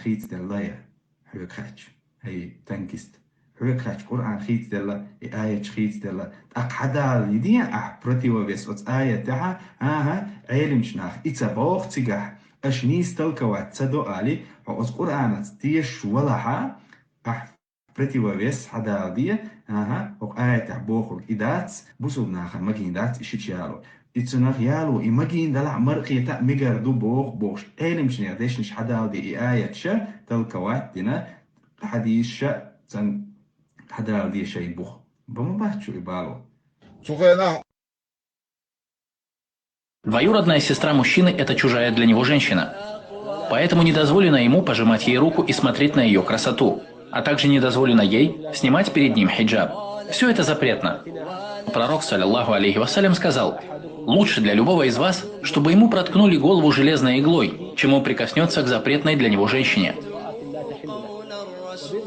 خيت دللا حوكاتش هي تنكست حوكاتش قرآن خيت دللا آية خيت دللا أقعد يدي أحبرتي وبس آية تها علم شناخ إتباخ تجح أشنيس تلك تصدو علي وأز قرآن تيش ولا بريتي وبس حدا دي وآية تحبوخ إدات بوسو ناخا مجين دات إشيت يالو إتسناخ يالو إمجين دلع مرقية مجر دو بوخ علم شنيا ديش نش حدا دي آية شا تلك دينا حديث شا تن حدا دي شيء بوخ بمباشو إبالو Двоюродная сестра мужчины – это чужая для него женщина. Поэтому не дозволено ему пожимать ей руку и смотреть на ее красоту, а также не дозволено ей снимать перед ним хиджаб. Все это запретно. Пророк, саллиллаху алейхи вассалям, сказал: «Лучше для любого из вас, чтобы ему проткнули голову железной иглой, чем он прикоснется к запретной для него женщине».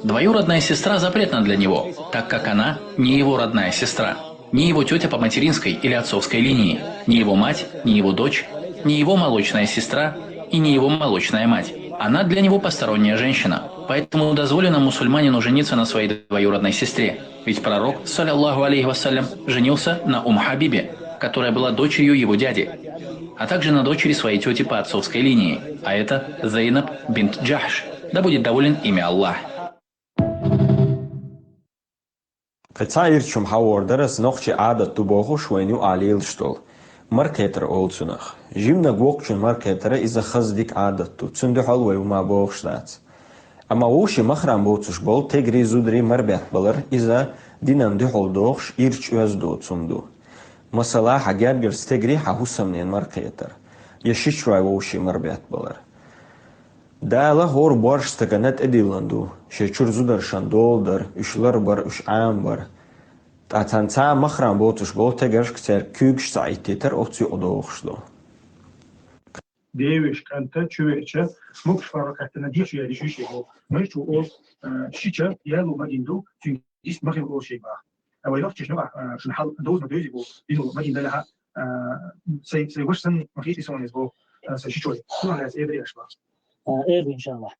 Двоюродная сестра запретна для него, так как она не его родная сестра, не его тетя по материнской или отцовской линии, не его мать, не его дочь, не его молочная сестра и не его молочная мать. Она для него посторонняя женщина, поэтому дозволено мусульманину жениться на своей двоюродной сестре, ведь пророк, саллиллаху алейхи вассалям, женился на Хабибе, которая была дочерью его дяди, а также на дочери своей тети по отцовской линии, а это Зейнаб бинт Джахш, да будет доволен ими Аллах. Verzeihirchum haorderes noch ci adat tu bohu shwenu alil stol. Marketer olsunach. Jimna gwokchun marketere is a khazdik adat tu. Tsundu halwe ma boh shtats. Ama wushi makhram botsush bol tegri zudri marbet balar is a dinan du holdoch irch özdo tsundu. Masala hagerger stegri ha husamnen marketer. Yashishwa wushi marbet balar. Dala hor barsh staganet edilandu. Shechur zudar shandolder, ushlar bar ush ambar. Tatanza machram botush bol tegersh kser kügsh saititer otsi odochslo. Devish kanta çüveçe mukş farakatına dişiye dişişe bu. Meşru o şiçe yalu magindu çünkü iş mahim o şey var. Ama yok çeşne var. Şun hal doz mu dözi bu. Dinu maginda laha say washsan mahiti sonis bu. Say şiçoy. Kuna las evri yaşlar. إيه إن شاء الله.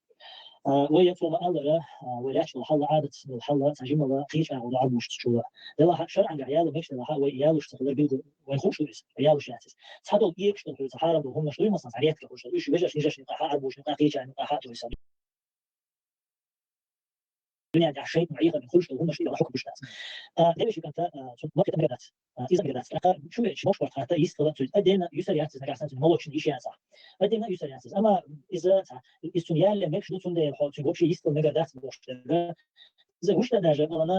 ويفرض الله ويحصل حل عادة الحل تجمع الله قيش أو لعب مش تشوه. ده شرعا عياله مش ده وياله اشتغل بيده ويخش ويس عياله شاتس. صادوا يكشف في الصحراء وهم مش لين مصنع عريات كخش. إيش بيجش نيجش نقاح عبوش نقاح قيش نقاح ويسال. الدنيا ده شيء معيقة بيخش وهم مش حكم مش ناس. ده مش كانت ما كنت مجرد. إذا مجرد. شو مش مشروع حتى يستطيع أدينا يسريات نقاح سنت ما وقتش إيش ينسى. أدينا يسريات. أما إذا استنيال مش دوتون ده حال تقول شيء يستطيع مجرد بوش. إذا وش ده أنا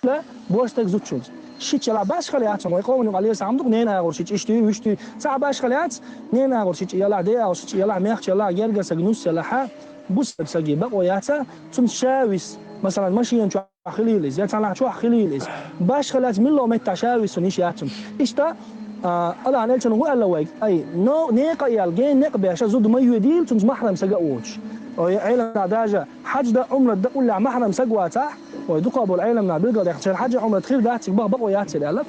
لا بوش تجزوت شو. شيء تلا باش خليات ما يقوم عليه سامدك نينا أو شيء إشتي وشتي ساعة باش خليات نينا أو شيء يلا عادية أو شيء يلا ميخ يلا يرجع سجنوس يلا حا بوس سجي بقوياته ثم شاويس مثلا ماشي ينشوا خليليز يتعلق شو خليليز باش خلات من لو متى شاويس ونيشياتهم إشتا الله أنا قلت إنه هو اللي أي نو نيقا يالجين نيقا بيعش زود ما يديل ثم محرم سجاوش أو عيلة ناداجة حج ده عمرة ده كل محرم سجواته ويدق أبو العيلة من بيلقى يحصل حج عمرة خير ذاتك بقويات العلاق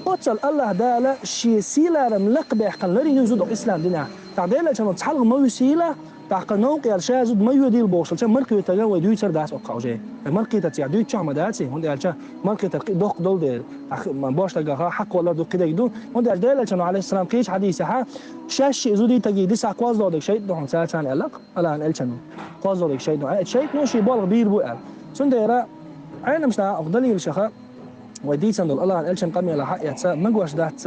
قتل الله ده شيء سيلا رملق بيحقن لري يزود الإسلام دينا تعديل عشان تصحى ما يسيلا تعقنوق يا شازود ما يديل بوصل عشان مركي تجاوي دوي سر داس أقاوجه مركي تتيا دوي تشام داتي هون ده عشان مركي تدق دول ده ما باش تلقى حق ولا دو كده يدون هون ده عدل عشان عليه السلام كيش حديث ها شاش زودي تجي دي ساقواز لو دك شيء ده ساعة ثانية علاق الله أنا عشان قواز لو دك شيء ده شيء نوشي بالغ بير بقى سنديرة عين مش أفضلي الشخاء ودي سند الله عن إلشن قمي على حق يتسا مجوش دات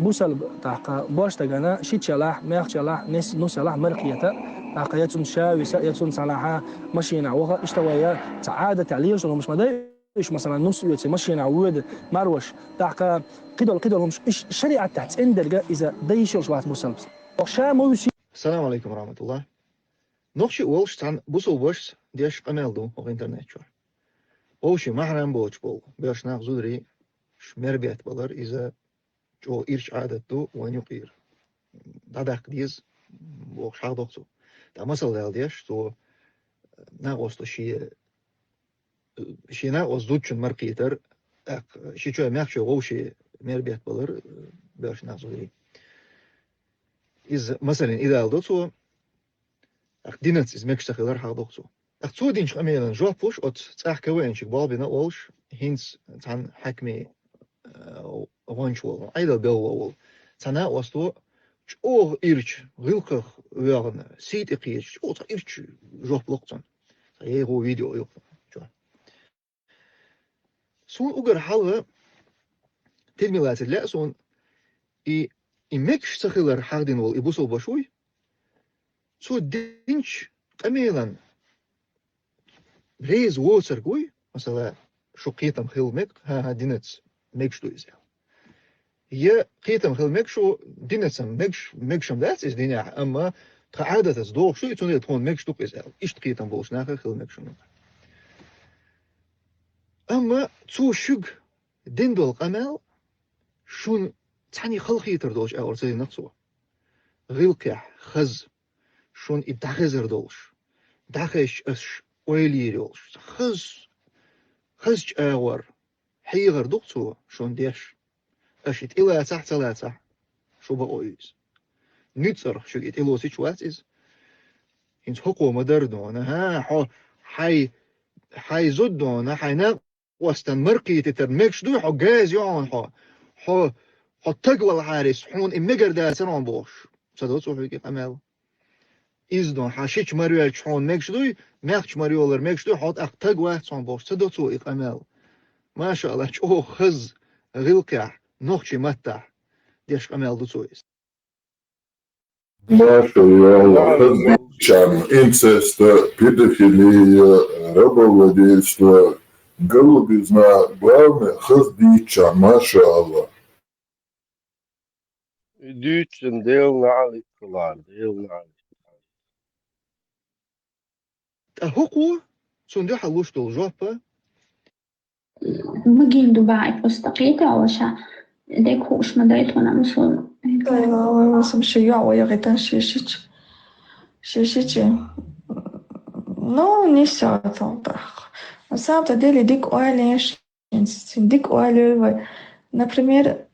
بوسل تاق باش تجنا شيء شلاح ميخ شلاح نس نص شلاح مرقيته تاق يتون شاوي يتون صلاحة مشينا وها اشتويا سعادة تعليش ولا مش مدري إيش مثلا نص يتسي مشينا عود مروش تاق كده مش إيش الشريعة تحت إندرجة إذا ديش وشوات بوسل وشام السلام عليكم ورحمة الله نخشي ولش عن بوسل بوش ديش قمالدو أو إنترنت شو أوشي محرم بوش بول بيش ناخ زودري شمر بيت بلر إذا جو إيرش عادته وين يقير دادك ديز بوش حق دكتور دا مثل دال ديش تو ناقوس شي ناقوس دوتشن مرقيتر شي شو ميخ شو أوشي مر بيت بلر بيش ناخ زودري إذا مثلا إذا دكتور دينت إز مكش تخيلر حاضوقتو أختو دينش أميلا جوابوش أت تأخ كوين شك بابنا أولش هينس تان حكمي وانشول أيضا بيل تنا وستو أو إيرش غلق ويرن سيت إقيش أو تا إيرش جواب لقطن هو فيديو يوق سون أوجر حلوة تلميذات لا سون مكش تخيلر حاردين وال إبوسو بشوي سو دينش أميلا ريز ووتر قوي مثلا شو قيتم خيل مك ها دينتس مكش دو إزاو هي قيتم خيل مك شو دينتسم مكشم دات إز ديناع أما تعادة تزدوق شو يتوني تكون مكش دوق إزاو إيش قيتم بوش ناخر خيل مكشم أما تو شق دين دول قمال شون تاني خلقي تردوش أو زي نقصو غيلكح خز شون إدخزر دولش دخش أش ويلي دولش خز أور حيغر دقتو شون ديش أشيت إلا تحت ثلاثة شو بقويز نتصر شو إت إلو سيتواتيز إنت حقو مدردون ها حي زدون حي وستن مرقي تترمكش دو حو جاز يون حو تقوى الحارس حون إمجر دا سنون بوش صدوت صوحي كي قمال إزدون حاشيش مريول حون مكش دوي مكش مريولر مكش دوي حوت أخ تقوى سون بوش صدوت صوحي قمال ما شاء الله شو خز غلقع نوخشي متع ديش قمال دو صويس ما شاء الله خزبيشان инцест, педофилия, рабовладельство, голубизна, главное خزبيشان, маша Allah. Duitsen deelna عليك فلان deelna عليك. أهوكو صندوق حلوش دول جوابا Begin Dubai postaqita washa dek hush madaytuna musul.我什么学院我也给当学习去，ну не все это. На самом деле дик оалеш, дик оалевы, например,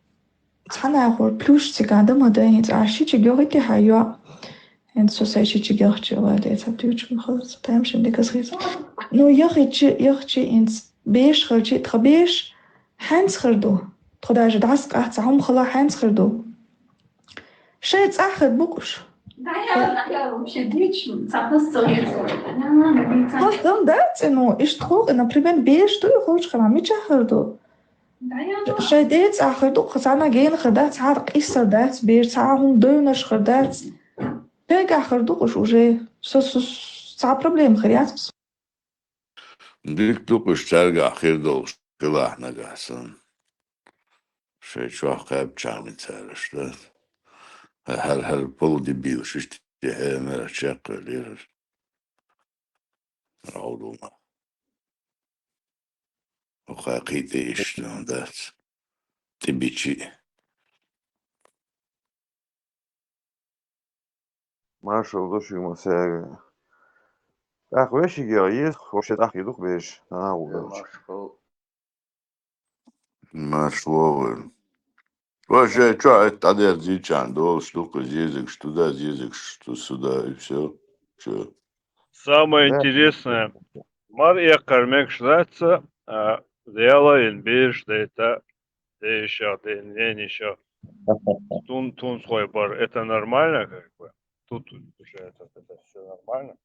цана хор плюш цигада моденец, а шичи гёрити хайо. En zo zei je geurtje waar dit hebt u het gehoord, dat hem dikwijls gezegd. Nou, je in beige geurtje, het beige hands gerdo. Totdat je dat gaat, ze hebben gelijk hands gerdo. Sheet echt boekjes. Ja, вообще дичь, цапна стоит. Wat dan dat? Nou, is toch, например, beige doe je goed gedaan, met je gerdo. Sheet dit echt gerdo, gezien geen gedaan, had is er dat, beige, ze hebben deuners gedaan. Пега хардукуш уже صعب проблем خريات. ديك دوقش تلقى خير دوش كلا احنا قاسن شي شو قاب تشامي تسالش هل بول دي بيل ششتي هي مرة شاق لير عودو ما وخاقيتي اشتون دات تبيتشي ما شاء الله شو مساعد. أخويش يجي خوش تأخذ دوك بيش. ما شلون вообще что тогда дичан дол штука язык что да язык что сюда и все что Самое интересное, Мария Кармек шляется, делаем бирж, да это еще, да не еще. Тун свой бар, это нормально как бы? Тут уже это все нормально.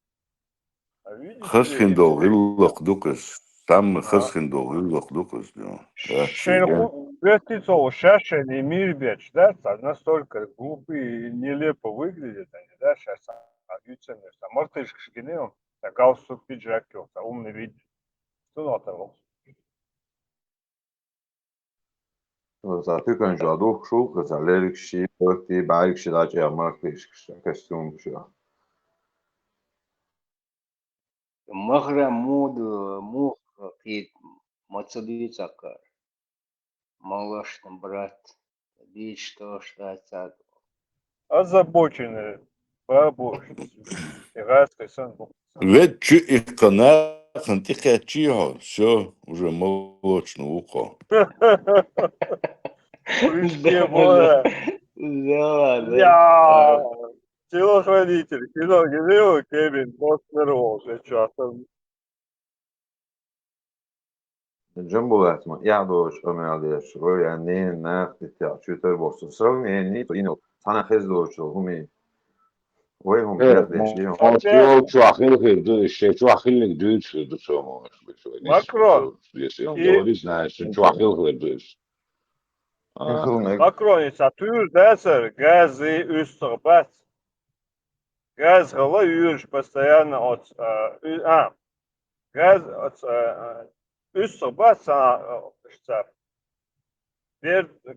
خسخن دو غلق دوكس تم خسخن دو غلق دوكس Вертицо шашен и мирбеч, да, настолько глупый и нелепо выглядит они, да, сейчас агюценерса. Мартышка шкинеон, так галстук пиджакел, умный вид. Что на того? Zaten jadok şu kızarlar kişi, örtü bazı kişiler yapmak kestiyon şu. مغرى مود مخ قيد مصديتك малыш там брат видишь что это Озабоченный бабушка. Иракский сын. ведь чё их канахан тихо чихо все уже молочно ухо Прыжки море. да Я. Тело телохранитель, кино генерал Кевин Костнер oldu şu an. جنبه ما يعدوش أماليش يعني ناقد شو تربص سرني نيتو إنه أنا خزدور شو هم وهم Evet, ناقدش ليهم Moskova чуахил еще чуахил дюйс до самого, что не Macron если он и говорит, знаешь, чуахил дюйс. Macron satıyor derse газы üst sohbet. Газ гала yürüyüş постоянно от газ от üst sohbet sana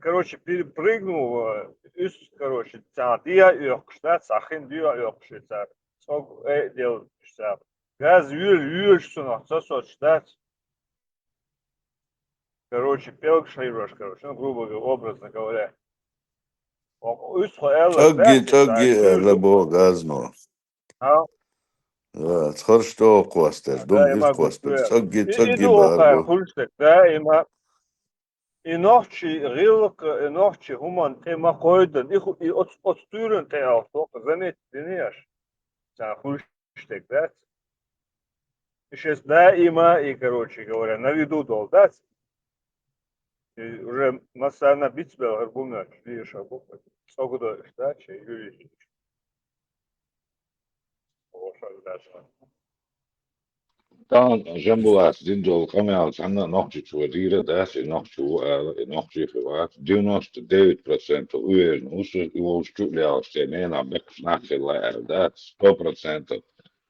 короче, перепрыгнул üst, короче, dia yok işte, sakın diyor yok işte. Çok делал işte. Газ yürüyüşsün отца işte. Короче, пелкшейрош, короче, ну, грубо говоря, образно говоря. Üst Тоги, лабо газно. Цхор что костер, да, дум я ир могу костер. сказать. Тоги Иду окай барбо. хульштек, да, има и ночи рилок, и ночи хуман тема койден, и от стюрен те авто, занять днеш. Са хульштек, да. И сейчас, да, има, и, короче говоря, на виду дол, да. И уже масса битсбел, аргумент, видишь, аргумент. Сколько дольше, да, че, юридически. Dann Jambulas Dindol Kamels Anna Nochtje Wadira, das in Nochtje gewaard. 99% uur Oester, uw Stuttgart, en aan Beksnacht dat 100%.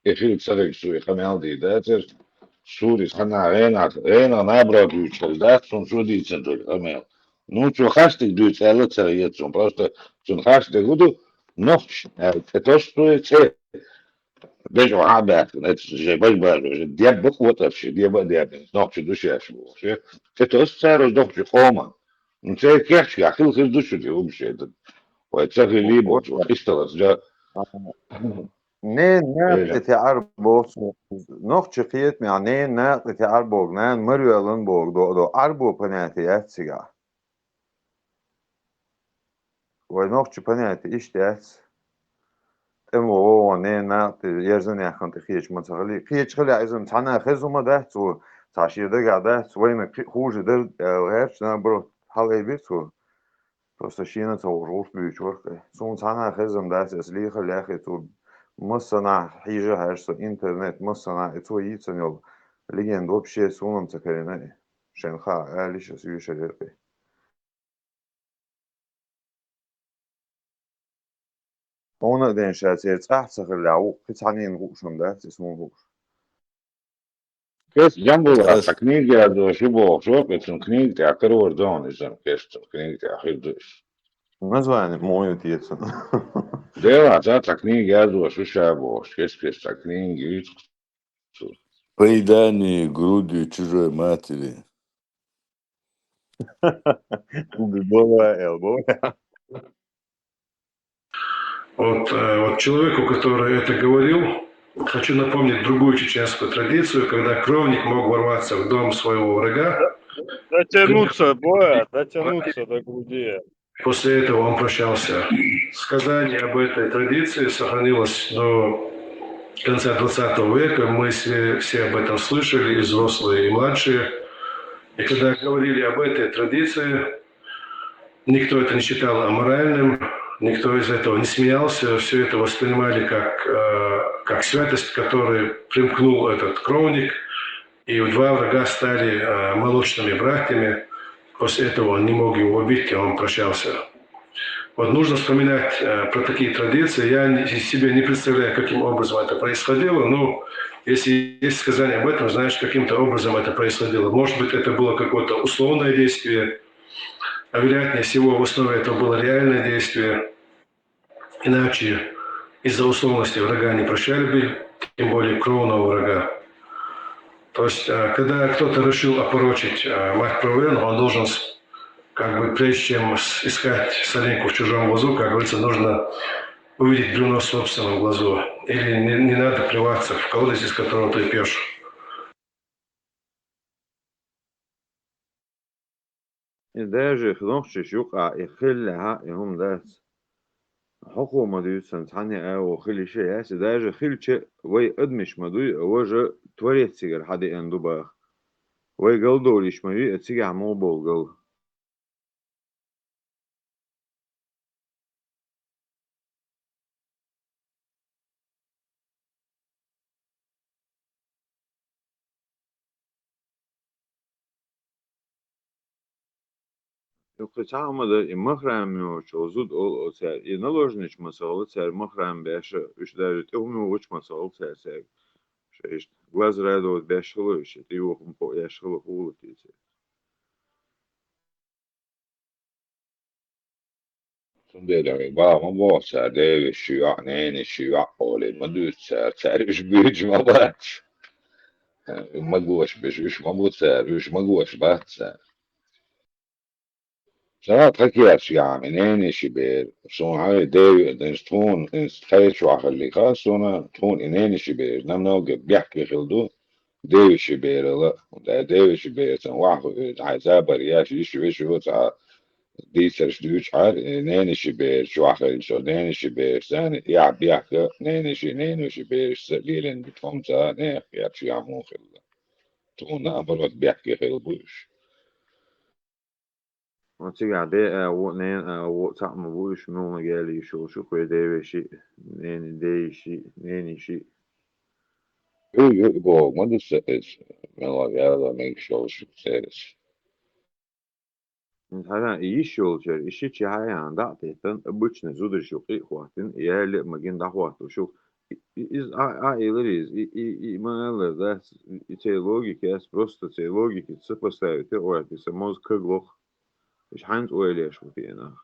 Ik viel zeg zo, Kamel die dat is. Suris Hanna Rena Nabra Duitsel, dat zo'n Sudits en Kamel. Nu zo hastig Duitsel, het zeg je zo'n просто zo'n hastig goed. Nog, het was zo Vejo aberto, né? Já vai embora. Dia boa outra, dia boa dia. Não, te duche acho. Você todos sério, não te coma. Não sei que acho que aquilo que duche de um jeito. Pode ser que libo, isto já. نه Veja. ناقد أربوس نوخ شقيت يعني ناقد أربوغ نان مريولن بوغ دو أربو بناتي أتسيغا ونوخ بناتي إشتات هو نه ناقد يرزن يخن تخيش متخلي خيش خلي عايزم تانا خزو ما ده تو تاشير ده قاعده وين خوج ده هرش نبرو حال بيتو просто شينا تو روح بيشور سون تانا خزم ده اسلي خلي اخي تو مثلا حيجه هرش انترنت مثلا تو يتنيل لين دوبشي سونم تكرينه شنخا اليش سيوشر Ona denšēsies atsakaļau, pēc anien gūšam, da, tas mums gūš. Kas Jambulas kniga do šibo šopēc un kniga tā karor donizam, kas kniga tā hirdus. Nazvani moju tiesu. Dēlā tā kniga jādos uzšābos, kas tā kniga izkstu. Поедание грудью чужой матери. Вот человеку, который это говорил, хочу напомнить другую чеченскую традицию, когда кровник мог ворваться в дом своего врага. Дотянуться до груди. После этого он прощался. Сказание об этой традиции сохранилось до конца 20 века. Мы все об этом слышали, и взрослые, и младшие. И когда говорили об этой традиции, никто это не считал аморальным, никто из этого не смеялся, все это воспринимали как святость, к которой примкнул этот кровник, и два врага стали молочными братьями. После этого он не мог его убить, и он прощался. Вот нужно вспоминать про такие традиции. Я себе не представляю, каким образом это происходило, но если есть сказание об этом, знаешь, каким-то образом это происходило. Может быть, это было какое-то условное действие, а вероятнее всего в основе этого было реальное действие. Иначе из-за условности врага не прощали бы, тем более кровного врага. То есть, когда кто-то решил опорочить мать Провену, он должен, как бы, прежде чем искать соринку в чужом глазу, как говорится, нужно увидеть бревно в собственном глазу. Или не надо плеваться в колодец, из которого ты пьешь. Даже хнохчиш юка и хиллеха и хум дас. حكومة ديوتسن تعني أو خلي شيء هسه دايجة خلي شيء وي أدمش مدوي وجه توريت سيجر حدا أندو باخ وي قل دوليش مدوي أتسيجي عمو بول قل يقطع مدى مخرام ميوش وزود أول أسر ينالوجنش مسألة سر مخرام باش إيش دارت أمي وش مسألة سر شيء غاز رادو باش خلوش تيوخ مبو ياش خلو خلو تيسي Sunderland bara man var så här, det är ju 20, nej, 20 år, men du så här, مش بيج ما باتش ما جوش مش ما بوت مش ما جوش بات صراحة حكيت يعني نيني شبير صون هاي ديو دنستون انستخيل شو عخلي خاص صونا تون نيني شبير نم نوجب بيحكي خلدو ديو شبير لا ده ديو شبير سن واحد عزابر يا شي شو دي سرشتوش عار نين شبير شو عخل شو نين شبير سان يا بيحكي نين شبير سليلن بتفهمتا نيخ يا شو يعمو خل تونا برات بيحكي خل بوش وتيجي عداء أو نين أو تعمل بوش مو مجالي شو خوي ديو شيء نين دي شيء نين شيء يو go ما دي سأس من الله يلا ميك شو سيرس هذا إيش يولجر إيش شيء هاي عند تهتن أبوش نزود الشوقي خواتن يالي مجين دعوات وشوف из айлерис и манелер да и те логики es просто те логики сопоставить ой это мозг круглох مش حنت اويليش وفينا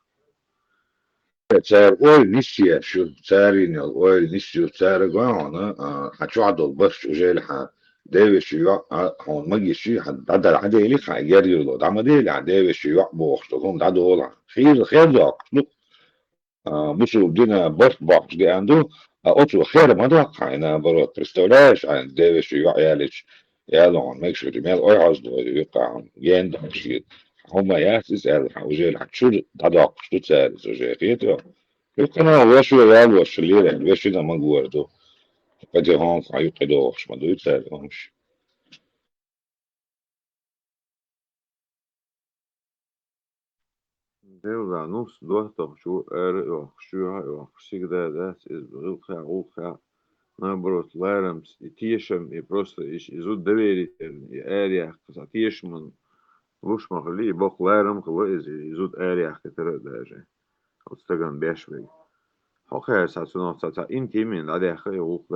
تسار اول نسيا شو تسارين اول نسيو تسار قانا حشو عدل بس وجاي لها داوي شو هون مجي شي حد عدل عدي لي خا يجري له دعم دي لا داوي شو بوخ لهم دعو ولا خير ده مش بدينا بس بوخ دي عنده اوتو خير ما ده انا برو برستولاش عن داوي شو يالش يالون ميك شو دي مال اي عاوز يقع ين ده شي هما ياسس وجاي لها شو دعو شو تسار وجاي خير يمكن وشو يال وشليره وشو ده ما جوردو قد هون قايو قدوش ما دو يتسالهمش ديولا نص دوحة شو ار شو هاي всегда да غلخا غلخا наоборот лайрамс и тиешем и просто изут доверитель и ариях тиешман وش مخلي بق لارم خلو изут ариях كتر даже вот стаган бешвей хохер сацунов саца интимин адеха غلخ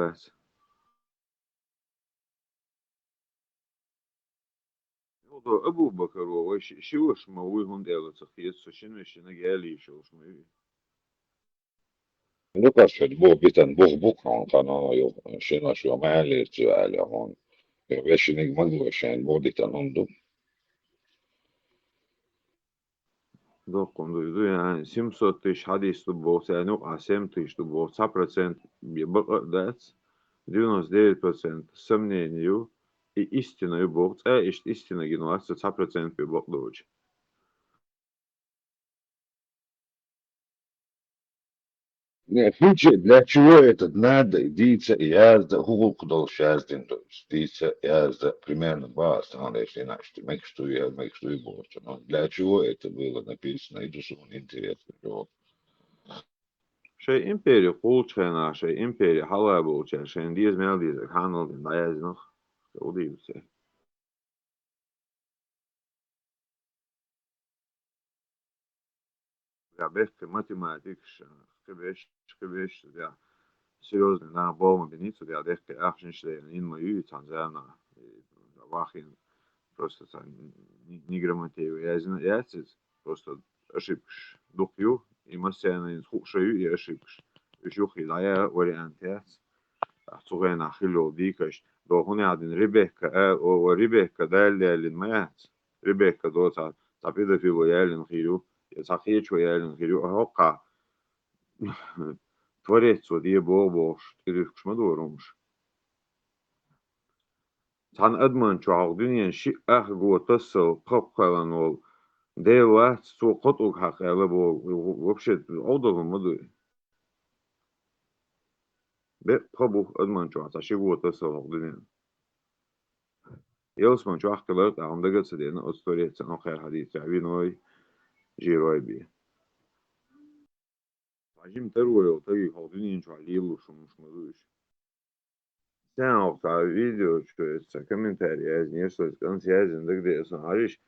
أبو بكر وش شوش موي هون ديالو تخيل شنو شنو قالي شوش موي نقاش في بو بيتن بوخ بوك هون قانا يو شنا شو ما علي تسأل هون وش نجمع وشان بودي تنندو دوقم دو يعني 700 тысяч حديث تبو يعني 7 тысяч تبو 100% بقى دات 99% сомнению и истинную Бог, истина генуация 100% Бог дочь. Фичи для чего этот надо, диться язда, хулк дол шаздин, то есть диться язда примерно бас, надо если иначе, мексту и больше. Но для чего это было написано, и душу интересно. شيء إمبيري قولشنا شيء إمبيري حلا بولشنا شيء ديز مال ديز كانوا دين دايز نخ ودي بسه يا بيت математикш خبيش يا серьезно на болма беница я дехте ахшин шле ин мою танзана вахин просто не грамотею я знаю я просто ошибкш духью и масяна ин хушаю и ошибкш еще хилая вариантес أخذنا نخيله ديكش دو هنا عدين ريبيكا وريبيكا ده اللي المات ريبيكا دو تعبيده في ويال نخيله يساقيت شوية نخيله هوقع توريت ودي بوش تريفكش ما دورمش تان أدمن شو عقدين شيء جوا تصل قبقلن وال ده وقت سو قطوك حق على بو وبشت عوضهم ما دوي بخبو أدمان شو عشان هو تصل الدنيا يوسف شو اختلط عم دقت سدينا أسطورية سنة خير حديث عبين هاي جيروي بيه عجيم تروي وتجي خاطرين شو عليه وشو مش مدوش ساعة وقت فيديو شو كومنتاري از نيرسوس كان سيازن دقدي اصلا عريش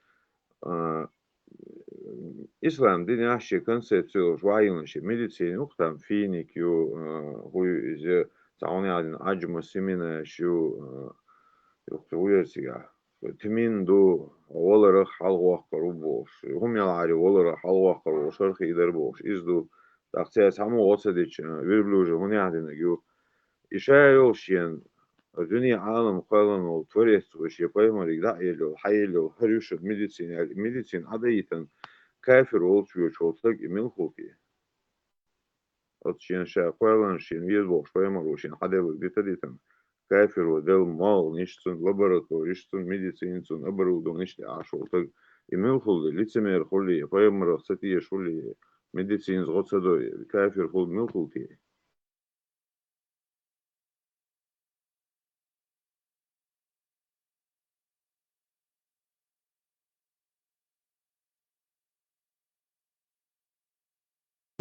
İslam dini aşçı konsepsiyon şuayınlışı medisini uqtam fini ki o izi zauni adın acımı simine şu yoksa uyarsiga timin do olarak halq vaqtaru boş hum yalari olarak halq vaqtaru şarkı ider boş izdu taqsiya samu olsa diç verbluje huni adına ki işe yolşiyen الدنيا عالم قالن والتوريث وشي بايمر يقدر يلو حيلو هريش الميديسين عادة كافر ولشو شوتك إمين خوكي أتشين شا قالن شين يزبوش بايمر وشين حدا وقديتا ديتن كافر ودل مال نيشتن لابراتور نيشتن ميديسين تن أبرودو نيشتي عاشوتك إمين خولي ليتسمير خولي بايمر ستي شولي ميديسين زغوتسدو كافر خول مين خوكي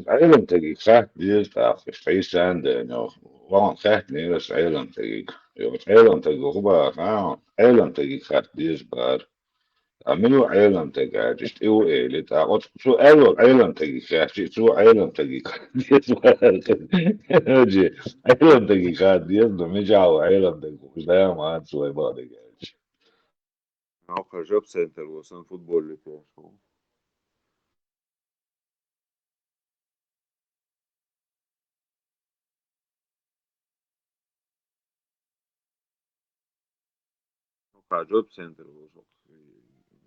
Eiland tegen graag dierstaat, feest aan de nog want graag neer eiland tegen eiland tegen Ruba eiland tegen graag diersbaar. Amigo eiland tegen just eeuw elit wat zo eiland tegen graag zo eiland tegen diersbaar. Eiland tegen graag diers de mijau eiland tegen daar maar zo hebben de آخر جاب سنتر وصل فوتبول لكاش جاب سنتر وصل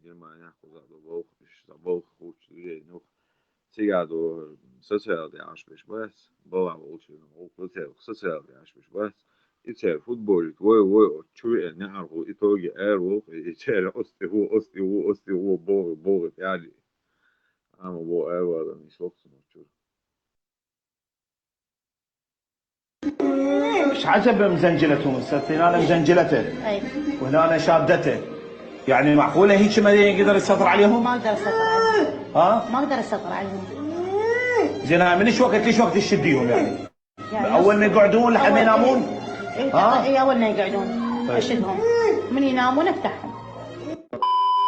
Германия خذ بوخ مش بوخ خوش نوخ سيجادو سوسيال دي عشبش بس بوع وش هو كل سوسيال دي عشبش بس يصير فوتبول وي شو نعرفه يتوجي ايرو يصير أستي هو بوغ يعني أنا بو ايرو هذا مش وقت مشهور مش عجب مزنجلته هنا مزنجلته وهنا شادته يعني معقوله هيك ما يقدر يسيطر عليهم؟ ما اقدر اسيطر عليهم ها؟ ما اقدر اسيطر عليهم زين من ايش وقت ليش وقت تشديهم يعني اول ما يقعدون لحد ما ينامون؟ اي اول ما يقعدون اشدهم من ينامون افتحهم.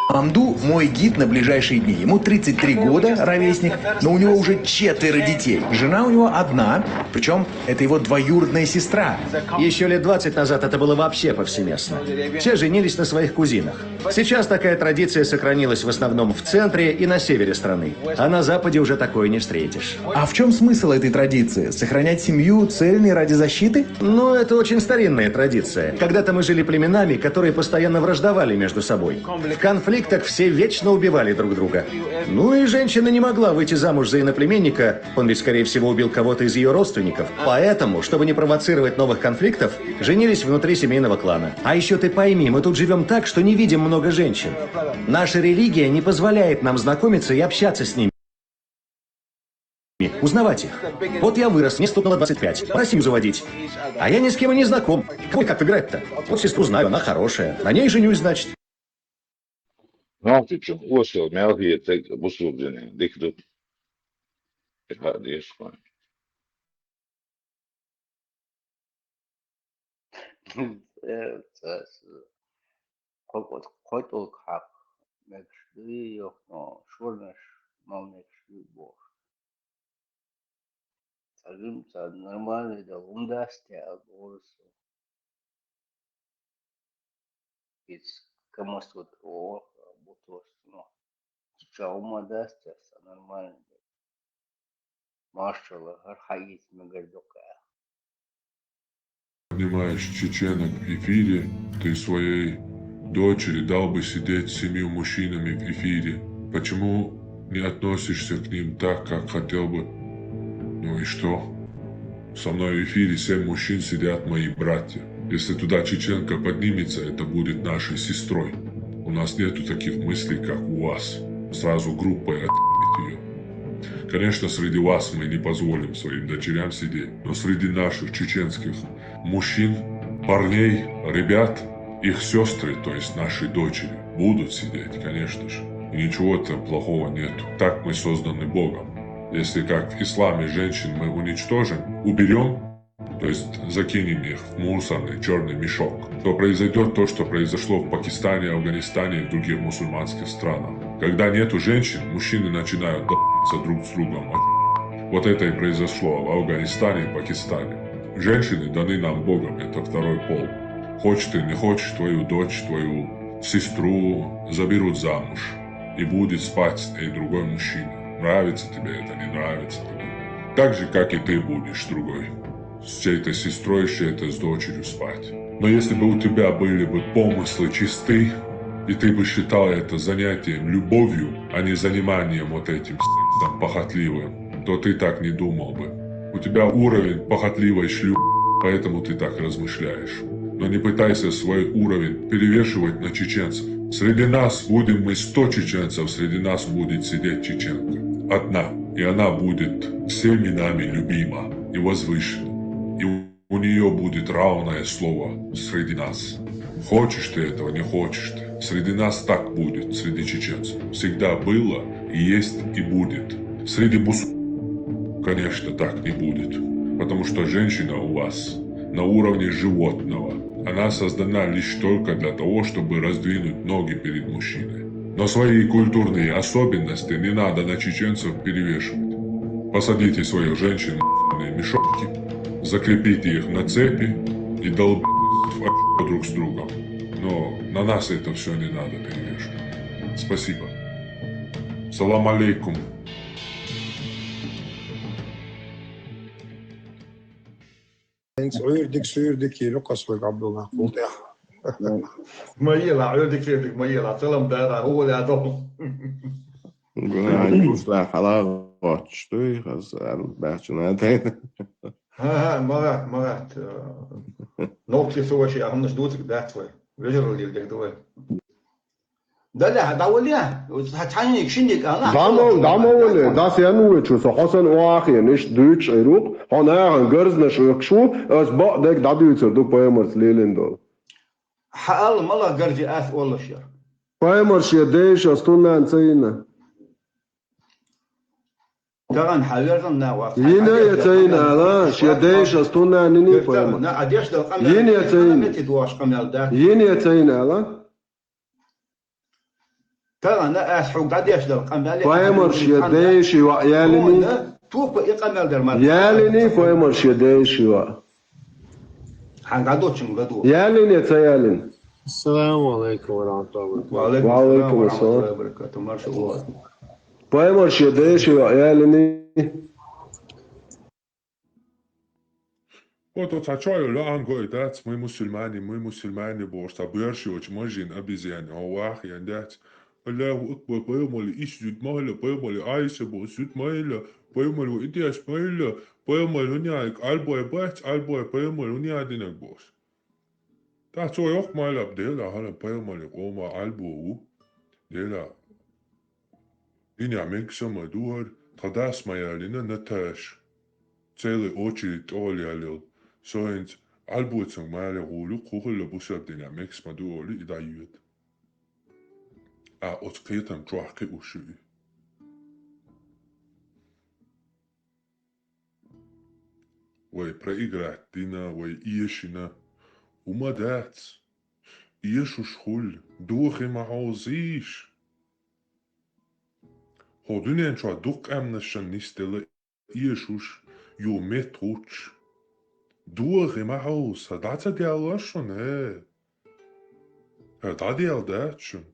Амду мой гид на ближайшие дни. Ему 33 года, ровесник, но у него уже 4 детей. Жена у него одна, причем это его двоюродная сестра. Еще лет 20 назад это было вообще повсеместно. Все женились на своих кузинах. Сейчас такая традиция сохранилась в основном в центре и на севере страны. А на западе уже такое не встретишь. А в чем смысл этой традиции? Сохранять семью цельной ради защиты? Ну, это очень старинная традиция. Когда-то мы жили племенами, которые постоянно враждовали между собой. В конфликтах все вечно убивали друг друга. Ну и женщина не могла выйти замуж за иноплеменника, он ведь, скорее всего, убил кого-то из ее родственников. Поэтому, чтобы не провоцировать новых конфликтов, женились внутри семейного клана. А еще ты пойми, мы тут живем так, что не видим много женщин. Наша религия не позволяет нам знакомиться и общаться с ними. Узнавать их. Вот я вырос, мне стукнуло 25. Пора семью заводить. А я ни с кем и не знаком. Кого и как играть-то? Вот сестру знаю, она хорошая. На ней женюсь, значит. Ну, ты что, осел, мелкие, так, бусубдены, дикдут. Это дешево. Хотел как, мекшли, но шурнаш, мал мекшли бог. Сажим, нормально, да, ундасти, а горсу. It's кому-то вот бутосно. Чаума дасти, нормально. Машалла, архаит мегардока. Понимаешь, чеченок в эфире, ты своей дочери дал бы сидеть с 7 мужчинами в эфире. Почему не относишься к ним так, как хотел бы? Ну и что? Со мной в эфире 7 мужчин сидят мои братья. Если туда чеченка поднимется, это будет нашей сестрой. У нас нету таких мыслей, как у вас. Сразу группой отъебать ее. Конечно, среди вас мы не позволим своим дочерям сидеть, но среди наших чеченских мужчин, парней, ребят, их сестры, то есть наши дочери, будут сидеть, конечно же. И ничего там плохого нету. Так мы созданы Богом. Если как в исламе женщин мы уничтожим, уберем, то есть закинем их в мусорный черный мешок, то произойдет то, что произошло в Пакистане, Афганистане и в других мусульманских странах. Когда нету женщин, мужчины начинают д***ться друг с другом. Вот это и произошло в Афганистане и Пакистане. Женщины даны нам Богом, это второй пол. Хочешь ты, не хочешь, твою дочь, твою сестру заберут замуж. И будет спать с ней другой мужчина. Нравится тебе это, не нравится тебе. Так же, как и ты будешь другой. С чьей-то сестрой, с чьей-то с дочерью спать. Но если бы у тебя были бы помыслы чисты, и ты бы считал это занятием любовью, а не заниманием вот этим сексом похотливым, то ты так не думал бы. У тебя уровень похотливой шлюхи, поэтому ты так размышляешь. Но не пытайся свой уровень перевешивать на чеченцев. Среди нас будем мы 100 чеченцев, среди нас будет сидеть чеченка. Одна. И она будет всеми нами любима и возвышена. И у нее будет равное слово среди нас. Хочешь ты этого, не хочешь ты. Среди нас так будет, среди чеченцев. Всегда было, и есть, и будет. Среди конечно, так не будет. Потому что женщина у вас на уровне животного. Она создана лишь только для того, чтобы раздвинуть ноги перед мужчиной. Но свои культурные особенности не надо на чеченцев перевешивать. Посадите своих женщин в мешочки, закрепите их на цепи и долбите друг с другом. Но на нас это все не надо перевешивать. Спасибо. Салам алейкум. Sürdük, Lukas vagy Abdullah voltál. Mayila, sürdük, Mayila, salam da, هو اللي عندهم. عجوز لا حلاوة شتوي غزال بحشناتين. ها مرات نوكسي سوى شيء هم نشدوتك ده شوي رجل اللي يقدروا ده لا ده ولا هتحني يكشنك انا Damol, das ja nur zu so Hasan Oachi nicht Deutsch Erup, han er görzne shu as ba dek daduyser du poemers lelendo. حقل ملا قرجي اث والله شير Poemers je desh astuna antsina. كان حاجرن ناوا Yine yetsina la je desh astuna nini poemer. نا اديش ده قمل Yine yetsina. تدواش قمل ده Yine yetsina la. كان اث حق اديش ده قمل Poemers je desh wa yalini. توب يقمل در مال Yalini poemers je desh wa. حنقدوتشن غدو Yalin yetsayalin. السلام عليكم ورحمة الله وبركاته. وعليكم السلام ورحمة الله وبركاته. ما شاء الله. Poemers je desh wa yalini. Вот это чаю ланго дать мы мусульмане борста бирши очень можем обезьян авах я дать Аллаху акбар поемали исюд махля поемали айса босюд махля поемали идеяс махля поемали уняк альбой бать альбой поемали униадинак бос та чой ох махля дела хала поемали кома альбу дела иня мексама дуар тадас маялина наташ целый очередь олялил Soins albuetsang maale ruulu kuhulla busabdina meks maduoli idayuet. A otketan troahke usui. Way preigratina, way ieshina. Uma dat. Ieshu schul. Duche ma hausish. Hodunien troa duk amnashan nistele ieshush. Ju metruch. Door in mijn huis, dat is die al schon, hè. Dat is al dat schon.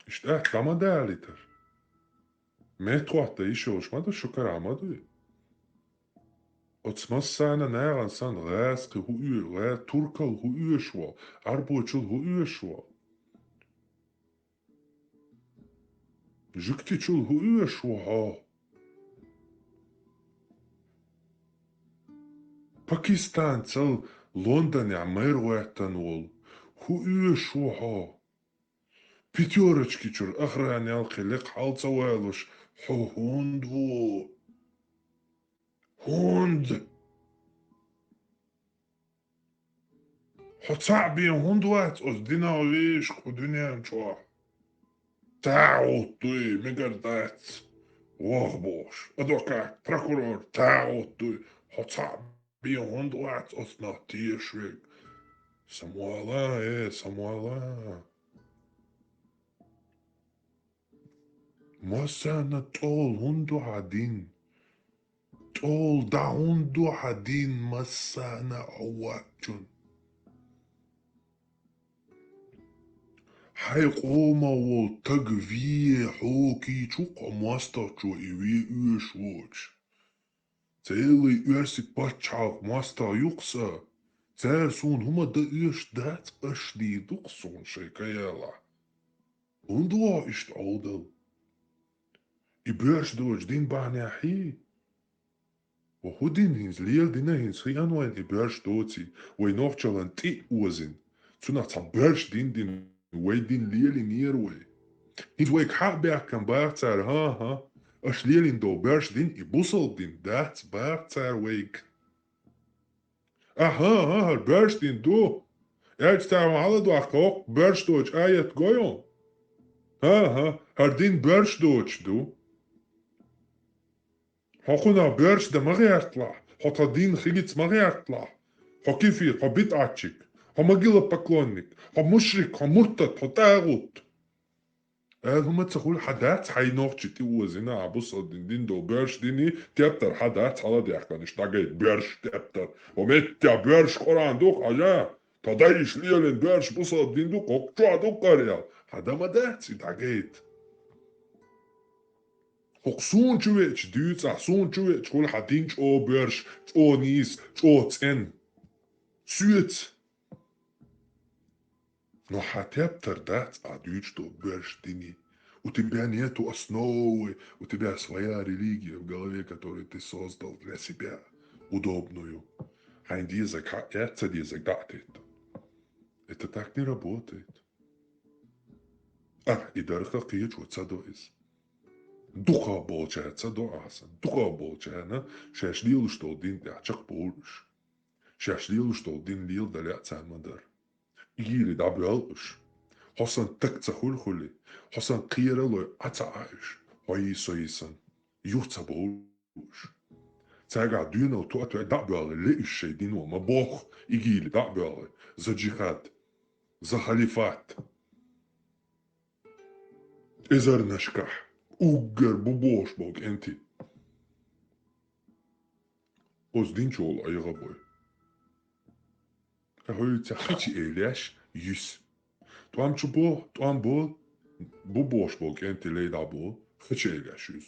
Is echt allemaal daar liter. Metro had de isho, maar dat shukar amadu. Het smas zijn en er zijn reiske hoe uur, turkal hoe uur schwa, arbeidschul hoe uur schwa. Juktichul hoe uur schwa ha. Pakistan zal London ja meer weten wil. Hoe u zo ha. пятерочки чур, охране алхилек халца уэлуш. Хундву. Хунд. Хоцаби хундват, оз дина виш, худунян чуа. Таутуй, мегардат. Ох, бош. Адвокат, прокурор, таутуй. Хоцаби хундват, оз на тишвик. Самуала, Самуала. Масана тол хунду хадин. Тол да хунду хадин масана awachun. حيقوما وتقفيه حوكي تشوق ماستر إيوي إيشوش تيلي إيرسي باتشاق ماستر يقصى تيرسون هما دا إيش دات أشدي دقصون شيكايلا وندوا إشت عودل إبيرش دوش دين بعني حي وهودين هنز ليل دينا هنز خيان وين إبيرش دوتي وينوخشلن تي وزن تنا تبيرش دين ويدين ليلي نيروي هيد ويك حق بيع كان باعتر ها اش ليلين دو بيرش دين يبوصل دين دات باعتر ويك ها البيرش دين دو اج تعم على دو اخوك بيرش دوش آيت قويون ها هردين بيرش دوش دو حقونا بيرش دا مغي اطلع حقا دين خيليت مغي اطلع حقي في قبيت اتشك مجيلة поклонник, مشرك, مرتد, طاغوت. هما تقول حدات حينوخشي تيوزينا عبوس دين دو بيرش ديني تيبتر حدات على دي احكانش تاقيت بيرش تيبتر وميت تيا بيرش قران دوك عجا تدايش ليلين بيرش بوص دين دوك وقشوا دوك قريال حدا ما داتي تاقيت حقسون چويتش ديوتس احسون چويتش كل حدينش او بيرش او نيس او تين سويت Но хотя дать адюч, что бэш дини. У тебя нету основы, у тебя своя религия в голове, которую ты создал для себя, удобную. А язык, этот язык датит. Это так не работает. И дорога киечу цадоис. Духа получается доасан. Духа получается, шашлил, что один дячак полуш. Шашлил, что один лил даля цамадар. يجيلي دا بيالقش حسن تكتا خلخلي حسن قيرا لو عتعايش ويسو يسن يوتا بولوش تاقع دينا وتواتو دا بيالي ليش شيدين وما بوخ يجيلي دا بيالي زا جهاد زا خليفات إزر نشكح أوغر ببوش بوك انتي اوز دين شول أيغا بوي هوي تخيتي إيلاش يس توام تشبو توام بول بوبوش بوك انتي لي دابول خيتي إيلاش يس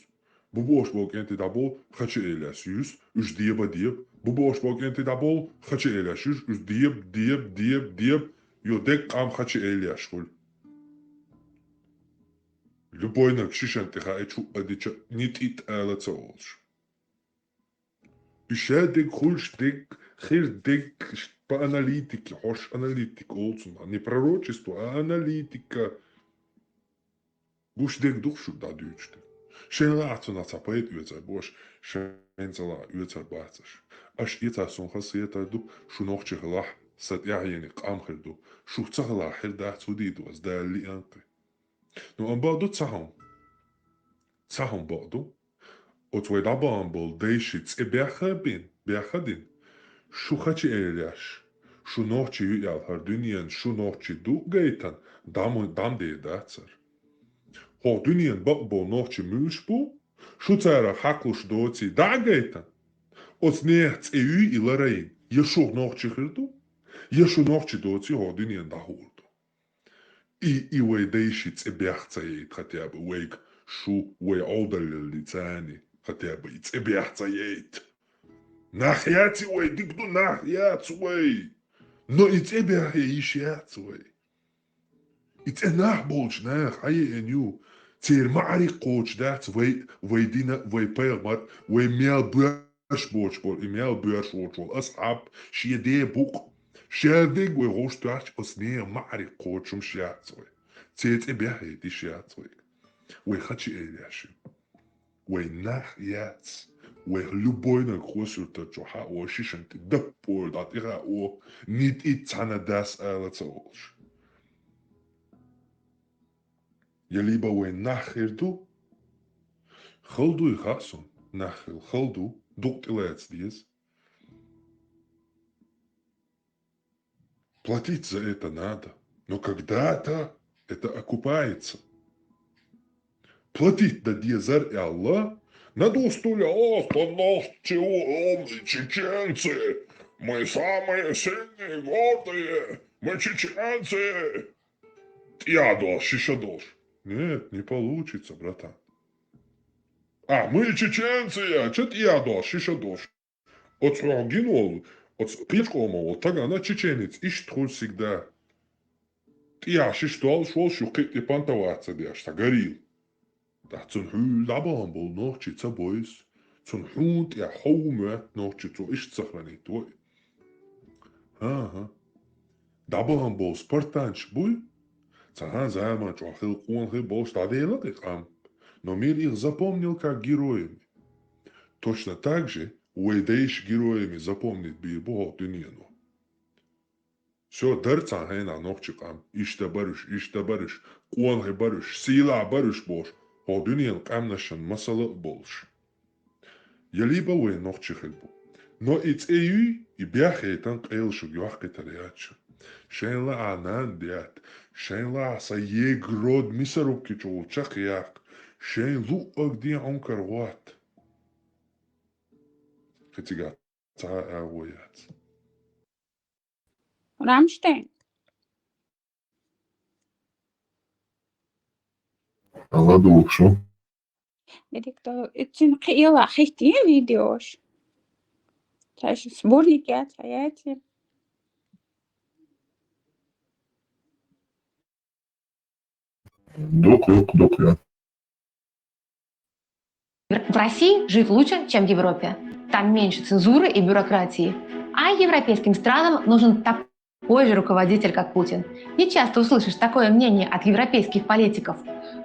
بوبوش بوك انتي دابول خيتي إيلاش يس اش ديب ديب بوبوش بوك انتي دابول خيتي إيلاش يس اش ديب ديب ديب ديب يو ديك قام خيتي إيلاش خول لبوينك شيشان تخا اتشو اديچ نيت ات الا تولش ишедик хульштик хирдик по аналитике хош аналитик олцун не пророчество а аналитика гушдик душу дадючтик шенлацуна цапает уйца бош шенцала уйца бацаш аш ица сон хасиета ду шунохчигла сатяйни qamkhirdu шухцагла хирда цудид was дали анки ну амбаду цахом баду Отвой дабан был дейшиц и бяхадин. Шухачи эляш. Шунохчи юял хардуниен шунохчи ду гейтан. Дам де дацар. Хо дуниен бакбо нохчи мюшбу. Шуцара хаклуш доци да гейтан. От нехц и ю и лараин. Ешух нохчи хирду. Ешу нохчи доци хо дуниен да хурду. И вей дейшиц и бяхца ейт хотя бы вейк шу вей олдали лицани. хотя бы и тебе цаит. Нахьяти уэй, дикду нахьяц уэй. Но и тебе ищяц уэй. И те нахболч нах, а е эню. Тер мари коч дат уэй дина уэй пэлмат уэй мял бэрш боч бол и мял бэрш боч бол асхаб шиеде бук. Шевиг уэй хоштач осне мари кочум шяц уэй. تيت إبيحي تيشيات ويك ويخاتشي إيلياشي ويناخ ياتس ويهلوبوينا كوسو تجوحا وشيشن تدبور دات إغا و نيت إتانا داس آلة تولش يليبا وين ناخيردو خلدو يخاسون ناخيل خلدو دوقت إلياتس ديز платить за это надо, но когда-то это окупается. Платить да дезар и Аллах, надо устуляться, нас чего умные чеченцы, мы самые сильные, гордые, мы чеченцы. Я должен, еще должен. Нет, не получится, братан. А, мы чеченцы, а что я должен, еще должен. Вот гинул, вот пешком, вот тогда она чеченец, ищет хоть всегда. Я шел, шукай и понтоваться, что горил. Да, цунху, лабан был ночи, цабойс. Цунху, я хоуме, ночи, цу, ищет сохранить твой. Ага. Дабан был спартанч, буй. Цахан займа, чуахил куанхи был штадела, но мир их запомнил как героями. Точно так же уэдейш героями запомнит бирбо дуньяну. Все, дерцан хайна нохчикам, ишта барыш, куанхи барыш, сила барыш бош, о дуньян камнашан масала больше. Я либо уэ нохчихил бу. Но иц эйю и бяхе танк эйлшу гюахке тариачу. Шейнла анан диат, шейнла са егрод мисарубки чулчак як, шейн лу огди онкарват. Хетига та ауят. Рамштейн. Аладу, шо? Директор, için qiyla xihtiye videoş. Taş сборники от hayatı. Док, я. В России жить лучше, чем в Европе. Там меньше цензуры и бюрократии. А европейским странам нужен такой же руководитель, как Путин. Не часто услышишь такое мнение от европейских политиков.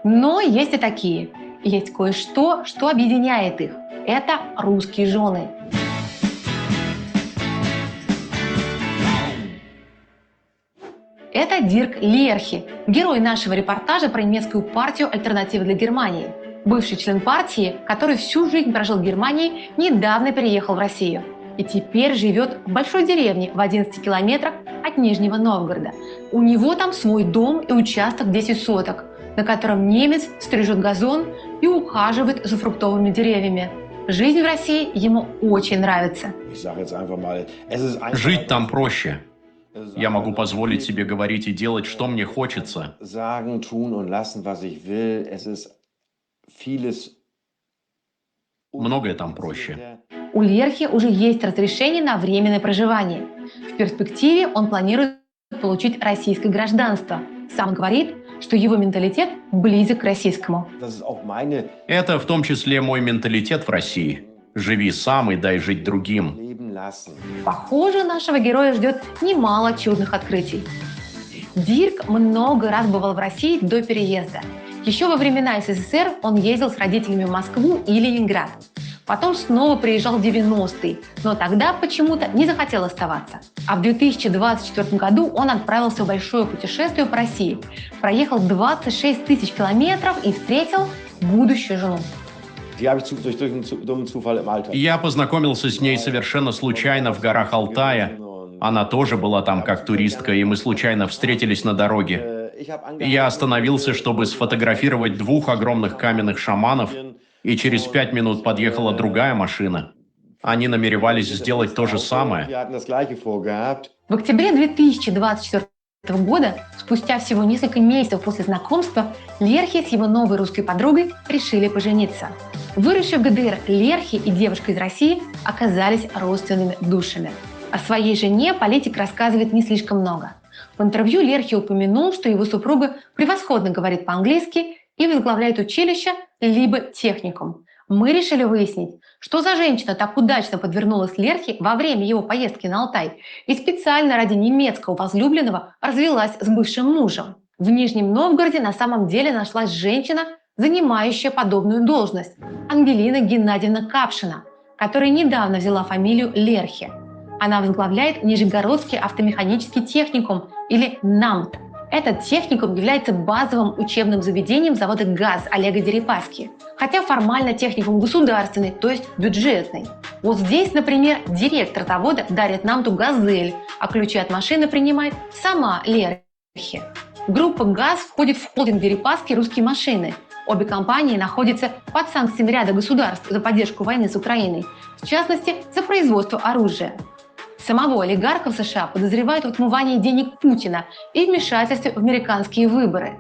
Но есть и такие. Есть кое-что, что объединяет их. Это русские жены. Это Дирк Лерхи, герой нашего репортажа про немецкую партию «Альтернатива для Германии». Бывший член партии, который всю жизнь прожил в Германии, недавно переехал в Россию. И теперь живет в большой деревне в 11 километрах от Нижнего Новгорода. У него там свой дом и участок 10 соток, на котором немец стрижет газон и ухаживает за фруктовыми деревьями. Жизнь в России ему очень нравится. Жить там проще. Я могу позволить себе говорить и делать, что мне хочется. Многое там проще. У Лерхи уже есть разрешение на временное проживание. В перспективе он планирует получить российское гражданство. Сам он говорит, что его менталитет близок к российскому. Это в том числе мой менталитет в России. Живи сам и дай жить другим. Похоже, нашего героя ждет немало чудных открытий. Дирк много раз бывал в России до переезда. Еще во времена СССР он ездил с родителями в Москву и Ленинград. Потом снова приезжал в 90-е, но тогда почему-то не захотел оставаться. А в 2024 году он отправился в большое путешествие по России. Проехал 26 тысяч километров и встретил будущую жену. Я познакомился с ней совершенно случайно в горах Алтая. Она тоже была там как туристка, и мы случайно встретились на дороге. Я остановился, чтобы сфотографировать 2 огромных каменных шаманов, и через 5 минут подъехала другая машина. Они намеревались сделать то же самое. В октябре 2024 года, спустя всего несколько месяцев после знакомства, Лерхи с его новой русской подругой решили пожениться. Выросшие в ГДР Лерхи и девушка из России оказались родственными душами. О своей жене политик рассказывает не слишком много. В интервью Лерхи упомянул, что его супруга превосходно говорит по-английски и возглавляет училище либо техникум. Мы решили выяснить, что за женщина так удачно подвернулась Лерхи во время его поездки на Алтай и специально ради немецкого возлюбленного развелась с бывшим мужем. В Нижнем Новгороде на самом деле нашлась женщина, занимающая подобную должность – Ангелина Геннадьевна Капшина, которая недавно взяла фамилию Лерхи. Она возглавляет Нижегородский автомеханический техникум, или НАМТ. Этот техникум является базовым учебным заведением завода ГАЗ Олега Дерипаски, хотя формально техникум государственный, то есть бюджетный. Вот здесь, например, директор завода дарит НАМТу «Газель», а ключи от машины принимает сама Лерхи. Группа ГАЗ входит в холдинг Дерипаски «Русские машины». Обе компании находятся под санкциями ряда государств за поддержку войны с Украиной, в частности, за производство оружия. Самого олигарха в США подозревают в отмывании денег Путина и вмешательстве в американские выборы.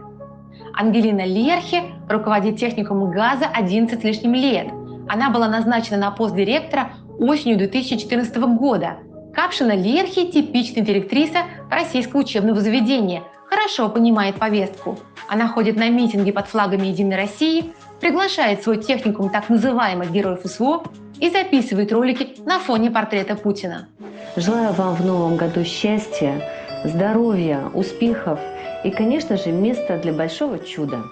Ангелина Лерхи руководит техникумом ГАЗа 11 с лишним лет. Она была назначена на пост директора осенью 2014 года. Капшина Лерхи – типичная директриса российского учебного заведения, хорошо понимает повестку. Она ходит на митинги под флагами «Единой России», приглашает в свой техникум так называемых героев СВО и записывает ролики на фоне портрета Путина. Желаю вам в новом году счастья, здоровья, успехов и, конечно же, места для большого чуда.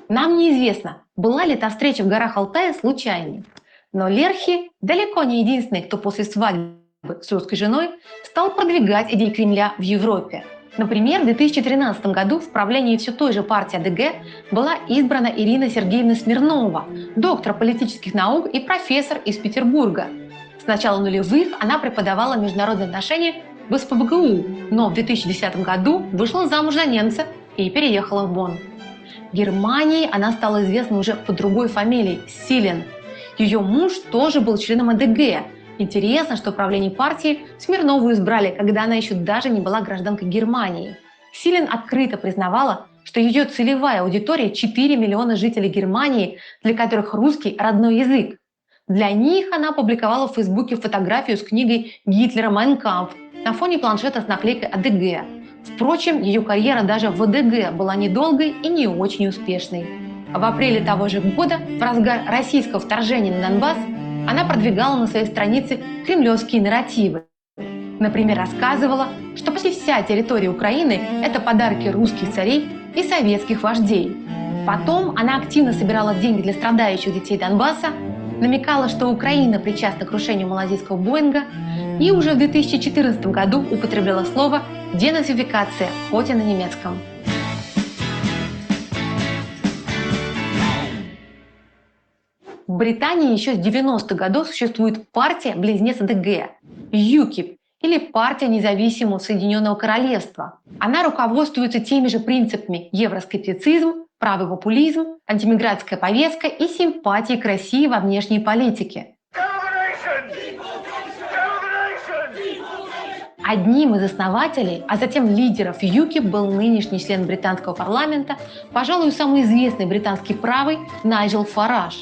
Нам неизвестно, была ли та встреча в горах Алтая случайной. Но Лерхи далеко не единственный, кто после свадьбы с русской женой стал продвигать идеи Кремля в Европе. Например, в 2013 году в правлении все той же партии АДГ была избрана Ирина Сергеевна Смирнова, доктор политических наук и профессор из Петербурга. С начала нулевых она преподавала международные отношения в СПбГУ, но в 2010 году вышла замуж за немца и переехала в Бонн. В Германии она стала известна уже под другой фамилией – Силен. Ее муж тоже был членом АДГ. Интересно, что в правлении партии Смирнову избрали, когда она еще даже не была гражданкой Германии. Силен открыто признавала, что ее целевая аудитория – 4 миллиона жителей Германии, для которых русский – родной язык. Для них она публиковала в Фейсбуке фотографию с книгой Гитлера «Майн кампф» на фоне планшета с наклейкой АДГ. Впрочем, ее карьера даже в АДГ была недолгой и не очень успешной. В апреле того же года, в разгар российского вторжения на Донбасс, она продвигала на своей странице кремлевские нарративы. Например, рассказывала, что почти вся территория Украины – это подарки русских царей и советских вождей. Потом она активно собирала деньги для страдающих детей Донбасса, намекала, что Украина причастна к крушению малазийского Боинга, и уже в 2014 году употребляла слово «денацификация», хоть и на немецком. В Британии еще с 90-х годов существует партия-близнец АДГ – ЮКИП, или партия независимого Соединенного Королевства. Она руководствуется теми же принципами – евроскептицизм, правый популизм, антимигрантская повестка и симпатии к России во внешней политике. Одним из основателей, а затем лидеров ЮКИП был нынешний член британского парламента, пожалуй, самый известный британский правый Найджел Фараж.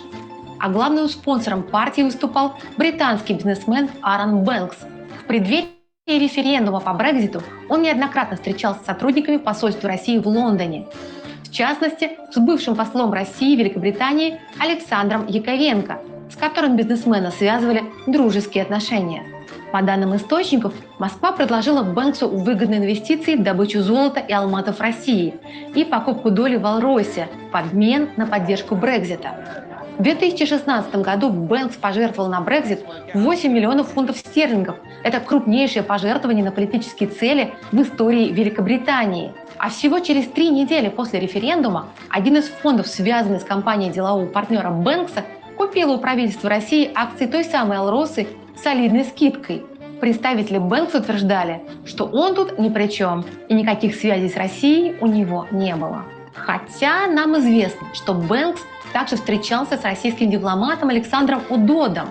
А главным спонсором партии выступал британский бизнесмен Аарон Бэнкс. В преддверии референдума по Брекситу он неоднократно встречался с сотрудниками посольства России в Лондоне. В частности, с бывшим послом России в Великобритании Александром Яковенко, с которым бизнесмена связывали дружеские отношения. По данным источников, Москва предложила Бэнксу выгодные инвестиции в добычу золота и алмазов России и покупку доли в Алросе в обмен на поддержку Брексита. В 2016 году Бэнкс пожертвовал на Брексит 8 миллионов фунтов стерлингов. Это крупнейшее пожертвование на политические цели в истории Великобритании. А всего через 3 недели после референдума один из фондов, связанный с компанией делового партнера Бэнкса, купил у правительства России акции той самой Алросы с солидной скидкой. Представители Бэнкса утверждали, что он тут ни при чем, и никаких связей с Россией у него не было. Хотя нам известно, что Бэнкс также встречался с российским дипломатом Александром Удодом.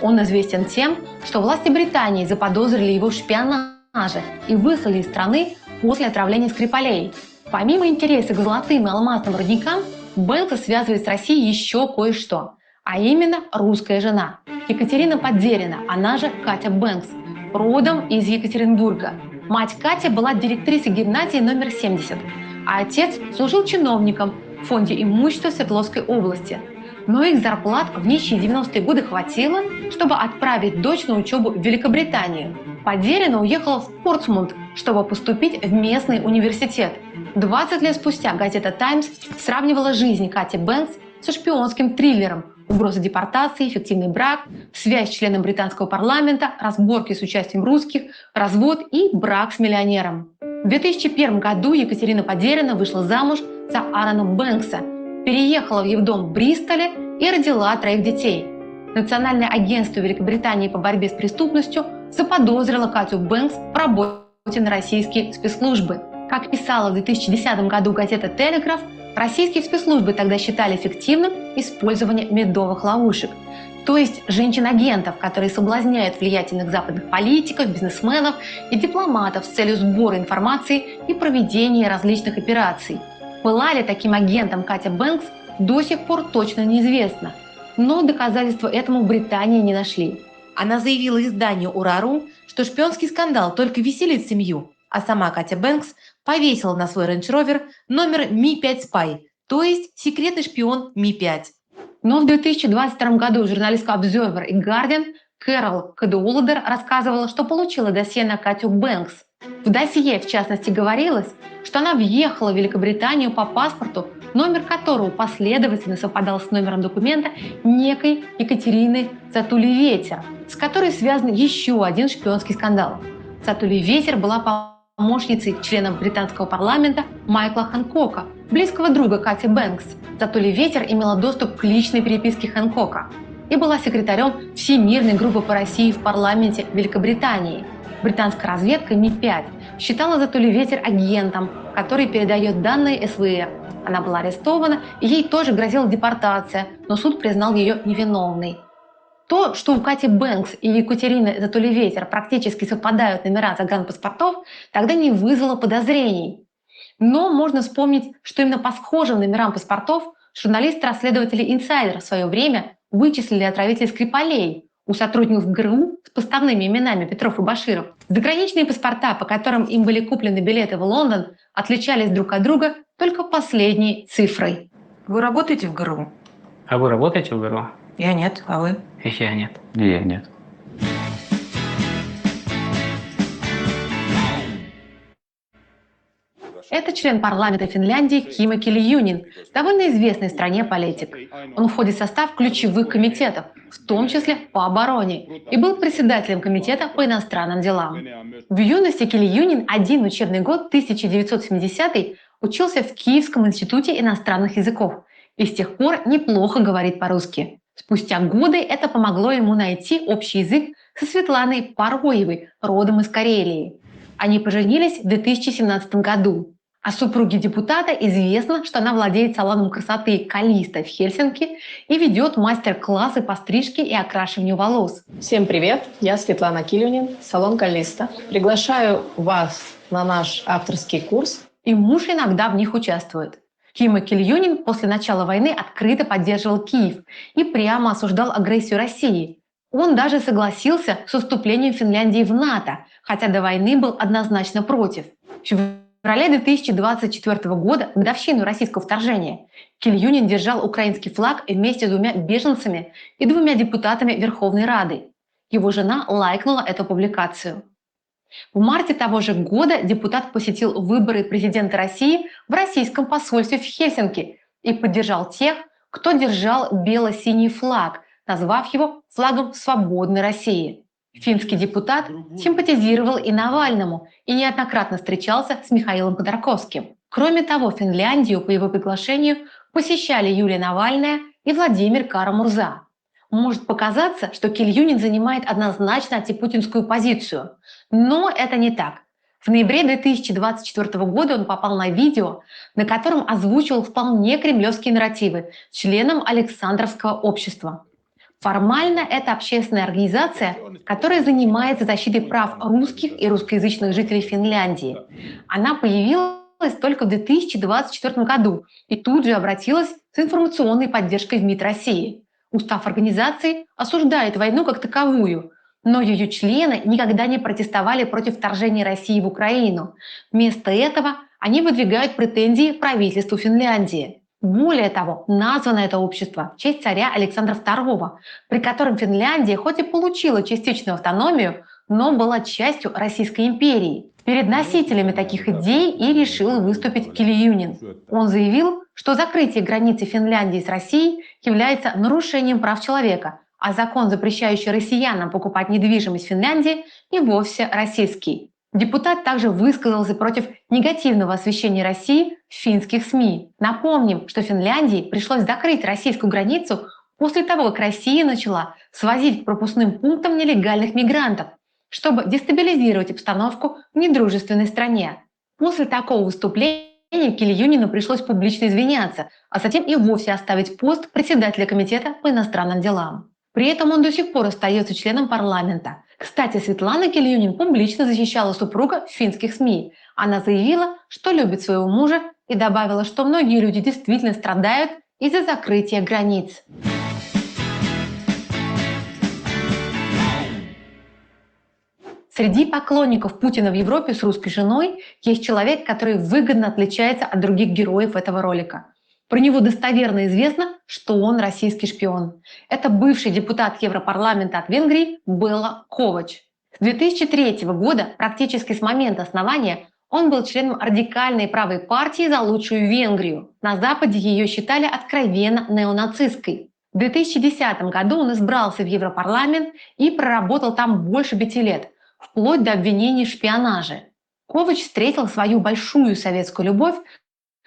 Он известен тем, что власти Британии заподозрили его в шпионаже и выслали из страны после отравления Скрипалей. Помимо интереса к золотым и алмазным рудникам, Бэнкса связывает с Россией еще кое-что, а именно русская жена Екатерина Поддерина, она же Катя Бэнкс, родом из Екатеринбурга. Мать Кати была директрисой гимназии номер 70, а отец служил чиновником в фонде имущества Свердловской области. Но их зарплат в нищие 90-е годы хватило, чтобы отправить дочь на учебу в Великобританию. Поделина уехала в Портсмут, чтобы поступить в местный университет. 20 лет спустя газета «Таймс» сравнивала жизнь Кати Бэнкс со шпионским триллером: угроза депортации, фиктивный брак, связь с членом британского парламента, разборки с участием русских, развод и брак с миллионером. В 2001 году Екатерина Поделина вышла замуж за Аарона Бэнкса, переехала в его дом в Бристоле и родила 3 детей. Национальное агентство Великобритании по борьбе с преступностью заподозрило Катю Бэнкс в работе на российские спецслужбы. Как писала в 2010 году газета «Телеграф», российские спецслужбы тогда считали эффективным использование медовых ловушек, то есть женщин-агентов, которые соблазняют влиятельных западных политиков, бизнесменов и дипломатов с целью сбора информации и проведения различных операций. Была ли таким агентом Катя Бэнкс, до сих пор точно неизвестно, но доказательства этому в Британии не нашли. Она заявила изданию «Урару», что шпионский скандал только веселит семью, а сама Катя Бэнкс повесила на свой Range Rover номер Ми-5 Spy, то есть секретный шпион Ми-5. Но в 2022 году журналистка Observer и Guardian Кэрол Кадуолдер рассказывала, что получила досье на Катю Бэнкс. В досье, в частности, говорилось, что она въехала в Великобританию по паспорту, номер которого последовательно совпадал с номером документа некой Екатерины Цатули-Ветер, с которой связан еще один шпионский скандал. Цатули-Ветер была помощницей члена британского парламента Майкла Хэнкока, близкого друга Кати Бэнкс. Цатули-Ветер имела доступ к личной переписке Хэнкока и была секретарем Всемирной группы по России в парламенте Великобритании. Британская разведка Ми-5 считала Цатули-Ветер агентом, который передает данные СВР. Она была арестована, и ей тоже грозила депортация, но суд признал ее невиновной. То, что у Кати Бэнкс и Екатерины Цатули-Ветер практически совпадают номера загранпаспортов, тогда не вызвало подозрений. Но можно вспомнить, что именно по схожим номерам паспортов журналисты-расследователи «Инсайдер» в свое время вычислили отравителей Скрипалей у сотрудников ГРУ с поставными именами Петров и Баширов. Заграничные паспорта, по которым им были куплены билеты в Лондон, отличались друг от друга только последней цифрой. Вы работаете в ГРУ? А вы работаете в ГРУ? Я нет, а вы? Я нет. И я нет. Это член парламента Финляндии Кимо Кильюнин, довольно известный в стране политик. Он входит в состав ключевых комитетов, в том числе по обороне, и был председателем комитета по иностранным делам. В юности Кильюнин один учебный год 1970 учился в Киевском институте иностранных языков и с тех пор неплохо говорит по-русски. Спустя годы это помогло ему найти общий язык со Светланой Пароевой, родом из Карелии. Они поженились в 2017 году. О супруге депутата известно, что она владеет салоном красоты «Калиста» в Хельсинки и ведет мастер-классы по стрижке и окрашиванию волос. Всем привет, я Светлана Килюнин, салон «Калиста». Приглашаю вас на наш авторский курс. И муж иногда в них участвует. Кимо Кильюнин после начала войны открыто поддерживал Киев и прямо осуждал агрессию России. Он даже согласился с вступлением Финляндии в НАТО, хотя до войны был однозначно против. В феврале 2024 года, в годовщину российского вторжения, Кильюнин держал украинский флаг вместе с 2 беженцами и 2 депутатами Верховной Рады. Его жена лайкнула эту публикацию. В марте того же года депутат посетил выборы президента России в российском посольстве в Хельсинки и поддержал тех, кто держал бело-синий флаг, назвав его флагом свободной России. Финский депутат симпатизировал и Навальному и неоднократно встречался с Михаилом Ходорковским. Кроме того, Финляндию по его приглашению посещали Юлия Навальная и Владимир Кара-Мурза. Может показаться, что Кильюнин занимает однозначно антипутинскую позицию, но это не так. В ноябре 2024 года он попал на видео, на котором озвучивал вполне кремлевские нарративы членам Александровского общества. Формально это общественная организация, которая занимается защитой прав русских и русскоязычных жителей Финляндии. Она появилась только в 2024 году и тут же обратилась с информационной поддержкой в МИД России. Устав организации осуждает войну как таковую, но ее члены никогда не протестовали против вторжения России в Украину. Вместо этого они выдвигают претензии правительству Финляндии. Более того, названо это общество в честь царя Александра II, при котором Финляндия хоть и получила частичную автономию, но была частью Российской империи. Перед носителями таких идей и решил выступить Кили Юнин. Он заявил, что закрытие границы Финляндии с Россией является нарушением прав человека, а закон, запрещающий россиянам покупать недвижимость в Финляндии, и вовсе российский. Депутат также высказался против негативного освещения России в финских СМИ. Напомним, что Финляндии пришлось закрыть российскую границу после того, как Россия начала свозить к пропускным пунктам нелегальных мигрантов, чтобы дестабилизировать обстановку в недружественной стране. После такого выступления Кили Юнину пришлось публично извиняться, а затем и вовсе оставить пост председателя комитета по иностранным делам. При этом он до сих пор остается членом парламента. Кстати, Светлана Кили Юнин публично защищала супруга в финских СМИ. Она заявила, что любит своего мужа, и добавила, что многие люди действительно страдают из-за закрытия границ. Среди поклонников Путина в Европе с русской женой есть человек, который выгодно отличается от других героев этого ролика. Про него достоверно известно, что он российский шпион. Это бывший депутат Европарламента от Венгрии Белла Ковач. С 2003 года, практически с момента основания, он был членом радикальной правой партии «За лучшую Венгрию». На Западе ее считали откровенно неонацистской. В 2010 году он избрался в Европарламент и проработал там больше 5 лет, вплоть до обвинений в шпионаже. Ковач встретил свою большую советскую любовь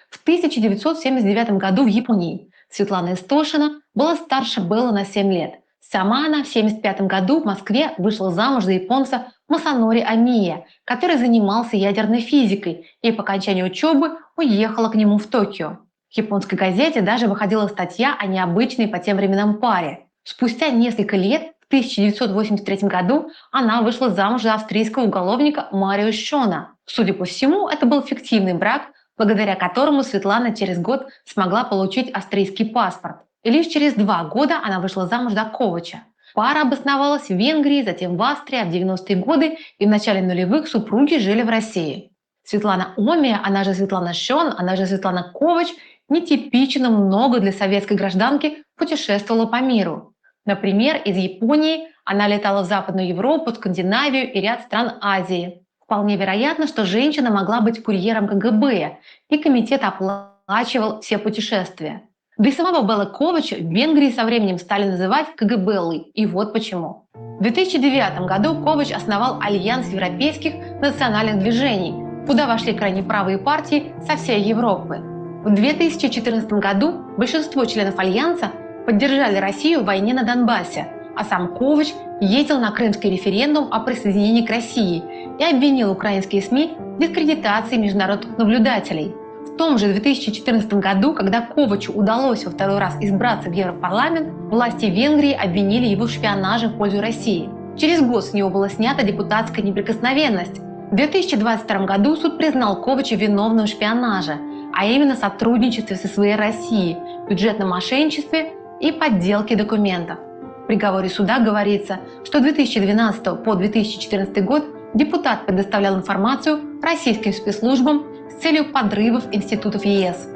в 1979 году в Японии. Светлана Истошина была старше Беллы на 7 лет. Сама она в 1975 году в Москве вышла замуж за японца Масанори Амия, который занимался ядерной физикой, и по окончании учебы уехала к нему в Токио. В японской газете даже выходила статья о необычной по тем временам паре. Спустя несколько лет, в 1983 году, она вышла замуж за австрийского уголовника Марио Шона. Судя по всему, это был фиктивный брак, благодаря которому Светлана через год смогла получить австрийский паспорт. И лишь через 2 года она вышла замуж за Ковача. Пара обосновалась в Венгрии, затем в Австрии, а в 90-е годы и в начале нулевых супруги жили в России. Светлана Омия, она же Светлана Шон, она же Светлана Ковач, нетипично много для советской гражданки путешествовала по миру. Например, из Японии она летала в Западную Европу, Скандинавию и ряд стран Азии. Вполне вероятно, что женщина могла быть курьером КГБ, и комитет оплачивал все путешествия. Да и самого Белла Ковача в Венгрии со временем стали называть КГБлой, и вот почему. В 2009 году Ковач основал Альянс европейских национальных движений, куда вошли крайне правые партии со всей Европы. В 2014 году большинство членов Альянса поддержали Россию в войне на Донбассе, а сам Ковач ездил на крымский референдум о присоединении к России и обвинил украинские СМИ в дискредитации международных наблюдателей. В том же 2014 году, когда Ковачу удалось во 2-й раз избраться в Европарламент, власти Венгрии обвинили его в шпионаже в пользу России. Через год с него была снята депутатская неприкосновенность. В 2022 году суд признал Ковача виновным в шпионаже, а именно сотрудничестве со своей Россией, бюджетном мошенничестве и подделке документов. В приговоре суда говорится, что с 2012 по 2014 год депутат предоставлял информацию российским спецслужбам с целью подрывов институтов ЕС.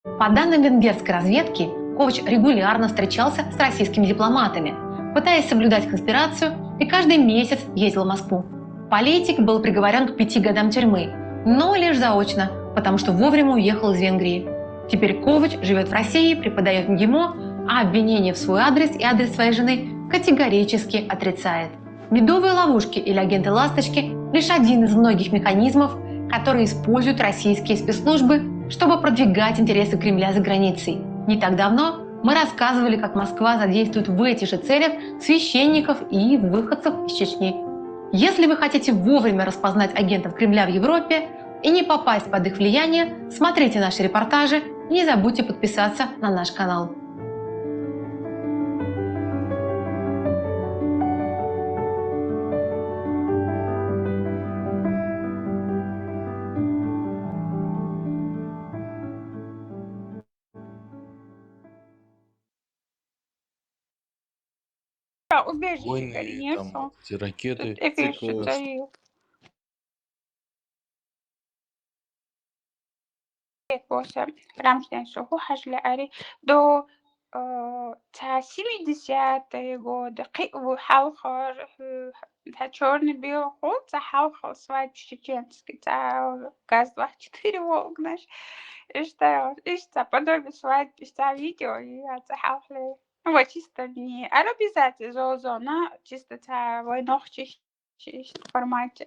По данным венгерской разведки, Ковач регулярно встречался с российскими дипломатами, пытаясь соблюдать конспирацию, и каждый месяц ездил в Москву. Политик был приговорен к 5 годам тюрьмы, но лишь заочно, потому что вовремя уехал из Венгрии. Теперь Ковач живет в России, преподает в МГИМО, а обвинения в свой адрес и адрес своей жены категорически отрицает. Медовые ловушки или агенты-ласточки – лишь один из многих механизмов, которые используют российские спецслужбы, чтобы продвигать интересы Кремля за границей. Не так давно мы рассказывали, как Москва задействует в этих же целях священников и выходцев из Чечни. Если вы хотите вовремя распознать агентов Кремля в Европе и не попасть под их влияние, смотрите наши репортажи и не забудьте подписаться на наш канал. Убежище, Войны, конечно. там, эти ракеты. باشه رمشتن شهو حجل أري دو تا 70 گود قی و حلخار черный белый ход, захавал свадьбу чеченский, газ 24 волк, знаешь, и что, подобие свадьбы, видео, и захавали. Вот чисто не арабизация зоозона, чисто войнах в формате.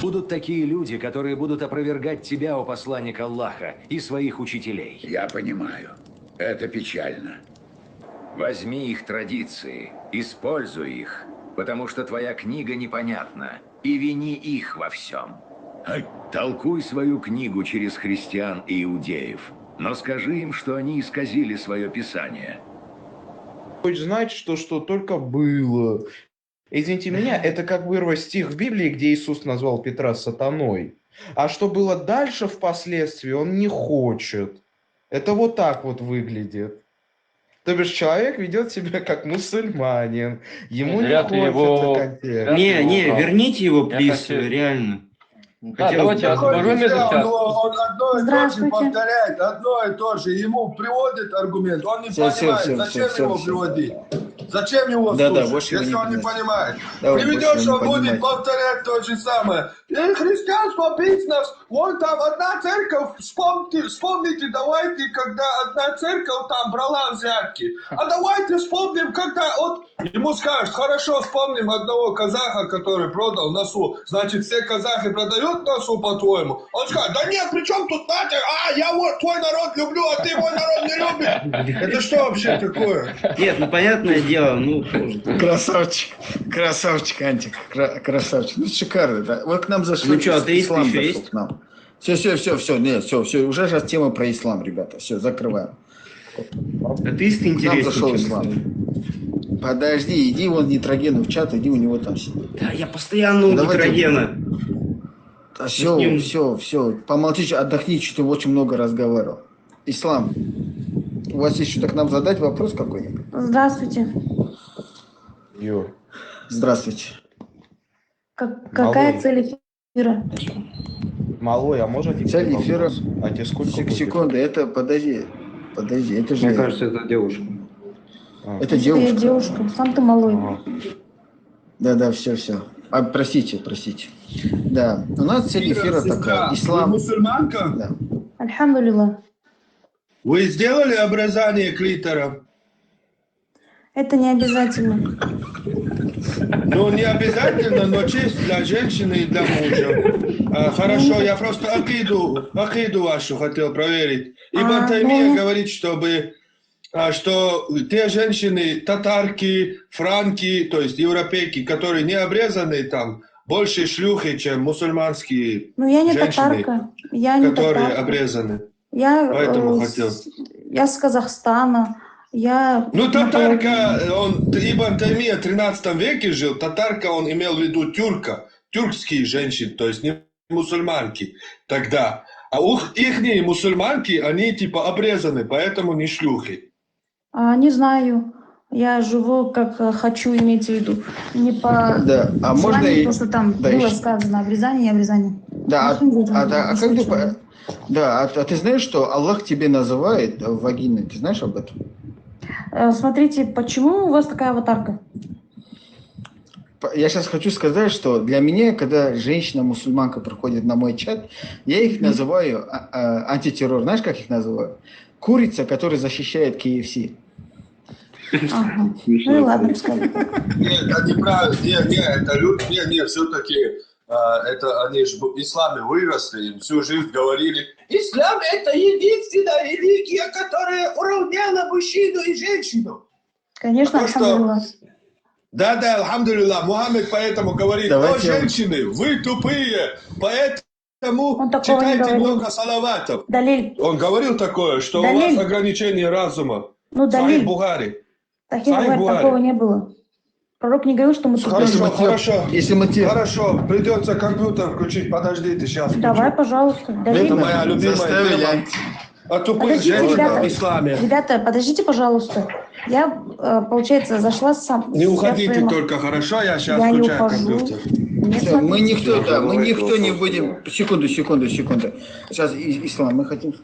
Будут такие люди, которые будут опровергать тебя, о посланник Аллаха, и своих учителей. Я понимаю. Это печально. Возьми их традиции, используй их, потому что твоя книга непонятна, и вини их во всем. Толкуй свою книгу через христиан и иудеев, но скажи им, что они исказили свое писание. Хочешь знать, что только было. Извините меня, это как вырвать стих в Библии, где Иисус назвал Петра сатаной. А что было дальше впоследствии, он не хочет. Это вот так вот выглядит. То бишь человек ведет себя как мусульманин. Ему не хочется контекст. Не, верните его, плиз, реально. Давайте он одно и то же повторяет, одно и то же. Ему приводит аргумент, он не понимает, зачем его приводить. Зачем его слушать, если он не понимает? Приведешь, он будет повторять то же самое. И христианство бизнес, вон там одна церковь, вспомните, давайте, когда одна церковь там брала взятки. А давайте вспомним, когда вот ему скажут, хорошо, вспомним одного казаха, который продал носу. Значит, все казахи продают носу, по-твоему? Он скажет, да нет, при чем тут Надя? Я вот твой народ люблю, а ты мой народ не любишь. Это что вообще такое? Нет, ну понятное дело, ну... Красавчик, Антик, красавчик. Ну, шикарно, да. Вот к нам зашли. Ну что, атеисты ислам еще зашел есть? к нам. Все, уже же тема про ислам, ребята. Все, закрываем. Атеисты интереснее. К нам зашел ислам. Подожди, иди вон Нитрогену в чат, иди у него там сидит. Да, я постоянно у Нитрогена. Все, помолчите, отдохните, что ты очень много разговаривал. Ислам, у вас есть что-то к нам задать, вопрос какой-нибудь? Здравствуйте. Здравствуйте. Какая цель эфира? Малой, а можно цель эфира? А тебе сколько? Секунду, это подожди, это же... Мне кажется, это девушка. Это девушка. Я девушка, сам ты малой. Да, все. Простите. Да, у нас цель эфира такая. Ислам. Вы мусульманка? Да. Альхамдулилла. Вы сделали обрезание клитора? Это не обязательно. Ну, не обязательно, но честь для женщины и для мужа. Хорошо, я просто акиду вашу хотел проверить. Ибн Таймия говорит, что те женщины, татарки, франки, то есть европейки, которые не обрезаны там, больше шлюхи, чем мусульманские я не женщины, татарка. которые обрезаны. Поэтому хотел. Я с Казахстана. Татарка, Ибн Таймия в 13 веке жил, татарка он имел в виду тюркские женщины, то есть не мусульманки тогда. А ихние мусульманки, они типа обрезаны, поэтому не шлюхи. Не знаю. Я живу как хочу, имеется в виду. Не по можно и... то, что там было сказано обрезание и обрезание. А ты знаешь, что Аллах тебе называет вагиной? Ты знаешь об этом? Смотрите, почему у вас такая аватарка? Я сейчас хочу сказать, что для меня, когда женщина-мусульманка приходит на мой чат, я их называю антитеррор. Знаешь, как их называю? Курица, которая защищает KFC. Ага. Ну и ладно, пускай. Нет, это неправильно. Это люди, все-таки это они же в исламе выросли, им всю жизнь говорили, ислам это единственная религия, которая уравняла мужчину и женщину. Конечно, альхамдулилла. Да, альхамдулилла. Мухаммед поэтому говорит, женщины, вы тупые, поэтому читайте много салаватов. Он говорил такое, что у вас ограничение разума. Сахих Бухари. Такого не было. Пророк не говорил, что мы тупые. Хорошо, придется компьютер включить. Подождите, сейчас. Давай, пожалуйста. Это моя любимая тема. О тупых женщинах в исламе. Ребята, подождите, пожалуйста. Я, получается, зашла сам. Не уходите только, хорошо? Я сейчас включаю компьютер. Все, мы никто не будем... Секунду. Сейчас, Ислам, мы хотим...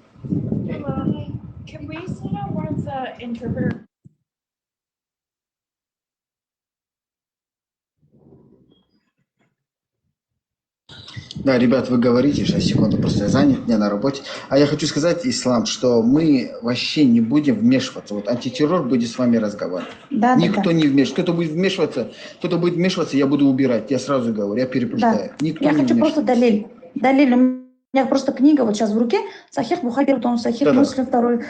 Да, ребят, вы говорите, сейчас, секунду, просто я занят, не на работе. А я хочу сказать, Ислам, что мы вообще не будем вмешиваться. Вот антитеррор будет с вами разговаривать. Да, Никто не вмешивается. Кто-то будет вмешиваться, я буду убирать. Я сразу говорю, я перепреждаю. Да. Никто Я не хочу вмешивается. просто далиль. Далиль. У меня просто книга вот сейчас в руке. Сахих Бухари, первый том, Сахих Муслим, второй.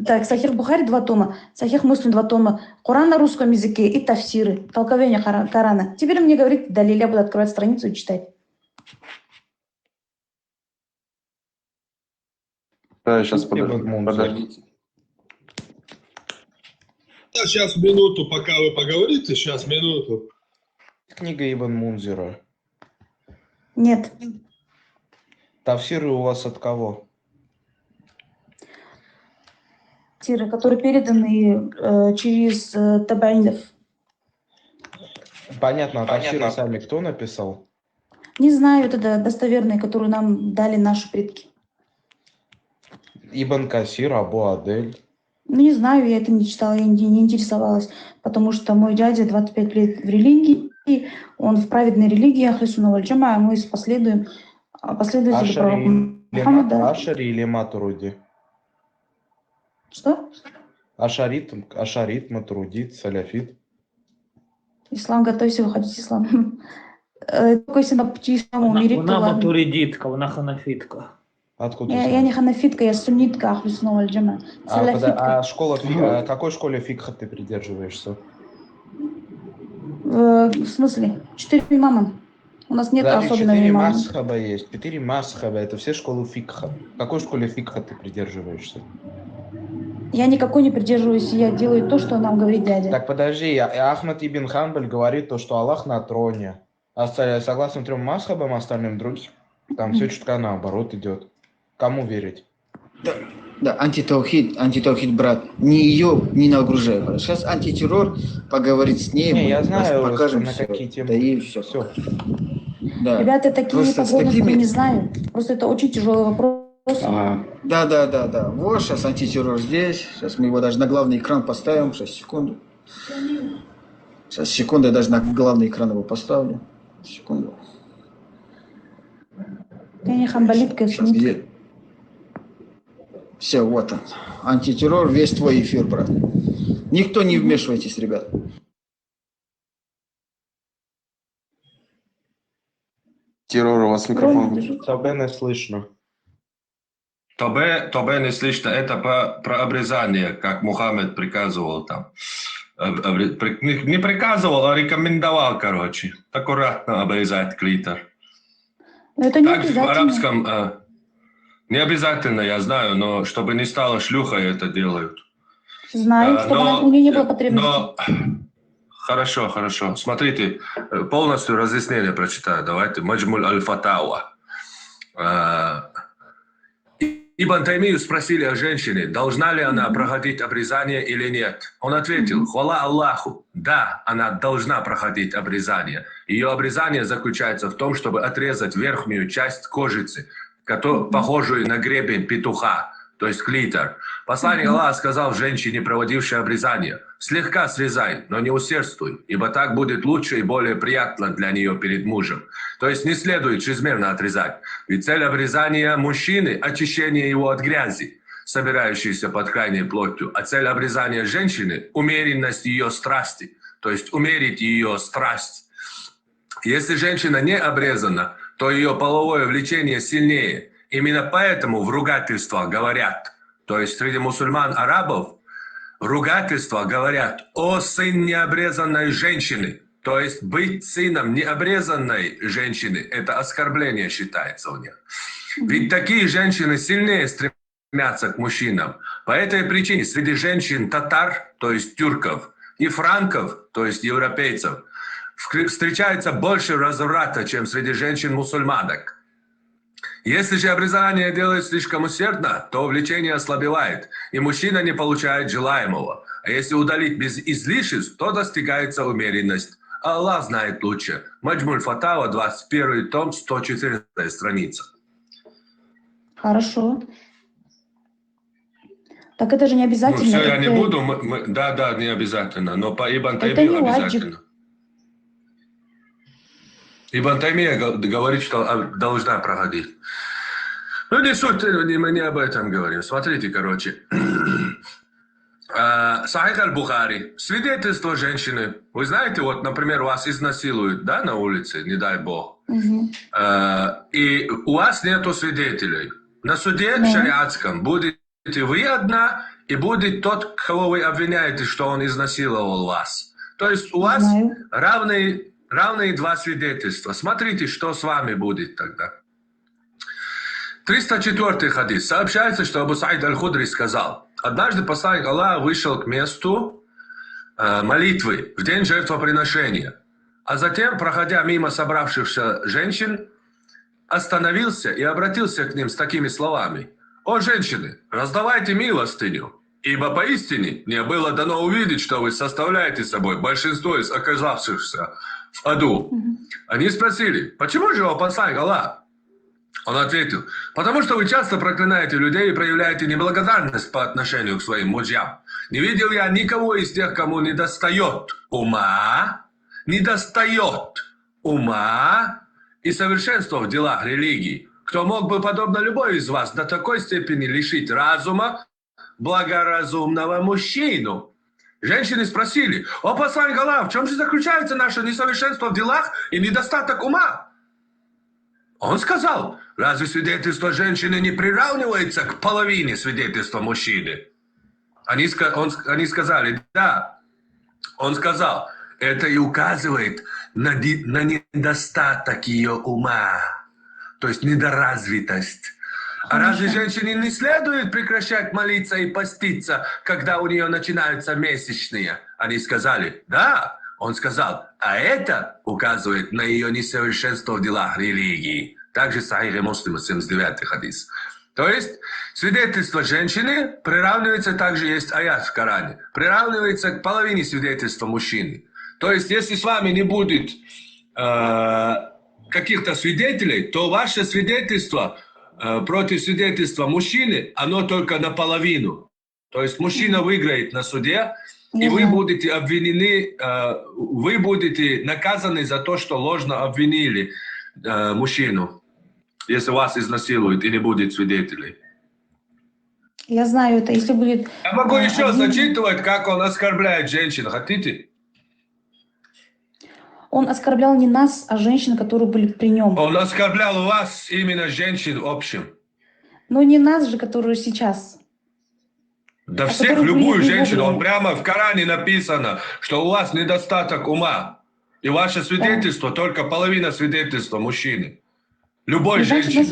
Так, Сахих Бухари, 2 тома. Сахих Муслим, 2 тома. Коран на русском языке и тафсиры. Толковение Корана. Теперь мне говорит далиль. Я буду открывать страницу и читать. Да, сейчас подождите. Сейчас минуту, пока вы поговорите, сейчас минуту. Книга Ибн Мунзира. Нет. Тафсиры у вас от кого? Тафсиры, которые переданы через табаинов. Понятно, а тафсиры сами кто написал? Не знаю, это достоверные, которые нам дали наши предки. Ибн Касир, Абу Адель. Ну, не знаю, я это не читала, я не интересовалась, потому что мой дядя 25 лет в религии, он в праведной религии Ахли Сунна валь Джамаа, мы последователи пророка Мухаммада. Ашари или Матуруди? Что? Ашарит, Матурудит, Саляфит. Ислам, готовься выходить из ислама. Только если на пути ислама умереть, то Вона ладно. матуридитка, вона ханафитка. Откуда Я не ханафитка, я суннитка Ахли Сунна валь Джамаа. А какой школе фикха ты придерживаешься? В смысле? 4 имама. У нас нет особенного 4 имама. масхаба есть. 4 масхаба. Это все школы фикха. В какой школе фикха ты придерживаешься? Я никакой не придерживаюсь, я делаю то, что нам говорит дядя. Так подожди, Ахмад ибн Хамбаль говорит то, что Аллах на троне. А согласно 3 масхабам, остальным другим, там все чутка наоборот идет. Кому верить? Да, антитаухид, брат. Не ее не нагружай. Брат. Сейчас антитеррор, поговорить с ней. Не, я знаю, покажем на все. какие темы. Да и все. Да. Ребята, такие Просто с подробности такими... не знаю. Просто это очень тяжелый вопрос. Да. Вот сейчас антитеррор здесь. Сейчас мы его даже на главный экран поставим. Сейчас, секунду. Сейчас, секунду, я даже на главный экран его поставлю. Секунду. Я не хамбалитка, где? Все, вот он. Антитеррор, весь твой эфир, брат. Никто не вмешивайтесь, ребят. Террор, у вас микрофон. Тобе не слышно. Тобе не слышно. Это про обрезание, как Мухаммед приказывал там. Не приказывал, а рекомендовал, короче. Аккуратно обрезать клитор. Это не так обязательно. В арабском... Не обязательно, я знаю, но чтобы не стало шлюхой, это делают. Знаю, чтобы у нее не было потребности. Хорошо. Смотрите, полностью разъяснение прочитаю. Давайте. Маджмуль аль-Фатауа. Ибн Таймию спросили о женщине, должна ли она проходить обрезание или нет. Он ответил, хвала Аллаху, да, она должна проходить обрезание. Ее обрезание заключается в том, чтобы отрезать верхнюю часть кожицы, похожую на гребень петуха, то есть клитор. Посланник Аллаха сказал женщине, проводившей обрезание, слегка срезай, но не усердствуй, ибо так будет лучше и более приятно для нее перед мужем. То есть не следует чрезмерно отрезать, ведь цель обрезания мужчины – очищение его от грязи, собирающейся под крайней плотью, а цель обрезания женщины – умеренность ее страсти, то есть умерить ее страсть. Если женщина не обрезана, то ее половое влечение сильнее. Именно поэтому в ругательствах говорят, то есть среди мусульман-арабов, в ругательствах говорят «О сын необрезанной женщины», то есть быть сыном необрезанной женщины – это оскорбление считается у них. Ведь такие женщины сильнее стремятся к мужчинам. По этой причине среди женщин татар, то есть тюрков, и франков, то есть европейцев, встречается больше разврата, чем среди женщин-мусульманок. Если же обрезание делают слишком усердно, то влечение ослабевает, и мужчина не получает желаемого. А если удалить без излишеств, то достигается умеренность. Аллах знает лучше. Маджмуль Фатава, 21 том, 114 страница. Хорошо. Так это же не обязательно. Ну, все, я не это- буду. Да, не обязательно. Но по Ибн Это Таймию не ваджиб. обязательно. Ибн Таймия говорит, что должна проходить. Ну, не суть, мы не об этом говорим. Смотрите, короче. Сахих аль-Бухари. Свидетельство женщины. Вы знаете, вот, например, вас изнасилуют, да, на улице, не дай бог. Мгм. И у вас нету свидетелей. На суде Да. шариатском будете вы одна, и будет тот, кого вы обвиняете, что он изнасиловал вас. То есть у вас Знаю. равные два свидетельства. Смотрите, что с вами будет тогда. 304 хадис. Сообщается, что Абу Саид аль-Худри сказал: однажды посланник Аллаха вышел к месту молитвы в день жертвоприношения, а затем, проходя мимо собравшихся женщин, остановился и обратился к ним с такими словами: «О, женщины, раздавайте милостыню, ибо поистине мне было дано увидеть, что вы составляете собой большинство из оказавшихся в аду». Они спросили: «Почему же, о посланник Аллаха?» Он ответил: «Потому что вы часто проклинаете людей и проявляете неблагодарность по отношению к своим мужьям. Не видел я никого из тех, кому недостает ума и совершенства в делах религии, кто мог бы, подобно любой из вас, до такой степени лишить разума благоразумного мужчину». Женщины спросили: «О посланник Аллаха, в чем же заключается наше несовершенство в делах и недостаток ума?» Он сказал: «Разве свидетельство женщины не приравнивается к половине свидетельства мужчины?» Они сказали: «Да». Он сказал: «Это и указывает на недостаток ее ума, то есть недоразвитость. А разве женщине не следует прекращать молиться и поститься, когда у нее начинаются месячные?» Они сказали: «Да». Он сказал: «А это указывает на ее несовершенство в делах религии». Также Сахих Муслима, 79 хадис. То есть свидетельство женщины приравнивается, также есть аят в Коране, приравнивается к половине свидетельства мужчины. То есть если с вами не будет каких-то свидетелей, то ваше свидетельство против свидетельства мужчины, оно только наполовину. То есть мужчина выиграет на суде, и вы будете обвинены, вы будете наказаны за то, что ложно обвинили мужчину, если вас изнасилуют и не будет свидетелей. Я знаю это. Если будет... Я могу еще зачитывать, как он оскорбляет женщин. Хотите? Он оскорблял не нас, а женщин, которые были при нем. Он оскорблял вас, именно женщин в общем. Но не нас же, которые сейчас. Да всех, любую женщину. Он прямо в Коране написано, что у вас недостаток ума. И ваше свидетельство только половина свидетельства мужчины. Любой женщины.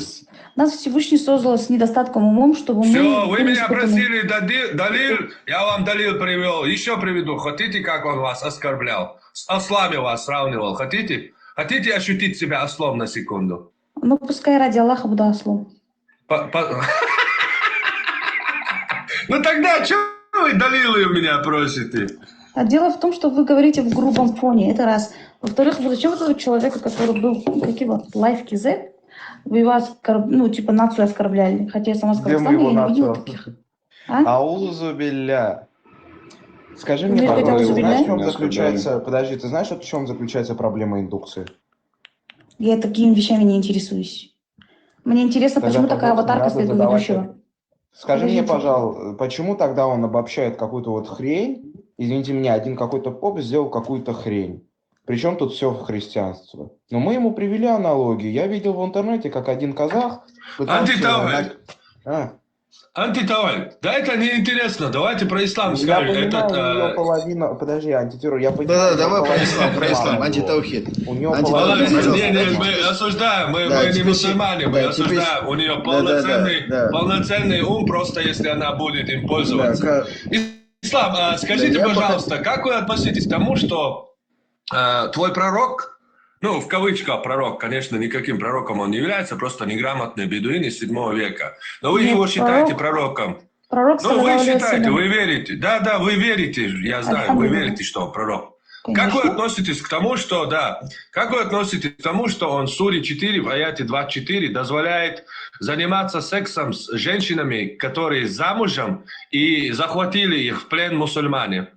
Нас Всевышний создал с недостатком умом, чтобы мы... Все, вы меня просили далил, я вам далил привел. Еще приведу. Хотите, как он вас оскорблял? С ослами вас сравнивал. Хотите? Хотите ощутить себя ослом на секунду? Ну, пускай ради Аллаха буду ослом. Ну тогда, что вы далилы у меня просите? А дело в том, что вы говорите в грубом фоне. Это раз. Во-вторых, зачем этого человека, который был, как его, Life KZ, вы его нацию оскорбляли? Хотя я сама Где сказала, мы его я не видела нацию? таких. Аузу билля. Скажи мне, пожалуйста, знаешь, в чем заключается... Подожди, ты знаешь, в чем заключается проблема индукции? Я такими вещами не интересуюсь. Мне интересно, почему такая аватарка стоит у ведущего. Скажи мне, пожалуйста, почему тогда он обобщает какую-то вот хрень? Извините меня, один какой-то поп сделал какую-то хрень. Причем тут все в христианство. Но мы ему привели аналогию. Я видел в интернете, как один казах... Антитоварищ, да это неинтересно, давайте про ислам я скажем. Понимаю, у него половина... Подожди, антитеррор, я понимаю... Да, давай про ислам, антитаухид. У него Не, мы осуждаем, мы не мусульмане, мы осуждаем. У нее полноценный ум, просто если она будет им пользоваться. Ислам, скажите, пожалуйста, как вы относитесь к тому, что твой пророк, ну, в кавычках пророк, конечно, никаким пророком он не является, просто неграмотный бедуин из 7 века. Но вы его считаете пророком. Пророк, ну, вы считаете, вы верите. Да, вы верите, я знаю, вы верите, что он пророк. Как вы относитесь к тому, что, как вы относитесь к тому, что он в суре 4, в аяте 24, дозволяет заниматься сексом с женщинами, которые замужем, и захватили их в плен мусульмане?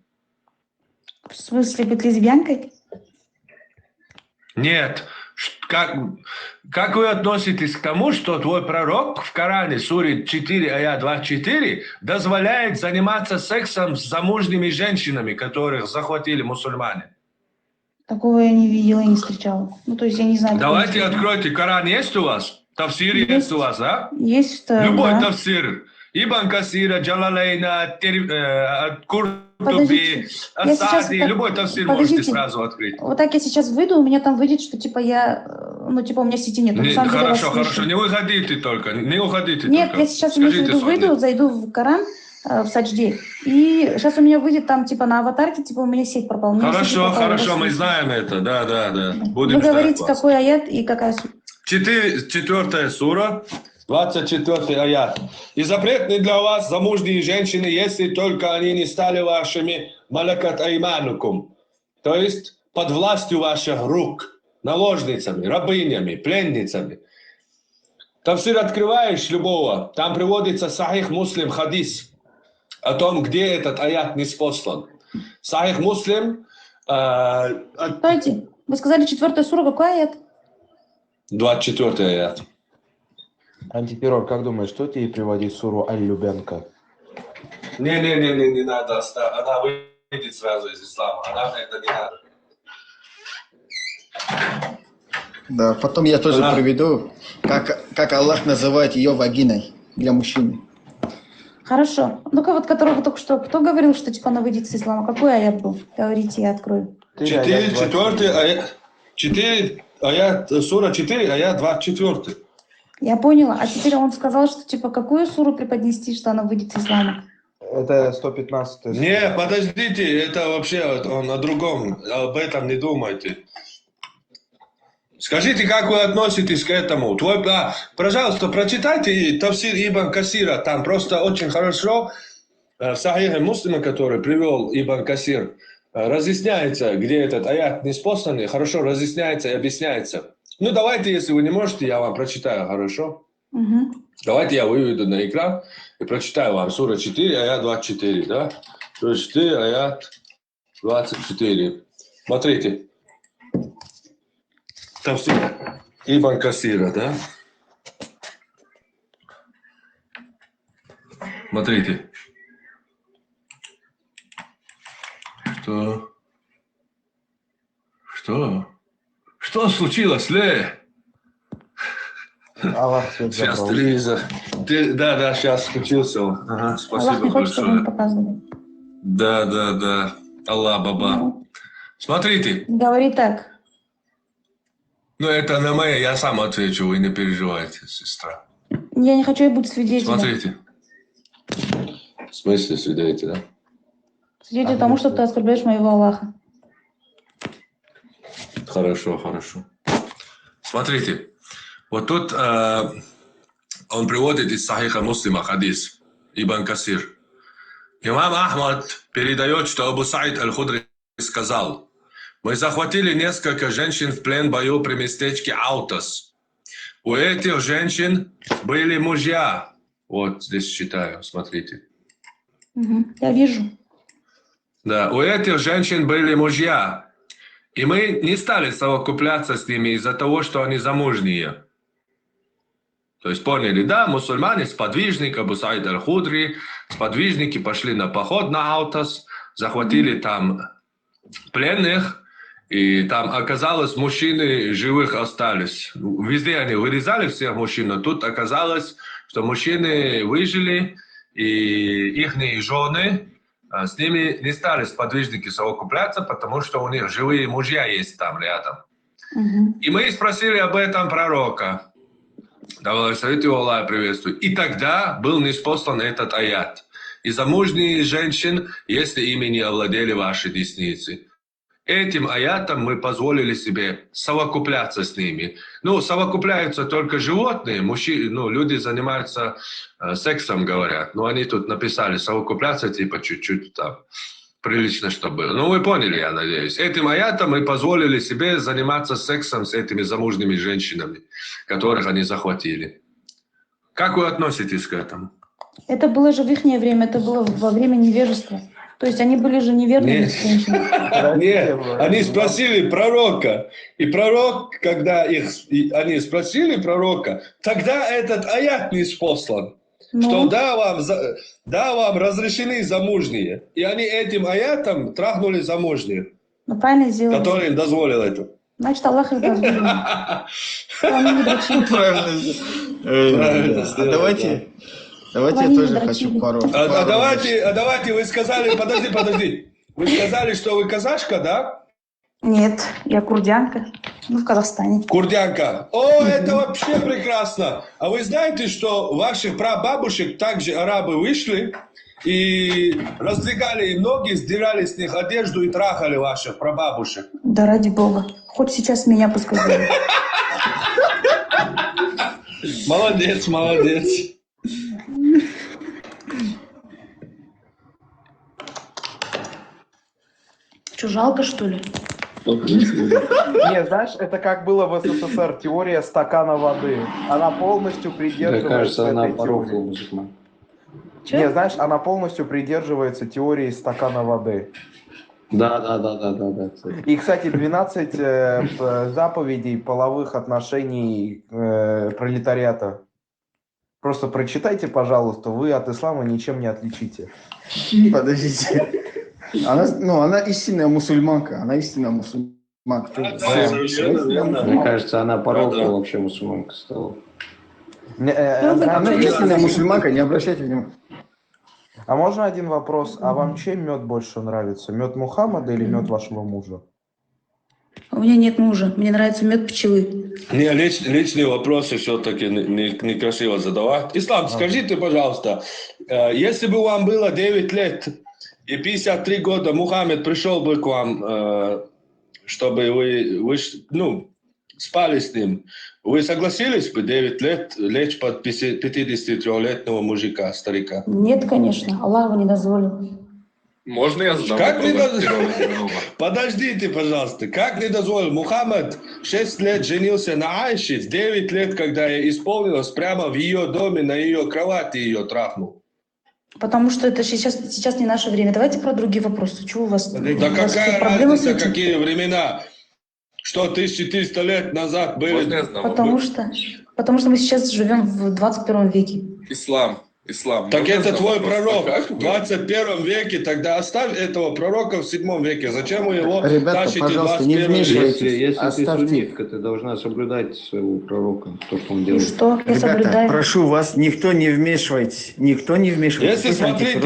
В смысле, быть лесбиянкой? Нет. Как вы относитесь к тому, что твой пророк в Коране, суре 4, аят 24, дозволяет заниматься сексом с замужними женщинами, которых захватили мусульмане? Такого я не видела и не встречала. Ну, то есть я не знаю. Давайте откройте. Коран есть у вас? Тафсир есть у вас, а? Есть. Любой да. тафсир. Ибн Касира, Джалалейна, Куртуби, Подождите, я сейчас Асади, так- любой тафсир подождите. можете сразу открыть. Вот так я сейчас выйду, у меня там выйдет, что типа я, ну типа у меня сети нет. На самом деле, вас Хорошо, слышу. хорошо, не уходите только, не уходите Нет, только. я сейчас имею в Скажите виду свой выйду, ответ. зайду в Коран, в Саджде, и сейчас у меня выйдет там типа на аватарке, типа у меня сеть пропала. У меня сеть Хорошо, пропала, хорошо, вас мы слышу. знаем это, да. Будем Вы ждать говорите, вас. какой аят и какая суть. 4 сура, 24 аят. «И запретны для вас замужние женщины, если только они не стали вашими малакат айманукум», то есть под властью ваших рук, наложницами, рабынями, пленницами. Тафсир открываешь любого, там приводится Сахих Муслим хадис о том, где этот аят ниспослан. Сахих Муслим, Стойте, вы сказали 4 сура, какой аят? 24 аят. Антитеррор, как думаешь, стоит ей приводить суру Аль-Любенко? Не надо, она выйдет сразу из ислама, это не надо. Да, потом я тоже приведу, как Аллах называет ее вагиной для мужчины. Хорошо. Ну-ка вот, которого только что, кто говорил, что типа она выйдет с ислама? Какой аят был? Говорите, я открою. 4 аят, сура 4, аят 24. Я поняла. А теперь он сказал, что типа какую суру преподнести, что она выйдет с ислама? Это 115 Не, подождите, это вообще он о другом, об этом не думайте. Скажите, как вы относитесь к этому? Пожалуйста, прочитайте тафсир Ибн Касира, там просто очень хорошо в Сахихе Муслима, который привел Ибн Касир, разъясняется, где этот аят ниспосланный, хорошо разъясняется и объясняется. Ну, давайте, если вы не можете, я вам прочитаю, хорошо? Угу. Давайте я выведу на экран и прочитаю вам. Сура 4, аят 24, да? Сура 4, аят 24. Смотрите. Там все Ибн Касира, да? Смотрите. Что случилось, Ле? Аллах Сейчас телевизор. Да, сейчас включился он. Ага, спасибо Аллах не хочет, чтобы он большое. показывал. Да. Аллах, баба. Смотрите. Говори так. Ну, это на моей, я сам отвечу, вы не переживайте, сестра. Я не хочу быть свидетелем. Смотрите. В смысле свидетель, да? Свидетель тому, что ты оскорбляешь моего Аллаха. Хорошо. Смотрите. Вот тут он приводит из Сахиха Муслима хадис, Ибн Касир. Имам Ахмад передает, что Абу Саид Аль-Худри сказал: «Мы захватили несколько женщин в плен в бою при местечке Аутас. У этих женщин были мужья». Вот здесь читаю, смотрите. Угу. Я вижу. Да, у этих женщин были мужья. И мы не стали совокупляться с ними из-за того, что они замужние. То есть поняли, да, мусульмане, сподвижник Абу Саид Аль-Худри, сподвижники пошли на поход на Аутас, захватили там пленных, и там оказалось, мужчины живых остались. Везде они вырезали всех мужчин, но тут оказалось, что мужчины выжили, и их жены с ними не стали сподвижники совокупляться, потому что у них живые мужья есть там рядом. И мы спросили об этом пророка. Давай, советую Аллах, приветствую. И тогда был ниспослан этот аят. «И замужние женщин, если ими не овладели ваши десницы». Этим аятом мы позволили себе совокупляться с ними. Ну, совокупляются только животные, мужчины, ну, люди занимаются сексом, говорят. Но они тут написали совокупляться, типа чуть-чуть там прилично, чтобы было. Ну, вы поняли, я надеюсь. Этим аятом мы позволили себе заниматься сексом с этими замужними женщинами, которых они захватили. Как вы относитесь к этому? Это было же в их время, это было во время невежества. То есть они были же неверными женщинами. Нет, они спросили пророка. И пророк, когда они спросили пророка, тогда этот аят не спослан. Что да, вам разрешены замужние. И они этим аятом трахнули замужних. Ну, правильно сделали. Который им дозволил это. Значит, Аллах их дозволил. Давайте я тоже хочу пару. Давайте, вы сказали, подожди. Вы сказали, что вы казашка, да? Нет, я курдянка. Ну, в Казахстане. Курдянка. О, это вообще прекрасно. А вы знаете, что ваших прабабушек также арабы вышли и раздвигали им ноги, сдирали с них одежду и трахали ваших прабабушек? Да ради бога. Хоть сейчас меня пускай делают. Молодец. Что, жалко, что ли? Не, знаешь, это как было в СССР, теория стакана воды. Она полностью придерживается кажется, она этой порокла. теории. Не, знаешь, она полностью придерживается теории стакана воды. Да. И, кстати, 12 заповедей половых отношений пролетариата. Просто прочитайте, пожалуйста, вы от ислама ничем не отличите. Подождите. Она истинная мусульманка. Мне кажется, она порокла вообще мусульманка стала. Она истинная мусульманка, не обращайте внимания. А можно один вопрос? А вам чем мед больше нравится? Мед Мухаммада или мед вашего мужа? У меня нет мужа. Мне нравится мед пчелы. Не, личные вопросы все-таки некрасиво задавать. Ислам, скажите, пожалуйста, если бы вам было 9 лет и 53 года, Мухаммед пришел бы к вам, чтобы вы спали с ним, вы согласились бы 9 лет лечь под 53-летнего мужика, старика? Нет, конечно. Аллах его не дозволил. Можно я задам? Как не дозволил? Подождите, пожалуйста. Как не дозволил? Мухаммад 6 лет женился на Айше, 9 лет, когда ей исполнилось, прямо в ее доме, на ее кровати ее трахнул. Потому что это сейчас не наше время. Давайте про другие вопросы. Чего у вас? Да какая разница, какие времена? Что 1400 лет назад были? Потому что мы сейчас живем в 21 веке. Ислам. Так это твой пророк в 21 веке, тогда оставь этого пророка в 7 веке. Зачем вы его тащите в 21 веке? Если ты суннитка, ты должна соблюдать своего пророка, то, что он делает. И что? Я соблюдаю. Прошу вас, никто не вмешивайтесь. Если смотрите,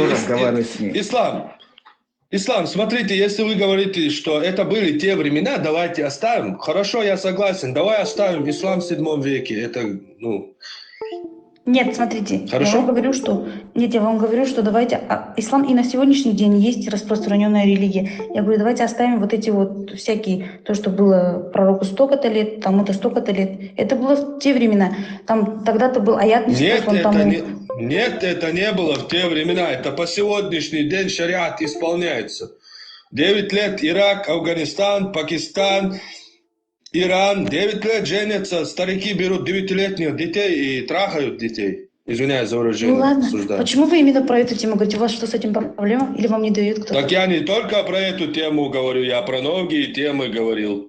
Ислам, смотрите, если вы говорите, что это были те времена, давайте оставим. Хорошо, я согласен. Давай оставим ислам в 7 веке. Это, Нет, смотрите, Хорошо? я вам говорю, что давайте, ислам и на сегодняшний день есть распространенная религия. Я говорю, давайте оставим вот эти вот всякие, то, что было пророку столько-то лет, тому-то столько-то лет. Это было в те времена. Там тогда-то был аят. Нет, это не было в те времена. Это по сегодняшний день шариат исполняется. 9 лет Ирак, Афганистан, Пакистан, Иран. 9 лет женятся, старики берут 9-летних детей и трахают детей. Извиняюсь за выражение. Ну ладно, почему вы именно про эту тему говорите? У вас что, с этим проблема? Или вам не дают кто-то? Так я не только про эту тему говорю, я про многие темы говорил.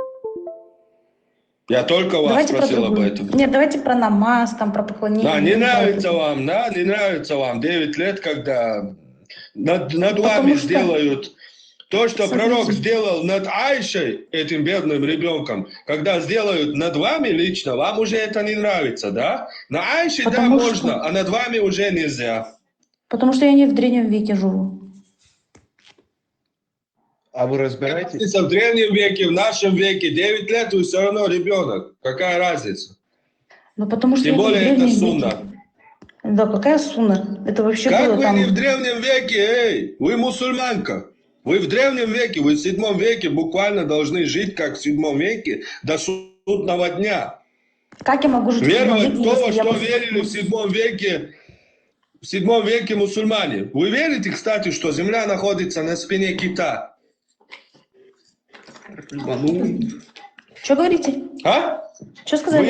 Я только вас спросил об этом. Нет, давайте про намаз, про поклонение. Да, не нравится вам 9 лет, когда над вами сделают то, что пророк сделал над Айшей, этим бедным ребенком, когда сделают над вами лично, вам уже это не нравится, да? На Айше, можно, а над вами уже нельзя. Потому что я не в древнем веке живу. А вы разбираетесь? В древнем веке, в нашем веке, 9 лет вы все равно ребенок. Какая разница? Ну, потому что тем более это сунна. Да, какая сунна? Это вообще как было вы там... не в древнем веке, вы мусульманка. Вы в древнем веке, вы в 7 веке буквально должны жить, как в 7 веке, до судного дня. Как я могу жить веровать в 7 веке, в то, что верили в 7 веке в 7 веке мусульмане. Вы верите, кстати, что земля находится на спине кита? Что говорите? А? Что сказали?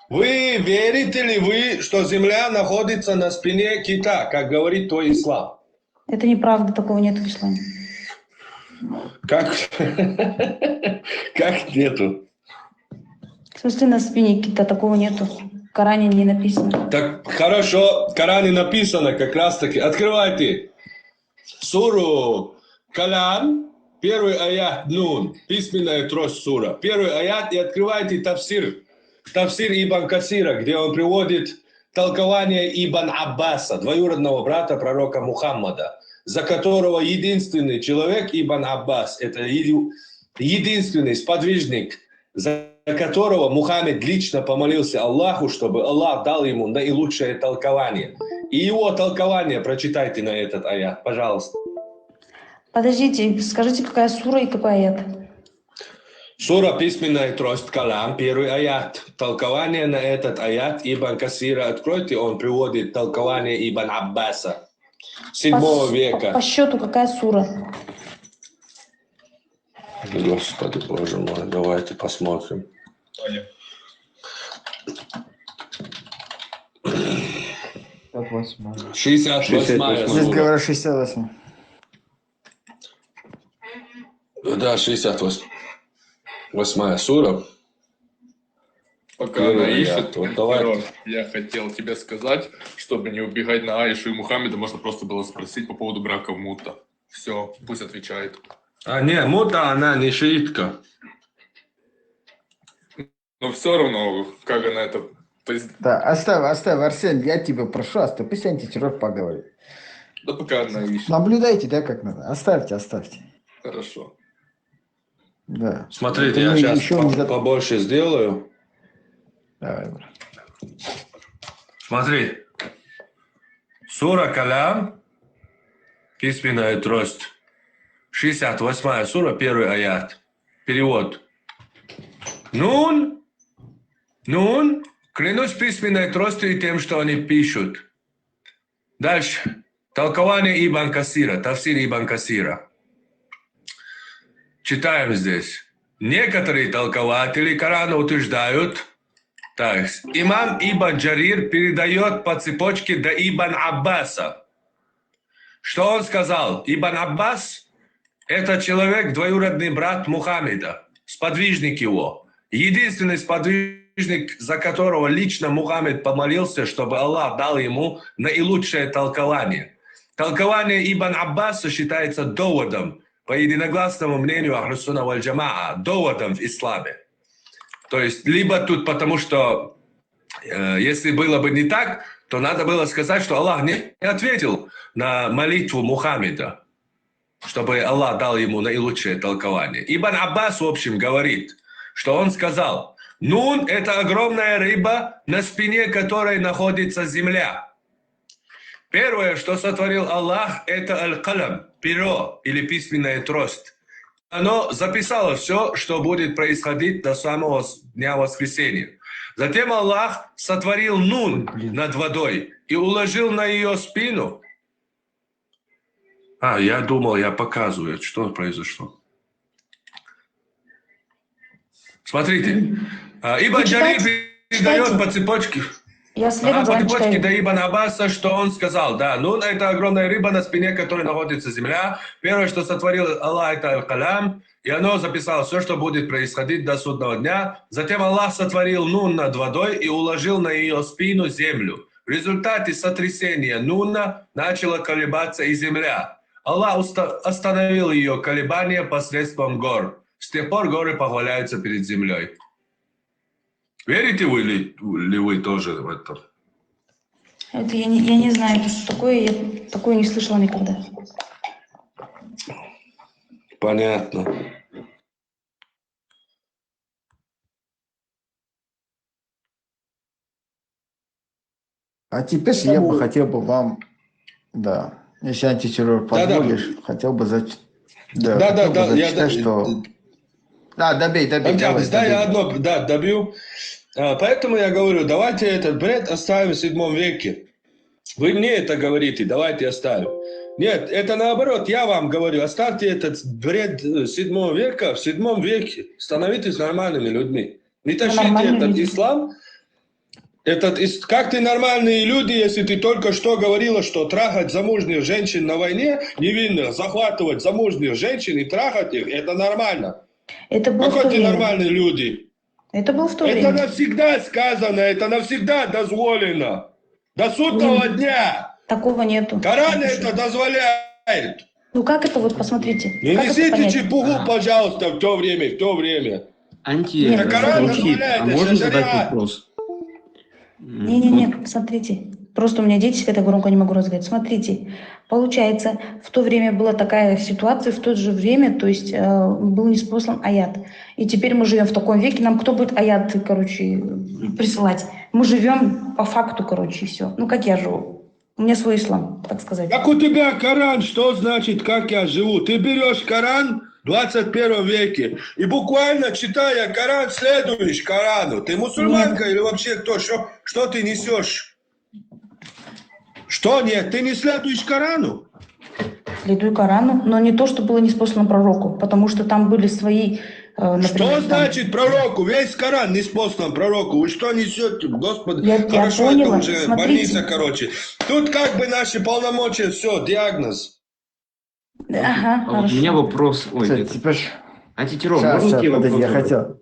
Вы верите ли вы, что земля находится на спине кита, как говорит твой ислам? Это неправда, такого нет в исламе. Как? Как нету? В смысле на спине кита такого нету? В Коране не написано. Так хорошо, в Коране написано как раз таки. Открывайте суру Калям, 1 аят Нун, письменная трость сура. 1 аят и открывайте тафсир Ибн Касира, где он приводит толкование Ибн Аббаса, двоюродного брата пророка Мухаммада, за которого единственный человек, Ибн Аббас, это единственный сподвижник, за которого Мухаммед лично помолился Аллаху, чтобы Аллах дал ему наилучшее толкование. И его толкование прочитайте на этот аят, пожалуйста. Подождите, скажите, какая сура и какой аят? Сура «Письменная трость Калам», 1 аят. Толкование на этот аят Ибн Касира. Откройте, он приводит толкование Ибн Аббаса 7 века. По счету какая сура? Господи, боже мой, давайте посмотрим. 68-я. Здесь говорят 68. Да, 68-я сура. Пока она ищет, вот давай. Я хотел тебе сказать, чтобы не убегать на Аишу и Мухаммеда, можно просто было спросить по поводу брака в Мута. Все, пусть отвечает. А не, Мута, она не шиитка. Но все равно, как она это... Да, оставь, Арсен, я тебя прошу, оставь, пусть антитеррор поговорит. Да пока она ищет. Наблюдайте, да, как надо. Оставьте. Хорошо. Да. Смотрите, я сейчас побольше сделаю. Давай, брат. Смотри. Сура Калям, письменная трость. 68-я сура, 1 аят. Перевод. Нун, клянусь письменной тростью и тем, что они пишут. Дальше. Толкование Ибн Касира, тафсир Ибн Касира. Читаем здесь. Некоторые толкователи Корана утверждают, так, имам Ибн Джарир передает по цепочке до Ибн Аббаса. Что он сказал? Ибн Аббас – это человек, двоюродный брат Мухаммеда, сподвижник его. Единственный сподвижник, за которого лично Мухаммед помолился, чтобы Аллах дал ему наилучшее толкование. Толкование Ибн Аббаса считается доводом, по единогласному мнению Ахлус-Сунна валь Джамаа, доводом в исламе. То есть, либо тут потому, что если было бы не так, то надо было сказать, что Аллах не ответил на молитву Мухаммеда, чтобы Аллах дал ему наилучшее толкование. Ибн Аббас, в общем, говорит, что он сказал, Нун – это огромная рыба, на спине которой находится земля. Первое, что сотворил Аллах, это аль-калам, перо или письменная трость. Оно записало все, что будет происходить до самого дня воскресения. Затем Аллах сотворил Нун над водой и уложил на ее спину. Я думал, я показываю, что произошло. Смотрите, Ибн Джарир передает по цепочке. Я следую, по цепочке до Ибн Аббаса, что он сказал. Да, Нун – это огромная рыба, на спине которой находится земля. Первое, что сотворил Аллах, это аль-калям. И оно записало все, что будет происходить до судного дня. Затем Аллах сотворил Нун над водой и уложил на ее спину землю. В результате сотрясения Нуна начала колебаться и земля. Аллах остановил ее колебания посредством гор. С тех пор горы похваляются перед землей. Верите вы ли вы тоже в это? Это я не знаю, это что такое, я такое не слышала никогда. Понятно. А теперь я бы хотел бы вам, да, если антитеррор позволишь, хотел бы зачитать, что... Да, добей. Я одно добью. Поэтому я говорю, давайте этот бред оставим в 7 веке. Вы мне это говорите, давайте оставим. Нет, это наоборот, я вам говорю, оставьте этот бред 7 века, в 7 веке становитесь нормальными людьми. Не тащите этот ислам. Как ты нормальные люди, если ты только что говорила, что трахать замужних женщин на войне, невинных, захватывать замужних женщин и трахать их, это нормально. Это было Какой ты нормальные люди? Это было в то это время. Навсегда сказано, это навсегда дозволено. До судного дня. Такого нету. Коран это дозволяет. Ну как это вот, посмотрите. Не как несите чепуху, пожалуйста, в то время. Это Коран дозволяет, а можно задать вопрос? Не, посмотрите. Просто у меня дети сидят, я громко не могу разговаривать. Смотрите, получается, в то время была такая ситуация, в то же время, то есть был ниспослан аят. И теперь мы живем в таком веке, нам кто будет аят, присылать? Мы живем по факту, и все. Ну, как я живу. У меня свой ислам, так сказать. Как у тебя Коран, что значит, как я живу? Ты берешь Коран в 21 веке и буквально, читая Коран, следуешь Корану. Ты мусульманка или вообще кто? Что ты несешь? Что нет? Ты не следуешь Корану? Следую Корану, но не то, что было ниспослано пророку, потому что там были свои... Например, что значит пророку? Весь Коран неспослан пророку. Вы что несете, Господи? Хорошо, поняла. Это уже Смотрите. больница, Тут как бы наши полномочия, все, диагноз. Ага, вот у меня вопрос. Ой, Антитеррор, можно тебе вопрос? Я хотел.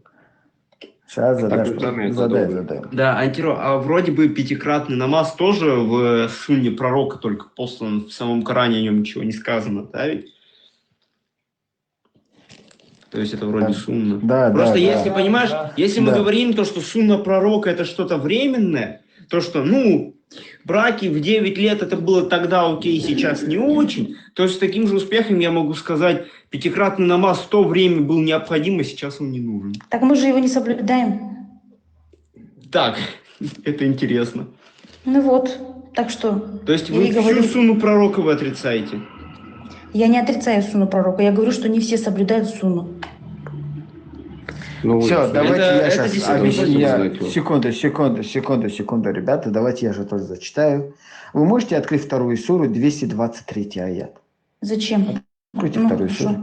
Сейчас задай. Да, антитеррор. А вроде бы пятикратный намаз тоже в сунне пророка, только послан в самом Коране, о нем ничего не сказано, да ведь? То есть это вроде сунна. Просто если, понимаешь, если мы говорим то, что сунна пророка это что-то временное, то, что, браки в 9 лет это было тогда окей, сейчас не очень, то есть с таким же успехом я могу сказать, пятикратный намаз в то время был необходим, а сейчас он не нужен. Так мы же его не соблюдаем. Так, это интересно. Ну вот, так что... То есть вы всю сунну пророка вы отрицаете? Я не отрицаю сунну пророка, я говорю, что не все соблюдают сунну. Все, давайте я сейчас объясню. Секунду, ребята, давайте я же тоже зачитаю. Вы можете открыть вторую суру, 223 аят. Зачем? Откройте вторую суру.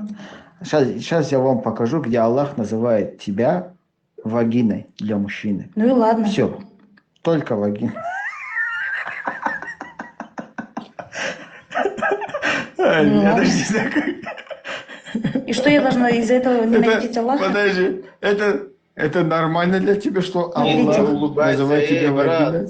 Сейчас я вам покажу, где Аллах называет тебя вагиной для мужчины. Ну и ладно. Все, только вагина. И что я должна из-за этого ненавидеть Аллаха? Подожди, это нормально для тебя, что Аллах называет тебя вагиной?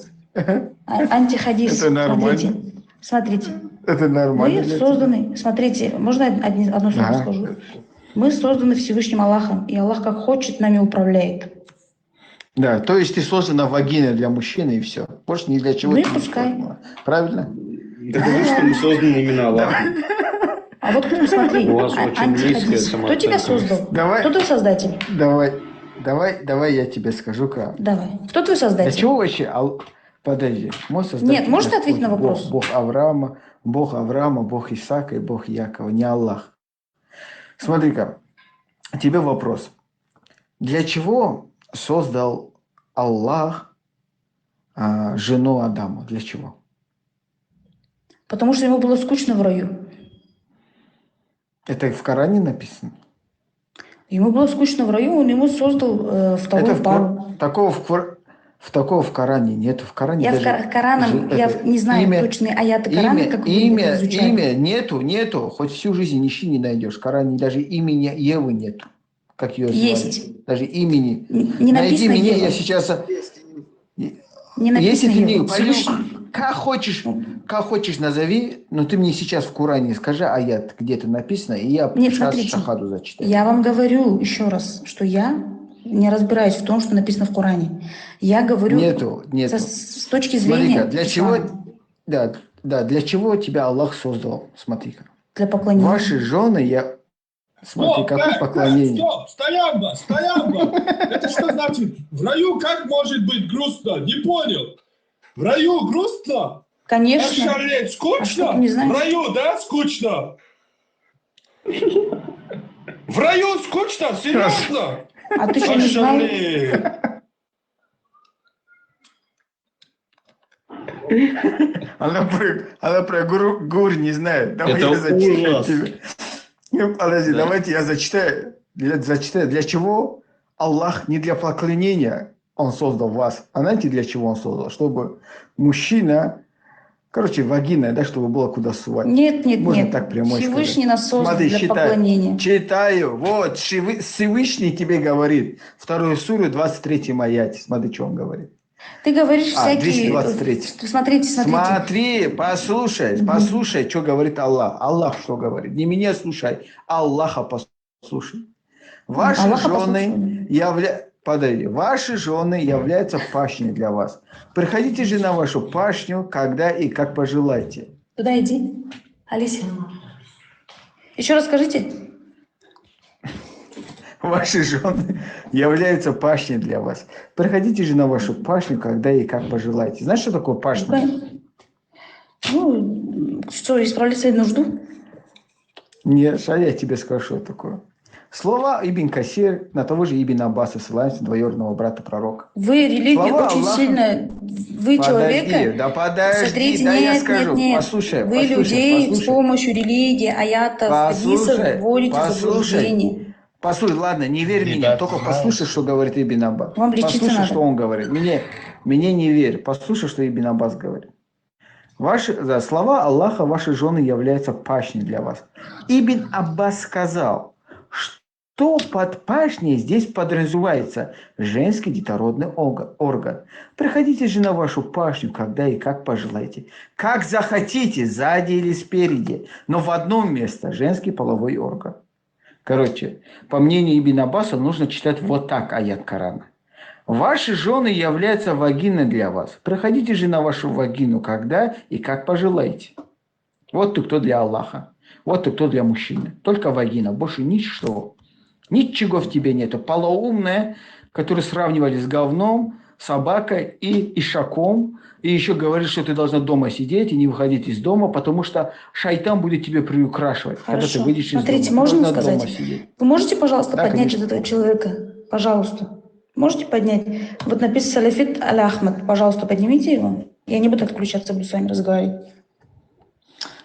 Антихадис. Это нормально. Смотрите. Это нормально. Мы созданы, смотрите, можно одно слово скажу? Мы созданы Всевышним Аллахом, и Аллах как хочет нами управляет. Да, то есть ты создана вагиной для мужчины и все. Больше ни для чего. Ну и пускай. Правильно? Потому что мы созданы именно Аллахом. А вот кто, смотри, у вас очень низкая кто тебя создал? Давай, кто твой создатель? Давай я тебе скажу как. Давай. Кто твой создатель? Для чего вообще? Подожди. Мой создатель. Нет, можешь ответить на вопрос? Бог Авраама, Бог Исаака и Бог Якова, не Аллах. Смотри-ка, тебе вопрос. Для чего создал Аллах жену Адама? Для чего? Потому что ему было скучно в раю. Это в Коране написано? Ему было скучно в раю, он ему создал вторую пару. Такого в Коране нет. В Коране я не знаю точные аяты Корана, как вы изучали. Имя нету. Хоть всю жизнь ничего не найдешь. В Коране даже имени Евы нету. Как ее звали. Есть. Даже имени. Не Найди написано меня, Ева. я сейчас... Не написано Если ты Ева. не... Как хочешь назови, но ты мне сейчас в Коране скажи аят, где это написано, и я Нет, сейчас смотрите, шахаду зачитаю. я вам говорю еще раз, что я не разбираюсь в том, что написано в Коране. Я говорю Нету. С точки зрения... Смотри-ка, для чего... Да, для чего тебя Аллах создал? Смотри-ка. Для поклонения. Ваши жены, Смотри, какое поклонение. Стоп, стоянка. Это что значит? В раю как может быть грустно? Не понял. В раю грустно? Конечно. Скучно? В раю, да, скучно? В раю скучно? Серьезно? А ты что, не знал? Она про гур не знает. Давай Это я зачитаю ужас. тебе. Ну, подожди, Да. давайте я зачитаю. Зачитаю. Для чего Аллах не для поклонения Он создал вас, а знаете, для чего Он создал? Чтобы мужчина, короче, вагина, да, чтобы было куда сувать. Нет, нет, Можно нет. так прямой Всевышний сказать. нас создал Смотри, для читай. поклонения. Читаю. Вот, Всевышний тебе говорит. 2 суру, 23 аяте. Смотри, что он говорит. Ты говоришь всякие... 223. Смотрите. Смотри, послушай, что говорит Аллах. Аллах что говорит? Не меня слушай, Аллаха послушай. Ваши жены являются пашней для вас. Приходите же на вашу пашню, когда и как пожелаете. Туда иди, Алисия. Еще раз скажите. Ваши жены являются пашней для вас. Приходите же на вашу пашню, когда и как пожелаете. Знаешь, что такое пашня? Ну, что, исправлять свою нужду? Нет, а я тебе скажу, что такое. Слова Ибн Касир на того же Ибн Аббаса, ссылаются двоюродного брата пророка. Вы религию Слова очень Аллаха... сильно... Вы человека... Подожди, Смотрите, да нет, я скажу. нет. Послушай, вы людей с помощью религии, аятов, хадисов вводите в заблуждение. Послушай, ладно, не верь мне, только послушай, что говорит Ибн Аббас. Вам лечиться послушай, надо. что он говорит. Мне не верь, послушай, что Ибн Аббас говорит. За слова Аллаха ваши жены являются пашней для вас. Ибн Аббас сказал, что под пашней здесь подразумевается женский детородный орган. Приходите же на вашу пашню, когда и как пожелаете. Как захотите, сзади или спереди, но в одном месте женский половой орган. Короче, по мнению Ибн Аббаса, нужно читать вот так аят Корана. Ваши жены являются вагиной для вас. Приходите же на вашу вагину, когда и как пожелаете. Вот ты кто для Аллаха. Вот ты кто для мужчины. Только вагина, больше ничего. Ничего в тебе нету. Полоумная, которую сравнивали с говном, собакой и ишаком. И еще говорит, что ты должна дома сидеть и не выходить из дома, потому что шайтан будет тебе приукрашивать, когда ты выйдешь из дома. Смотрите, можно сказать? Вы можете, пожалуйста, поднять этого человека? Пожалуйста. Можете поднять? Вот написано Салафит Аль-Ахмад. Пожалуйста, поднимите его. Я не буду отключаться, буду с вами разговаривать.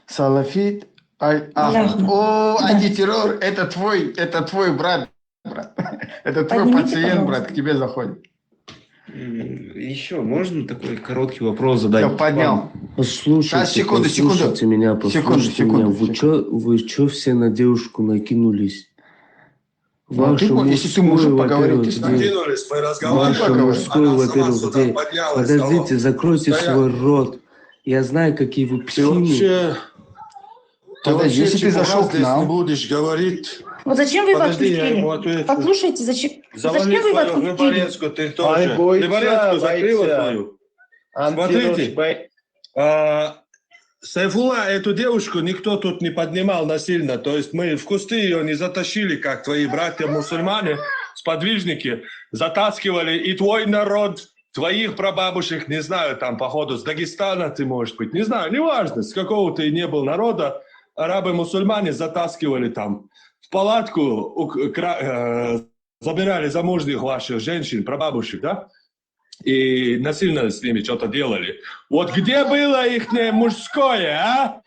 Салафит Аль-Ахмад. О, антитеррор, это твой брат. Это твой пациент, брат, к тебе заходит. Еще можно такой короткий вопрос задать? Я поднял. Послушайте, послушайте меня. Вы что все на девушку накинулись? Если ты мужик, поговорить с нами. Ваше мужское, во-первых, где... Подождите, закройте свой рот. Я знаю, какие вы псины. Если ты зашел к нам... не будешь говорить... Вот зачем вы его отпустили? Послушайте, зачем вы его отпустили? Ты тоже. Либорецку закрыла твою. Смотрите. Сайфулла, эту девушку никто тут не поднимал насильно. То есть мы в кусты ее не затащили, как твои братья-мусульмане, сподвижники, затаскивали и твой народ, твоих прабабушек, не знаю, там, походу, с Дагестана ты, может быть, не знаю, неважно, с какого ты не был народа, арабы-мусульмане затаскивали там в палатку, забирали замужних ваших женщин, прабабушек, да? И насильно с ними что-то делали. Вот где было их мужское, а?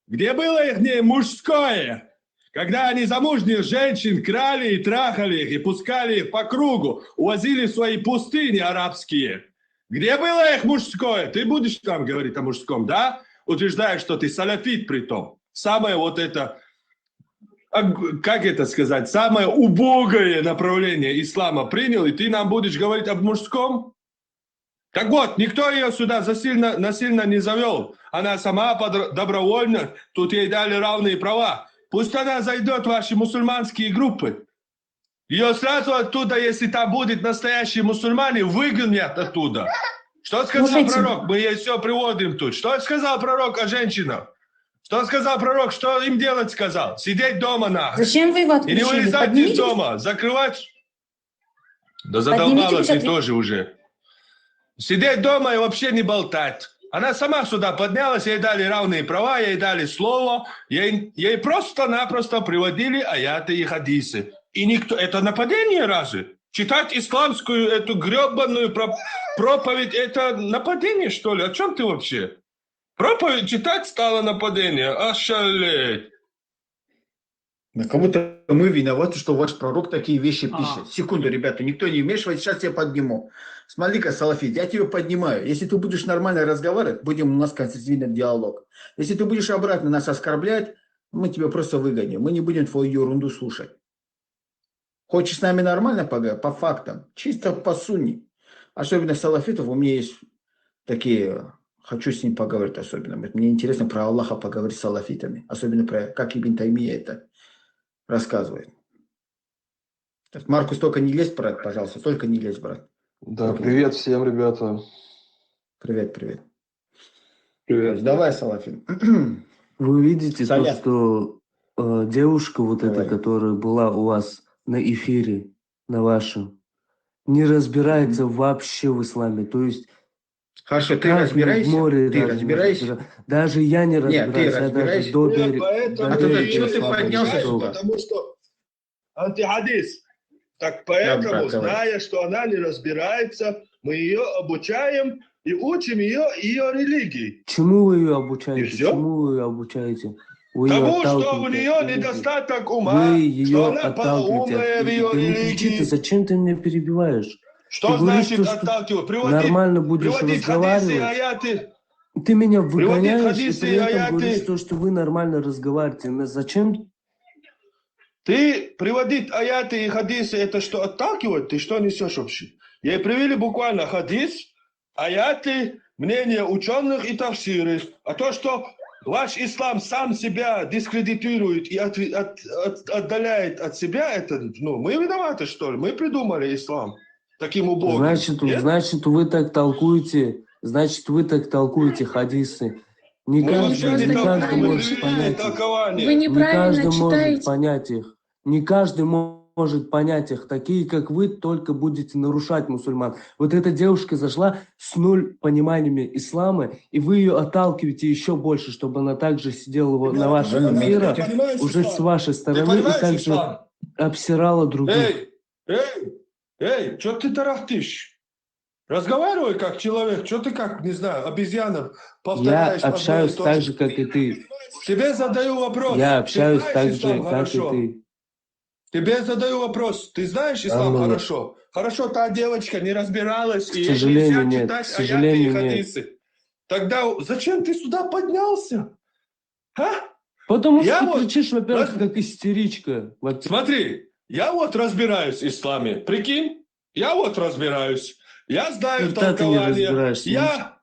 Где было их мужское? Когда они замужних женщин крали и трахали их, и пускали их по кругу, увозили в свои пустыни арабские. Где было их мужское? Ты будешь там говорить о мужском, да? Утверждаешь, что ты салафит при том. Самое вот это, как это сказать, самое убогое направление ислама принял, и ты нам будешь говорить об мужском? Так вот, никто ее сюда насильно не завел. Она сама добровольно, тут ей дали равные права. Пусть она зайдет в ваши мусульманские группы. Ее сразу оттуда, если там будет настоящие мусульмане, выгонят оттуда. Что сказал пророк? Мы ей все приводим тут. Что сказал пророк о женщинах? Что сказал пророк? Что им делать сказал? Сидеть дома нахуй. Зачем вы его отключили? И не вылезать из дома. Закрывать. Да задолбалась ты тоже уже. Сидеть дома и вообще не болтать. Она сама сюда поднялась, ей дали равные права, ей дали слово, ей просто-напросто приводили аяты и хадисы. И никто... Это нападение разве? Читать исламскую эту гребаную проповедь, это нападение, что ли? О чем ты вообще? Проповедь читать стало нападение? Ошалеть. Да как будто мы виноваты, что ваш пророк такие вещи пишет. Секунду, ребята, никто не вмешивается, сейчас я подниму. Смотри-ка, Салафит, я тебя поднимаю. Если ты будешь нормально разговаривать, будем у нас конструктивный диалог. Если ты будешь обратно нас оскорблять, мы тебя просто выгоним. Мы не будем твою ерунду слушать. Хочешь с нами нормально поговорить? По фактам. Чисто по сунне. Особенно салафитов, у меня есть такие... Хочу с ним поговорить особенно. Мне интересно про Аллаха поговорить с салафитами. Особенно про, как Ибн Таймия это рассказывает. Маркус, только не лезь, брат, пожалуйста. Только не лезь, брат. Да, привет всем, ребята. Привет, привет. Привет. Давай, салафит. Вы видите то, Салят. что девушка вот эта, которая была у вас на эфире, на вашем, не разбирается вообще в исламе. То есть хорошо, ты как разбираешься? в море Ты даже не разбираешься? Даже я не Нет, ты разбираюсь. Я даже разбираешься? до Нет, берега. поэтому А тогда ты чего ее ты не поднялся понимаешь, сюда? потому что антихадис. Так поэтому, брат, давай. зная, что она не разбирается, мы ее обучаем и учим ее религии. Чему вы ее обучаете? И всё? Чему вы ее обучаете? Вы ее Тому, что у отталкиваете нее от религии. недостаток ума, Вы ее что она отталкиваете полоумная от в ее религии. Да не кричи ты, религии. зачем ты меня перебиваешь? Что Ты говоришь, значит что отталкивать? нормально будешь приводить хадисы и разговаривать. аяты. Ты меня Приводить выгоняешь и хадисы при и этом аяты. говоришь, что вы нормально разговариваете. Но зачем? Ты приводить аяты и хадисы, это что, отталкивать? Ты что несешь вообще? Ей привели буквально хадис, аяты, мнения ученых и тавсиры. А то, что ваш ислам сам себя дискредитирует и отдаляет от себя, это, ну, мы виноваты, что ли? Мы придумали ислам таким убогим. Значит, вы так толкуете, хадисы. Не Мы каждый, вообще не каждый толкуем, может мы понять их. толкование. Вы Не неправильно каждый может читаете. понять их. Не каждый может понять их. Такие, как вы, только будете нарушать мусульман. Вот эта девушка зашла с 0 пониманиями ислама, и вы ее отталкиваете еще больше, чтобы она также сидела на ваших эфирах, уже с вашей стороны, и также обсирала других. Эй, что ты тарахтишь? Разговаривай как человек, что ты как, не знаю, обезьяна повторяешь. Я общаюсь так же, как и ты. Тебе задаю вопрос. Я общаюсь Ты так знаешь же, ислам как хорошо? и ты. Тебе задаю вопрос. Ты знаешь ислам нет. хорошо? Хорошо, та девочка не разбиралась, и ей сожалению, нельзя нет. читать К сожалению, аяты и нет. хадисы. Тогда зачем ты сюда поднялся? А? Потому что Я ты вот- кричишь, во-первых, как истеричка. Смотри, я вот разбираюсь в исламе. Прикинь, я вот разбираюсь. Я знаю Черта ты не толкование. разбираешься. Я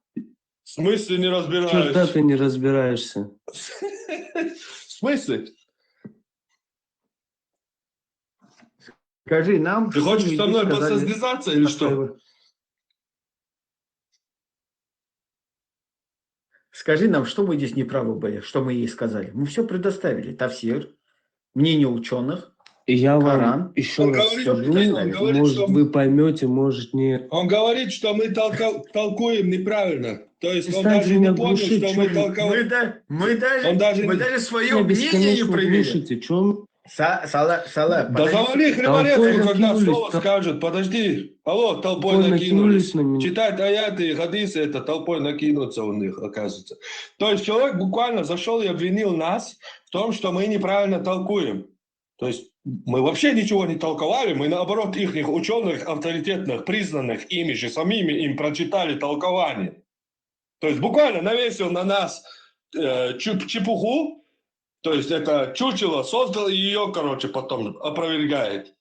в смысле не разбираюсь? Черта ты не разбираешься. В смысле? Скажи нам... Ты что хочешь мы со здесь мной сказали? посоздизаться или что? Скажи нам, что мы здесь неправы были, что мы ей сказали. Мы все предоставили. Тавсир, мнение ученых, И я вам Коран. еще Он раз говорит, скажу, он говорит, может что- вы поймете, может нет. Он говорит, что мы толкуем неправильно. То есть он Перестань даже меня не понял, глушить, что мы чё вы- толковали. Мы даже свое Меня мнение не бесконечно проявили. глушите. Чё? Салат, Да подожди. завали Толпой хлеборезку, когда накинулись, слово скажут. Подожди. Алло, толпой Толпой накинулись. накинулись на меня. Читать аяты и хадисы, это толпой накинуться у них, оказывается. То есть человек буквально зашел и обвинил нас в том, что мы неправильно толкуем. То есть мы вообще ничего не толковали, мы наоборот их ученых, авторитетных, признанных ими же самими, им прочитали толкование. То есть буквально навесил на нас чепуху, то есть это чучело создал и ее, короче, потом опровергает.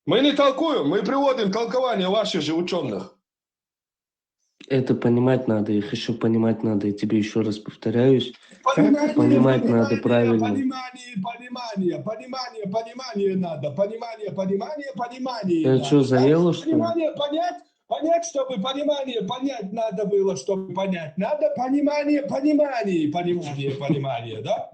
Мы не толкуем, мы приводим толкование ваших же ученых. Это понимать надо, их еще понимать надо. Я тебе еще раз повторяюсь. Понимание надо правильно. Понимание надо. Понимание Это надо. что, заело, что ли? Понимание понять, чтобы понимание понять надо было, чтобы понять. Надо понимание, да?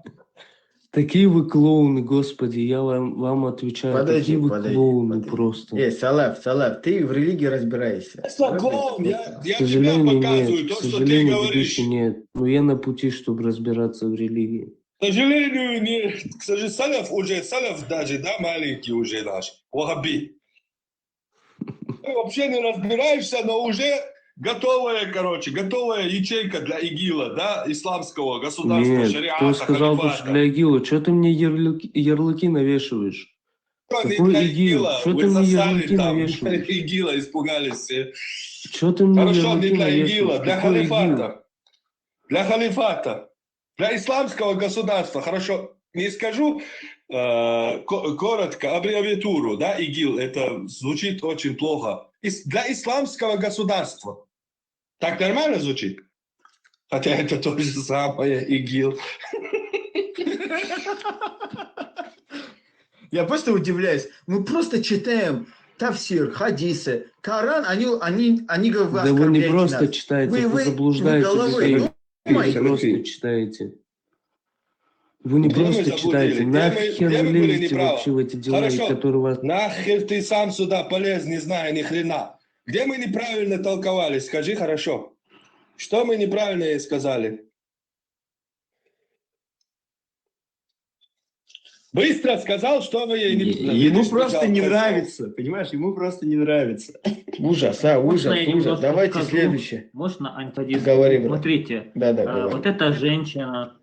Такие вы клоуны, господи, я вам отвечаю. Такие вы клоуны просто. Салав, ты в религии разбираешься. Я клоун, я К тебе сожалению, показываю нет. то, К что ты сожалению, говоришь. ведущий, нет. Но я на пути, чтобы разбираться в религии. К сожалению, нет. К сожалению, салаф даже, да, маленький уже наш. Вахаби. Ты вообще не разбираешься, но уже готовая, готовая ячейка для ИГИЛа, да, исламского государства, Нет, шариата, кто сказал, халифата. что для ИГИЛа? Что ты мне ярлыки навешиваешь? Что не Какой для ИГИЛ? ИГИЛа? Что Вы ты мне засали ярлыки там, навешиваешь? ИГИЛа испугались все. Что ты мне Хорошо, не ярлыки для ИГИЛа, навешиваешь? для Какой ИГИЛ? халифата. Для халифата. Для исламского государства. Хорошо, не скажу коротко аббревиатуру, да, ИГИЛ, это звучит очень плохо. Для исламского государства. Так нормально звучит? Хотя это то же самое, ИГИЛ. Я просто удивляюсь. Мы просто читаем тафсир, хадисы, Коран, они говорят, Да вы не просто нас. читаете, вы заблуждаете людей. Вы не просто читаете. Вы не Где мы просто заблудили? читаете. Нахер Где вы мы были лезете неправы? вообще в эти дела, Хорошо. которые вас... Нахер ты сам сюда полез, не зная ни хрена. Где мы неправильно толковали? Скажи хорошо. Что мы неправильно сказали? Быстро сказал, что вы ей не... Ему просто не нравится, понимаешь? Ему просто не нравится. Ужас, Можно я ужас. немножко Давайте скажу? следующее. Можно, Антонис? Говори, брат. Смотрите, говори. вот эта женщина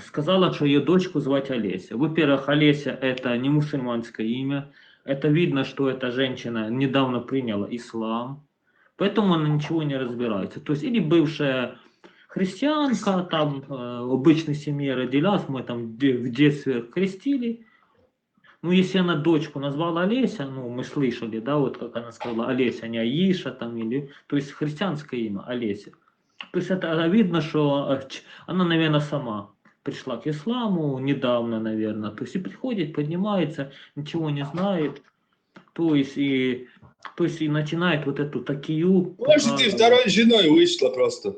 сказала, что ее дочку звать Олеся. Во-первых, Олеся – это не мусульманское имя. Это видно, что эта женщина недавно приняла ислам, поэтому она ничего не разбирается. То есть, или бывшая христианка, там, в обычной семье родилась, мы там в детстве крестили. Ну, если она дочку назвала Олеся, ну, мы слышали, да, вот как она сказала, Олеся, не Аиша, там, или, то есть, христианское имя, Олеся. То есть, это видно, что она, наверное, сама пришла к исламу недавно, наверное. То есть, и приходит, поднимается, ничего не знает, то есть, и начинает вот эту такию... Может, ты второй женой вышла просто.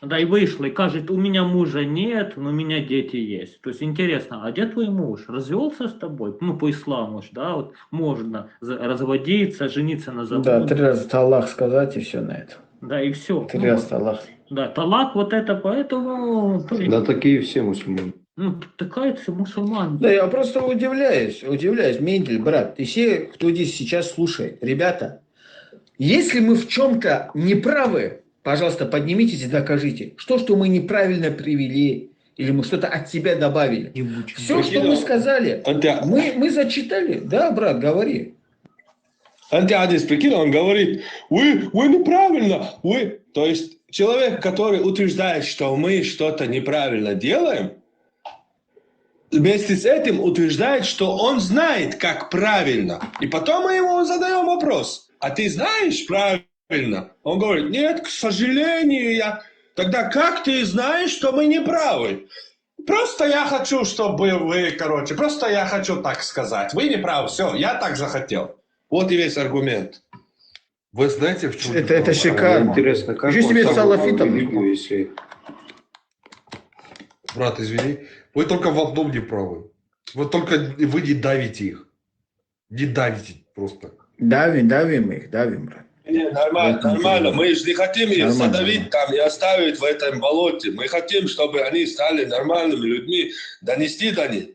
Да, и вышла, и кажет, у меня мужа нет, но у меня дети есть. То есть интересно, а где твой муж? Развелся с тобой? Ну, по исламу ж, да, вот можно разводиться, жениться на замуж. Да, 3 раза талах сказать, и все на это. Да, и все. 3 раза талах. Да, талак вот это, поэтому... Да, такие все мусульмане. Ну, такая все мусульмане. Да, я просто удивляюсь, Мендель, брат, и все, кто здесь сейчас слушает. Ребята, если мы в чем-то неправы, пожалуйста, поднимитесь и докажите, что мы неправильно привели, или мы что-то от себя добавили. Все, что мы сказали, мы зачитали. Да, брат, говори. Антиадис, прикинь, он говорит, вы неправильно, То есть человек, который утверждает, что мы что-то неправильно делаем, вместе с этим утверждает, что он знает, как правильно. И потом мы ему задаем вопрос, а ты знаешь правильно? Он говорит, нет, к сожалению, я... Тогда как ты знаешь, что мы не правы? Просто я хочу, чтобы вы, просто я хочу так сказать. Вы не правы, все, я так захотел. Вот и весь аргумент. Вы знаете, в чем... Это шикарно. Интересно, как Еще себе салафитом. если... Брат, извини, вы только в одном не правы. Вы не давите их. Не давите просто. Давим их, брат. Не, нормально. Мы же не хотим их задавить там и оставить в этом болоте. Мы хотим, чтобы они стали нормальными людьми, донести до них,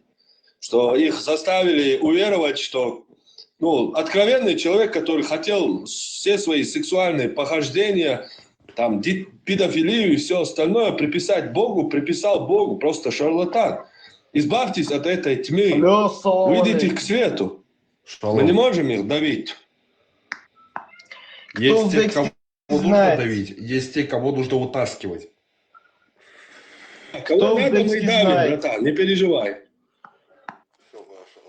что их заставили уверовать, что откровенный человек, который хотел все свои сексуальные похождения, там, педофилию и все остальное приписать Богу, приписал Богу, просто шарлатан. Избавьтесь от этой тьмы, выйдите к свету. Мы не можем их давить. Есть те, кого нужно давить, есть те, кого нужно утаскивать. Кого надо, мы давим, братан, не переживай.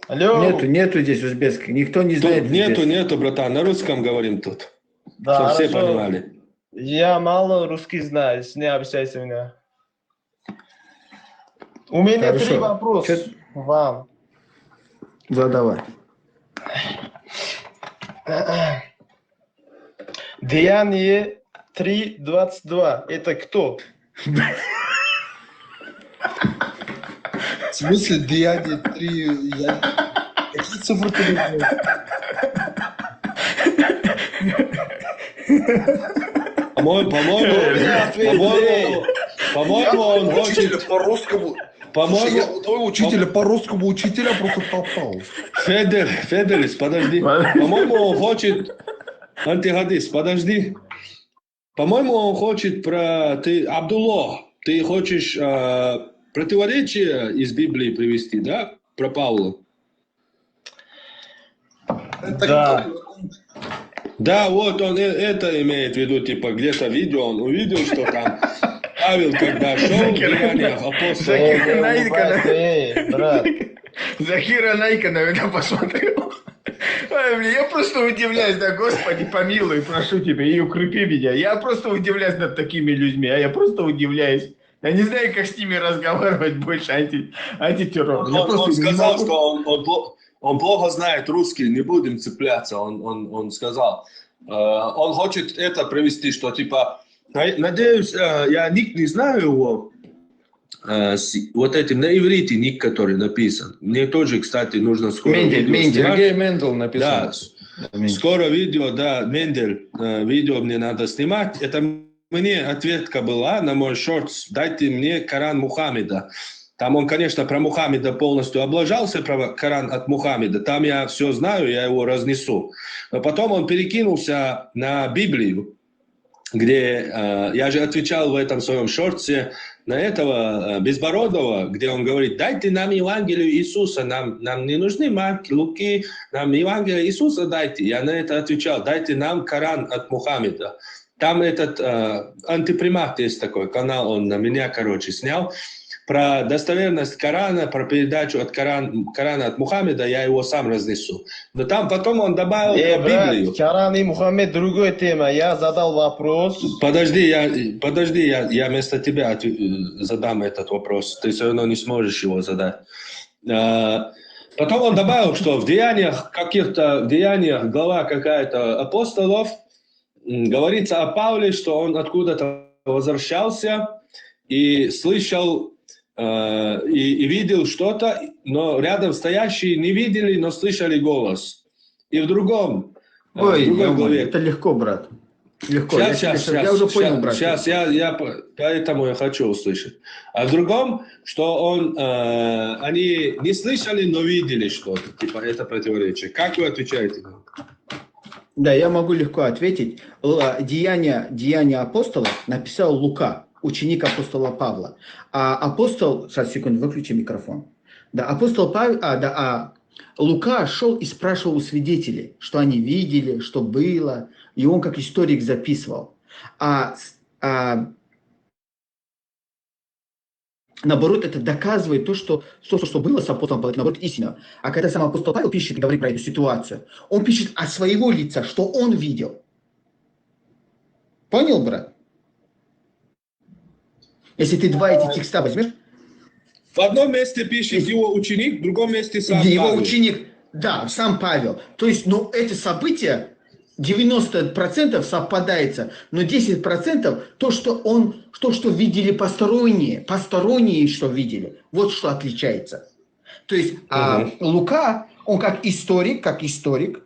Алло. Нету здесь узбекских, никто не знает. Нету, братан, на русском говорим тут. Да, чтобы все понимали. Я мало русский знаю, не общайся меня. У меня 3 вопроса вам. Задавай. Деяние 3:22. Это кто? В смысле Деяние 3? Какие цифры ты знаешь? По-моему, он хочет... по-русскому. По-моему, учителя по-русскому учителя просто попал. Феделис, подожди. По-моему, он хочет... Антихадис, подожди. По-моему, он хочет Ты, Абдулло, ты хочешь противоречие из Библии привести, да? Про Павла. Да. Да, вот он это имеет в виду, типа, где-то видео, он увидел, что там Павел, когда шел в Деяниях апостола... Закира Наика, брат. Закира Наика, наверное, посмотрел. Ой, блин, я просто удивляюсь, да, Господи, помилуй, прошу тебя, и укрепи меня. Я просто удивляюсь над такими людьми, я просто удивляюсь. Я не знаю, как с ними разговаривать больше антитеррор. Он сказал, что он плохо знает русский, не будем цепляться, он сказал. Он хочет это привести, что типа, надеюсь, я ник не знаю его, вот этим на иврите ник, который написан. Мне тоже, кстати, нужно скоро видео Сергей Мендель написал. Да, скоро видео, да, Мендель, видео мне надо снимать. Это мне ответка была на мой шортс, дайте мне Коран Мухаммеда. Там он, конечно, про Мухаммеда полностью облажался, про Коран от Мухаммеда. Там я все знаю, я его разнесу. Но потом он перекинулся на Библию, где я же отвечал в этом своем шортсе на этого Безбородого, где он говорит, дайте нам Евангелие Иисуса, нам не нужны Марки, Луки, нам Евангелие Иисуса дайте. Я на это отвечал, дайте нам Коран от Мухаммеда. Там этот антипримат есть такой канал, он на меня, короче, снял. Про достоверность Корана, про передачу от Корана от Мухаммеда, я его сам разнесу. Но там потом он добавил Библию. Коран и Мухаммед другая тема. Я задал вопрос. Подожди, я вместо тебя задам этот вопрос. Ты все равно не сможешь его задать. Потом он добавил, что в деяниях глава какая-то апостолов, говорится о Павле, что он откуда-то возвращался и слышал и видел что-то, но рядом стоящие не видели, но слышали голос. И в другой главе... Это легко, брат. Легко. Сейчас, я уже понял, брат. Сейчас, поэтому я хочу услышать. А в другом, что они не слышали, но видели что-то. Типа это противоречие. Как вы отвечаете? Да, я могу легко ответить. Деяния апостолов написал Лука, ученик апостола Павла. А апостол... Сейчас, секунду, выключи микрофон. Да, апостол Павел... Лука шел и спрашивал у свидетелей, что они видели, что было. И он как историк записывал. Наоборот, это доказывает то, что было с апостолом Павлом, наоборот, истина. А когда сам апостол Павел пишет и говорит про эту ситуацию, он пишет от своего лица, что он видел. Понял, брат? Если ты два эти текста возьмешь... В одном месте пишет его ученик, в другом месте сам Павел. Его ученик, да, сам Павел. То есть, это событие 90% совпадается, но 10% то, что видели посторонние, что видели, вот что отличается. То есть Лука, он как историк,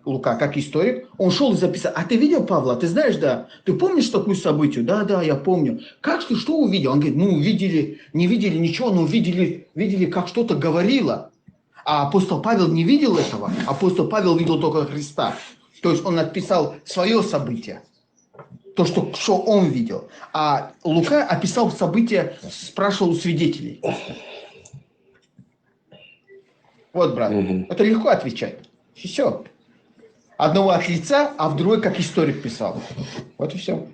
Лука как историк, он шел и записал. А ты видел Павла? Ты знаешь, да? Ты помнишь такую событие? Да, я помню. Как ты что увидел? Он говорит, не видели ничего, но видели, как что-то говорило. А апостол Павел не видел этого. Апостол Павел видел только Христа. То есть он написал свое событие. То, что он видел. А Лука описал событие, спрашивал у свидетелей. Вот, брат, это легко отвечать. И все. Одного от лица, а в другой как историк писал. Вот и все.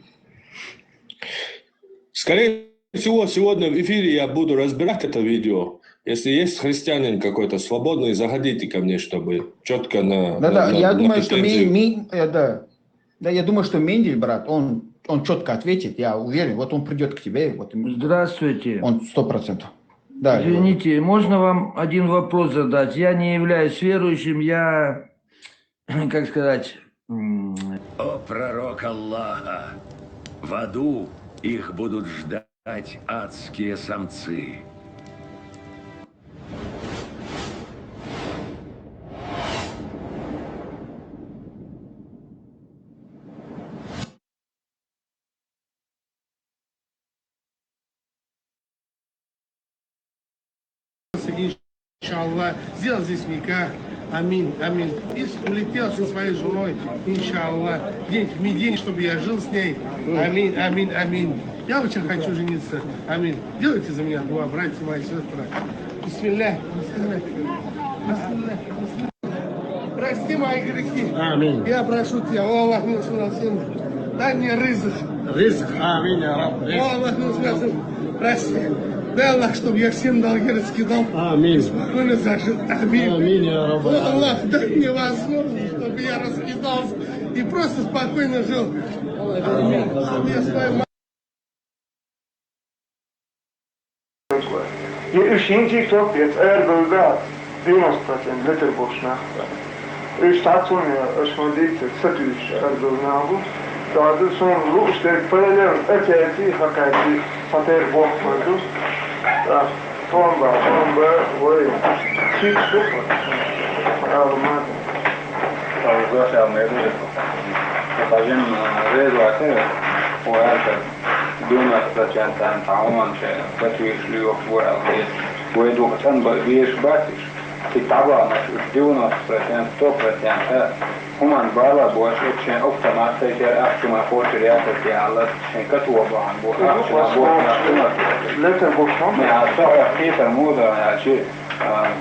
Скорее всего, сегодня в эфире я буду разбирать это видео. Если есть христианин какой-то свободный, заходите ко мне, чтобы четко я думаю, что я думаю, что Мендель, брат, он четко ответит, я уверен, вот он придет к тебе. Вот, Здравствуйте. Он 100%. Да, извините, можно вам один вопрос задать? Я не являюсь верующим, я, как сказать... О, пророк Аллаха! В аду их будут ждать адские самцы. Иншаллах, сделал здесь никах. Аминь, аминь. И улетел со своей женой, иншаллах. День в Медине, чтобы я жил с ней. Аминь, аминь, аминь. Я очень хочу жениться. Аминь. Делайте за меня дуа, братья мои сестры. Бисмилля, бисмилля. Бисмилля, бисмилля. Прости мои грехи. Аминь. Я прошу тебя, о Аллах, дай мне рызык. Рызык, аминь, я раб. О Аллах, прости. Дай Аллах, чтобы я всем долги раскидал. Аминь. Спокойно зажил. Аминь. Аминь, я раб. О Аллах, дай мне возможность, чтобы я раскидался и просто спокойно жил. Аминь. Чтобы я свою Üçüncü Topyet Erböl'da 90% Letterboxd-nahta. Üstadsonya Osmodite Satüş Erböl'nahu. Tāda son lūkstēk paralēli atēti hakāti Sater Bokmadu. Tā tomba vai cits tupa. Almata. Tāda došām ir pažim veidotāji, ko ērta 12% تعاون فتويش ليوك ورالتي ويدوك تنبا بيش باتش في طبعا مش 12% 100% همان بالا بوش اتشين اكتا ما تيجير احكي ما فوش رياتك يا الله شين كتوة بوحن بوح احكي ما بوح نحكمك Letter box'dan مع الصعب كيف الموضة يا شيء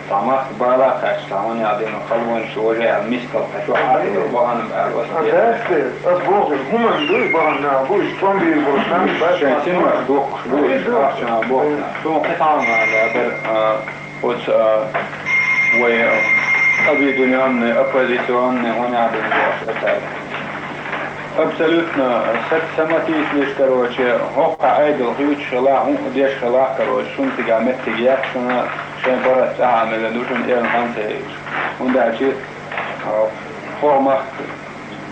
طعمات بالا خاش تعاون يعدين خلوان شوجع المسكل خشو حالي بوحن بألوس Asbogel, human doet bahana, boes, van die box'dan عشان سمع دوق بوش عشان بوحنا شو قطعنا هذا وش وي أبي دنيا أبوزيسيون هنا عدن بوش أتاك абсолютно самотис короче хока айдл хич шла он деш шла короче шун тига метиг ясна шен пора تعمل нужен эн ханте он дачи форма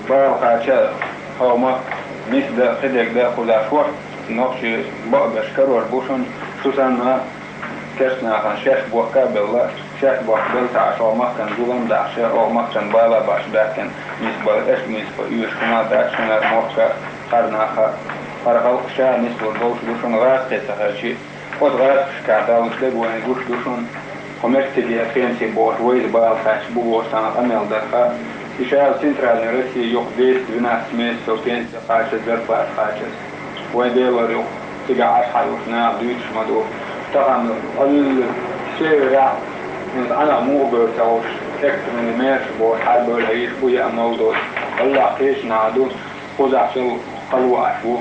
бархача форма мисда хедек да худа швар ночи багаш короче бушон сусанна كشنا عن شيخ بوكابل شيخ بوكابل تاع شو ما كان زولم داع شيخ أو ما كان بالا باش باكن نسبة إيش نسبة يوش كنا داع شنا موقع خرنا خرقل شاء نسبة دوش دوشون غاز كيسها شيء خد غاز كعدا وشلق وين دوش دوشون خمسة تجي فينسي بوش ويز بالا خاش بوش أنا أمل دخل إشارة سنترال روسيا يوك ديس 12 месяцев пенсия خاشة زربات خاشة وين ديلر يوك تجي عاش حيوشنا دوش مدو طبعا الشارع أنا مو بتوش أكثر من ماشي بوش حد بقول هيش بويا موضوع الله فيش نعدو خذ عشان قلوا عشو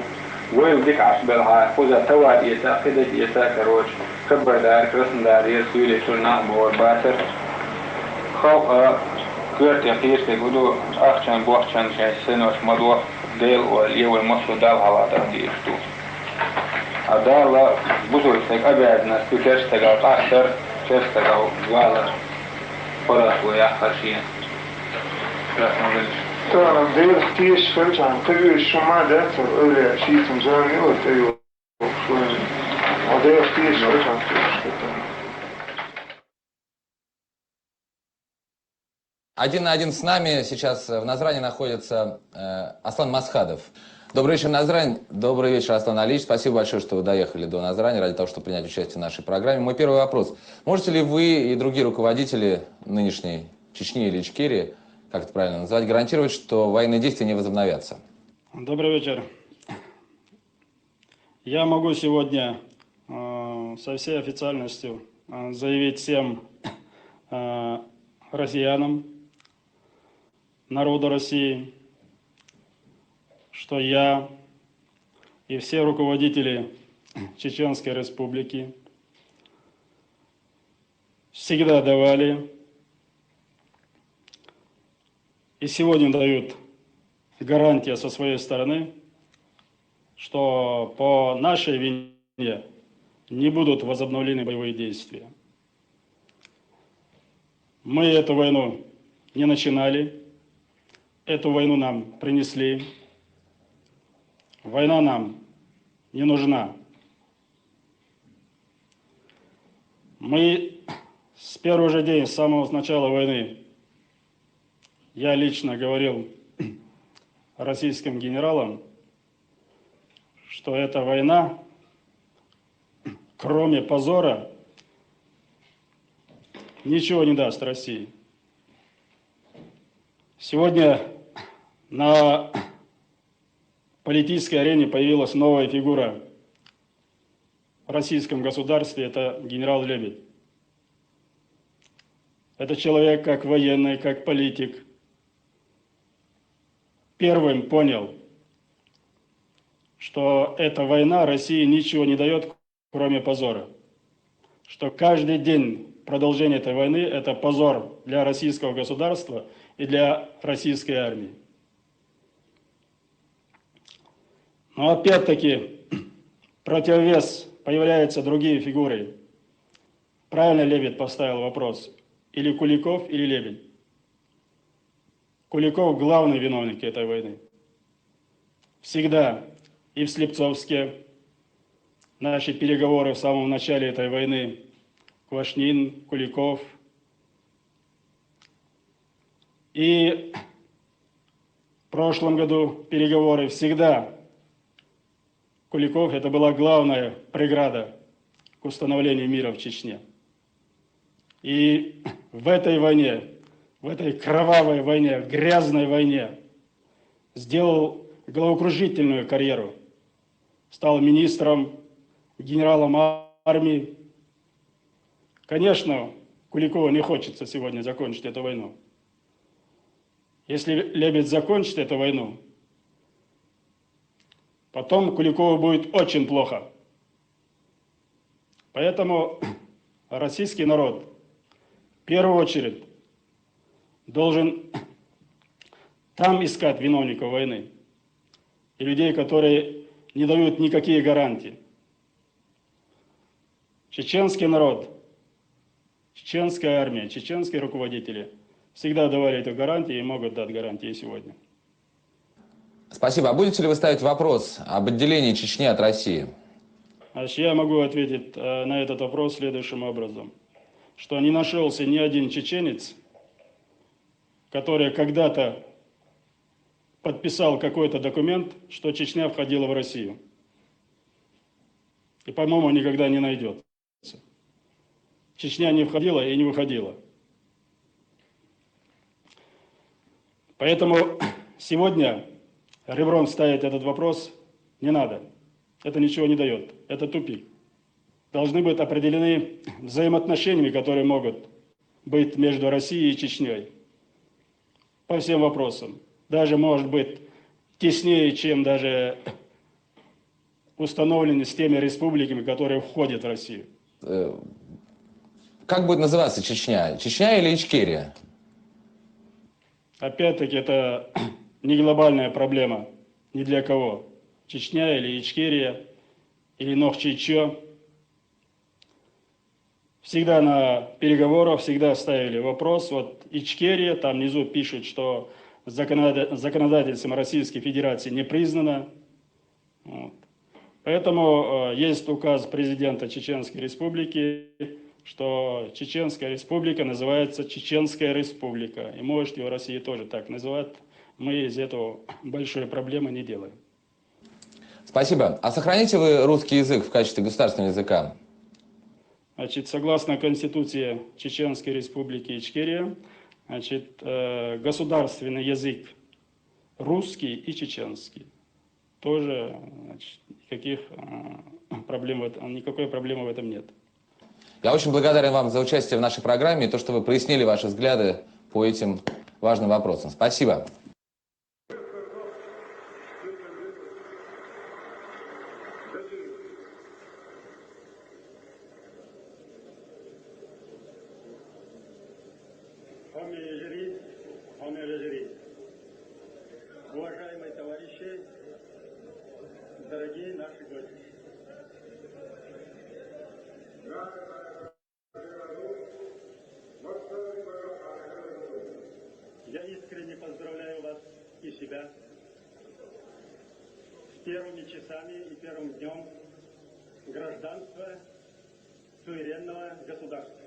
ويوديك عش بالها خذ توا يسا خدت يسا كروش خبر دار رسم دار يسوي شو نعم بور باسر خو كرت يقيس يقولوا أخشان بوخشان شيء سنوش مدوخ ديل واليوم المصر دال على ترديشتو هذا بزرگتك أبعد ناس كشتغل أكثر كشتغل ولا فرق ويحرشين. Tāda dēļ tieši sveicām, ka jūs šo mādi atcer öyle šītum zēni ilgi, a dēļ tieši sveicām tieši. 1 на 1 с нами сейчас в Назране находится Аслан Масхадов. Добрый вечер, Назрань. Добрый вечер, Аслан Алиевич. Спасибо большое, что вы доехали до Назрани ради того, чтобы принять участие в нашей программе. Мой первый вопрос. Можете ли вы и другие руководители нынешней Чечни или Ичкерии, как это правильно назвать, гарантировать, что военные действия не возобновятся? Добрый вечер. Я могу сегодня со всей официальностью заявить всем россиянам, народу России, что я и все руководители Чеченской Республики всегда давали и сегодня дают гарантия со своей стороны, что по нашей вине не будут возобновлены боевые действия. Мы эту войну не начинали, эту войну нам принесли. Война нам не нужна. Мы с первого же дня, с самого начала войны, я лично говорил российским генералам, что эта война, кроме позора, ничего не даст России. Сегодня на политической арене появилась новая фигура в российском государстве, это генерал Лебедь. Это человек как военный, как политик. Первым понял, что эта война России ничего не дает, кроме позора. Что каждый день продолжения этой войны – это позор для российского государства и для российской армии. Но опять-таки противовес появляются другие фигуры. Правильно Лебедь поставил вопрос. Или Куликов, или Лебедь. Куликов главный виновник этой войны. Всегда и в Слепцовске наши переговоры в самом начале этой войны, Квашнин, Куликов. И в прошлом году переговоры всегда Куликов, это была главная преграда к установлению мира в Чечне. И в этой войне, в этой кровавой войне, грязной войне сделал головокружительную карьеру. Стал министром, генералом армии. Конечно, Куликову не хочется сегодня закончить эту войну. Если Лебедь закончит эту войну, потом Куликову будет очень плохо. Поэтому российский народ в первую очередь должен там искать виновников войны и людей, которые не дают никакие гарантии. Чеченский народ, чеченская армия, чеченские руководители всегда давали эту гарантию и могут дать гарантии сегодня. Спасибо. А будете ли вы ставить вопрос об отделении Чечни от России? Значит, я могу ответить на этот вопрос следующим образом. Что не нашелся ни один чеченец, который когда-то подписал какой-то документ, что Чечня входила в Россию. И, по-моему, никогда не найдется. Чечня не входила и не выходила. Поэтому сегодня ребром ставить этот вопрос не надо. Это ничего не дает. Это тупик. Должны быть определены взаимоотношениями, которые могут быть между Россией и Чечней. По всем вопросам. Даже, может быть, теснее, чем даже установлены с теми республиками, которые входят в Россию. Как будет называться Чечня? Чечня или Ичкерия? Опять-таки, это не глобальная проблема ни для кого. Чечня или Ичкерия, или Нохчичо. Всегда на переговорах, всегда ставили вопрос. Вот Ичкерия, там внизу пишут, что законодательством Российской Федерации не признано. Вот. Поэтому есть указ президента Чеченской Республики, что Чеченская Республика называется Чеченская Республика. И может его Россия тоже так называть. Мы из этого большой проблемы не делаем. Спасибо. А сохраните вы русский язык в качестве государственного языка? Значит, согласно Конституции Чеченской Республики Ичкерия, значит, государственный язык русский и чеченский. Тоже, значит, никакой проблемы в этом нет. Я очень благодарен вам за участие в нашей программе и то, что вы прояснили ваши взгляды по этим важным вопросам. Спасибо. Уважаемые товарищи, дорогие наши гости. Я искренне поздравляю вас и себя с первыми часами и первым днем гражданства суверенного государства.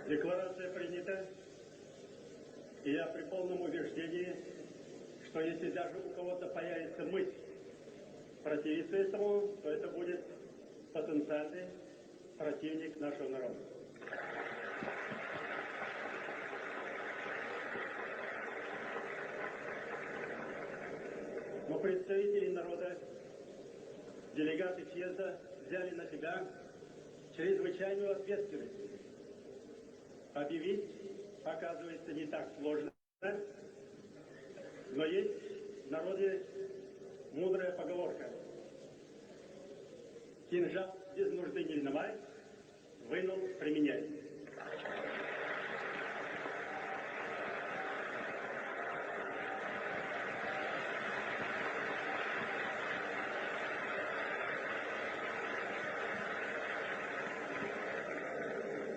Декларация принята, и я при полном убеждении, что если даже у кого-то появится мысль противиться этому, то это будет потенциальный противник нашего народа. Но представители народа, делегаты съезда взяли на себя чрезвычайную ответственность. Объявить, оказывается, не так сложно, но есть в народе мудрая поговорка. Кинжал без нужды не ломай, вынул, применяй.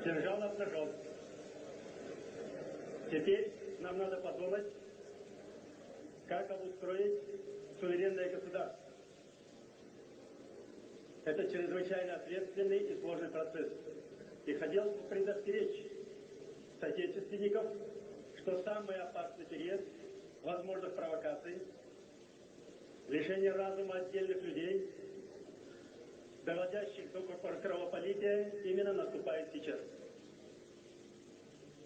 Кинжал обнажен. Теперь нам надо подумать, как обустроить суверенное государство. Это чрезвычайно ответственный и сложный процесс. И хотел предостеречь соотечественников, что самый опасный период возможных провокаций, лишения разума отдельных людей, доводящих до кровопролития, именно наступает сейчас.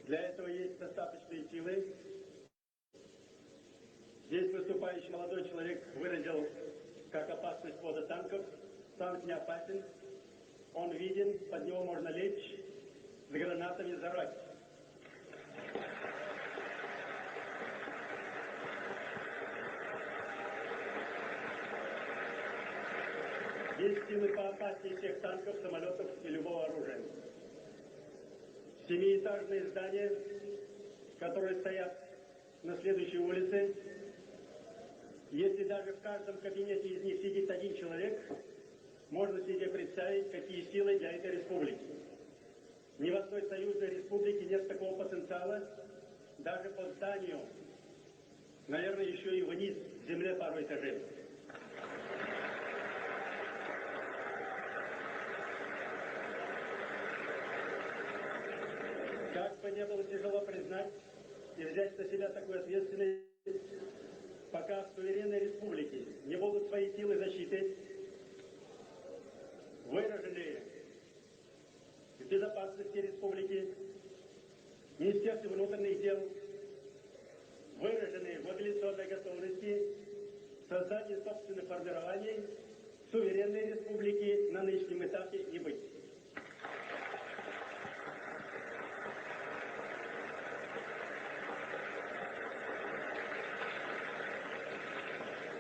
Для этого есть достаточные силы. Здесь выступающий молодой человек выразил как опасность ввода танков. Танк не опасен, он виден, под него можно лечь, с гранатами взорвать. Есть силы поопаснее всех танков, самолетов и любого оружия. Семиэтажные здания, которые стоят на следующей улице, если даже в каждом кабинете из них сидит один человек, можно себе представить, какие силы для этой республики. Ни в одной союзной республике нет такого потенциала, даже по зданию, наверное, еще и вниз, в земле пару этажей. Как бы не было тяжело признать и взять на себя такую ответственность, пока в суверенной республике не будут свои силы защиты, выраженные в безопасности республики, Министерстве внутренних дел, выраженные в мобилизационной готовности, создании собственных формирований суверенной республики на нынешнем этапе не быть.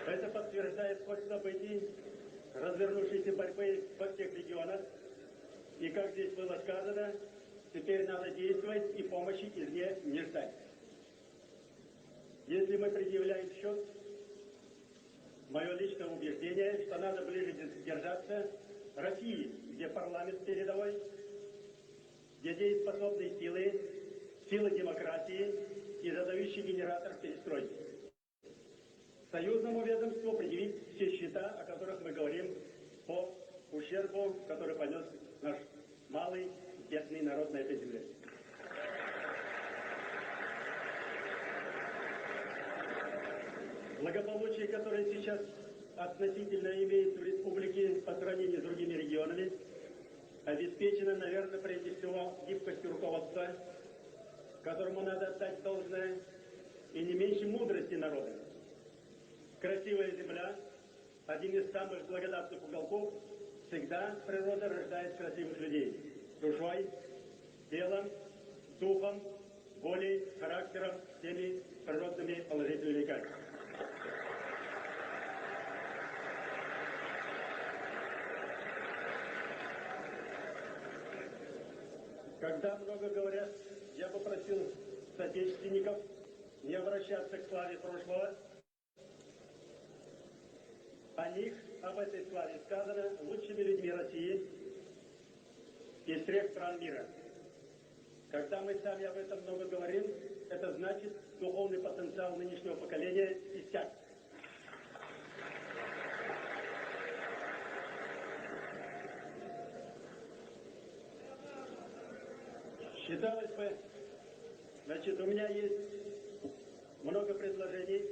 Это подтверждает ход событий, развернувшейся борьбы во всех регионах. И, как здесь было сказано, теперь надо действовать и помощи извне не ждать. Если мы предъявляем счет, мое личное убеждение, что надо ближе держаться России, где парламент передовой, где дееспособные силы демократии и задающий генератор перестройки. Союзному ведомству предъявить все счета, о которых мы говорим, по ущербу, который понес наш малый, бедный народ на этой земле. Благополучие, которое сейчас относительно имеется в республике по сравнению с другими регионами, обеспечено, наверное, прежде всего гибкостью руководства, которому надо отдать должное, и не меньше мудрости народа. Красивая земля, один из самых благодатных уголков, всегда природа рождает красивых людей. Душой, телом, духом, волей, характером, всеми природными положительными качествами. Когда много говорят, я попросил соотечественников не обращаться к славе прошлого. О них, об этой славе сказано лучшими людьми России из всех стран мира. Когда мы сами об этом много говорим, это значит, духовный потенциал нынешнего поколения иссяк. Считалось бы, значит, у меня есть много предложений,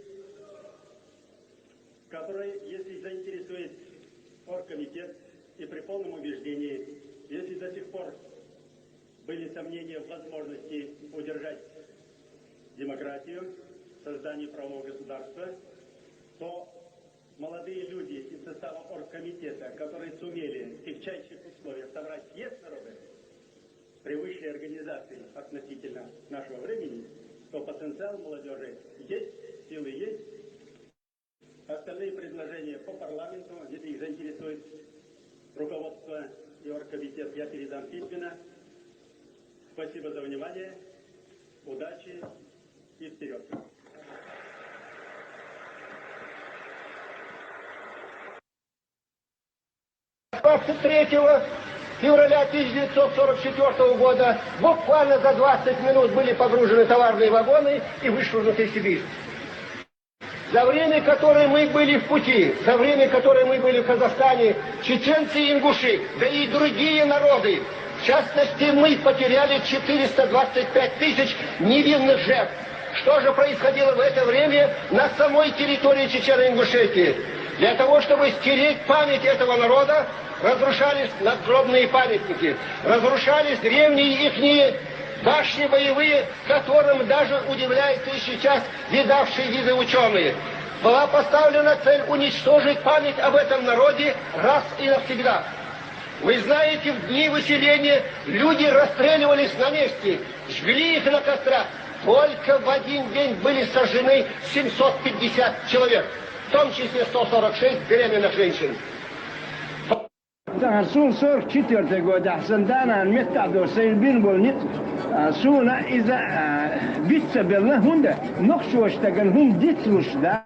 который, если заинтересует оргкомитет и при полном убеждении, если до сих пор были сомнения в возможности удержать демократию, создание правового государства, то молодые люди из состава оргкомитета, которые сумели в тягчайших условиях собрать съезд народа при высшей организации относительно нашего времени, то потенциал молодежи есть, силы есть. Остальные предложения по парламенту, если их заинтересует руководство и оргкомитет, я передам письменно. Спасибо за внимание, удачи и вперед! Февраля 1944 года буквально за 20 минут были погружены товарные вагоны и вышвырнуты в Сибирь. За время, которое мы были в пути, за время, которое мы были в Казахстане, чеченцы и ингуши, да и другие народы, в частности, мы потеряли 425 тысяч невинных жертв. Что же происходило в это время на самой территории Чечено-Ингушетии? Для того, чтобы стереть память этого народа, разрушались надгробные памятники, разрушались древние ихние башни боевые, которым даже удивляются и сейчас видавшие виды ученые. Была поставлена цель уничтожить память об этом народе раз и навсегда. Вы знаете, в дни выселения люди расстреливались на месте, жгли их на кострах. Только в один день были сожжены 750 человек, в том числе 146 беременных женщин. سون صار كتير تقول أحسن دانا متعدو سيلبين بولنت سونا إذا بيتسبلنا هندا نخشوش تجن هم ديتروش ده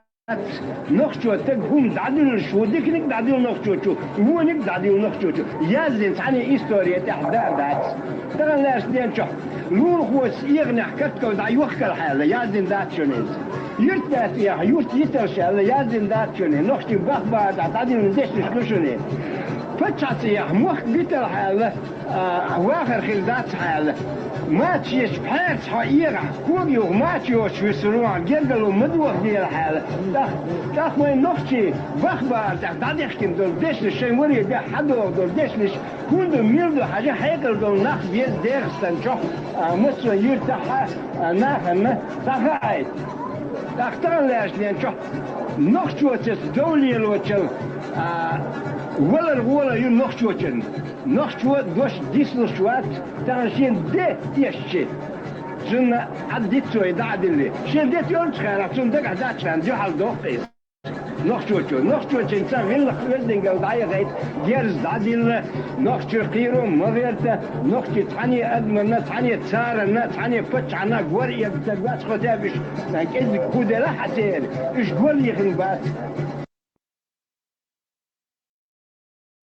نخشو تج هم دعدل شو ديك دعدل نخشو شو هو دعدل نخشو شو يازن ثاني إستورية تحدى دات ترى ناس دين شو لون هو يغني حكتك ودا يوخر حاله يازن دات شنيز يرتاح يا يوت يترش على يازن دات شنيز نخشو بخبا دعدل ندش شنيز فتشات يا موخ بيتر حاله واخر خلدات حاله ما تشيش بحال حقيقة كل يوم ما تشوش في سروع جرجلو مدوخ ديال حاله تاخ وين نختي بخبار تعدي حكم دول ديش شيء وري ده حدو دول ديش كل ميل حاجة هيكل دول ناخ بيز درستن شو مصر يرتاح ناخن تاخايت تاختار لاش لين شو نختو تس دولي لوتشل ولا يوم نخشوتن نخشوت دوش ديسلوشوات تانشين ده يشي جنا عديت سوي دعدلي شين ده يوم تخير عشان ده قاعد عشان جو حال دوقيس نخشوت إنسان من الخوزن قال دعية غيت جرز دعدل نخشو قيرو مغيرته نخشو تعني أدمنا تعني تسارنا تعني فتش عنا قوري يبتدوات خطابش لكن كودة لا حتير إيش قوري يخن بات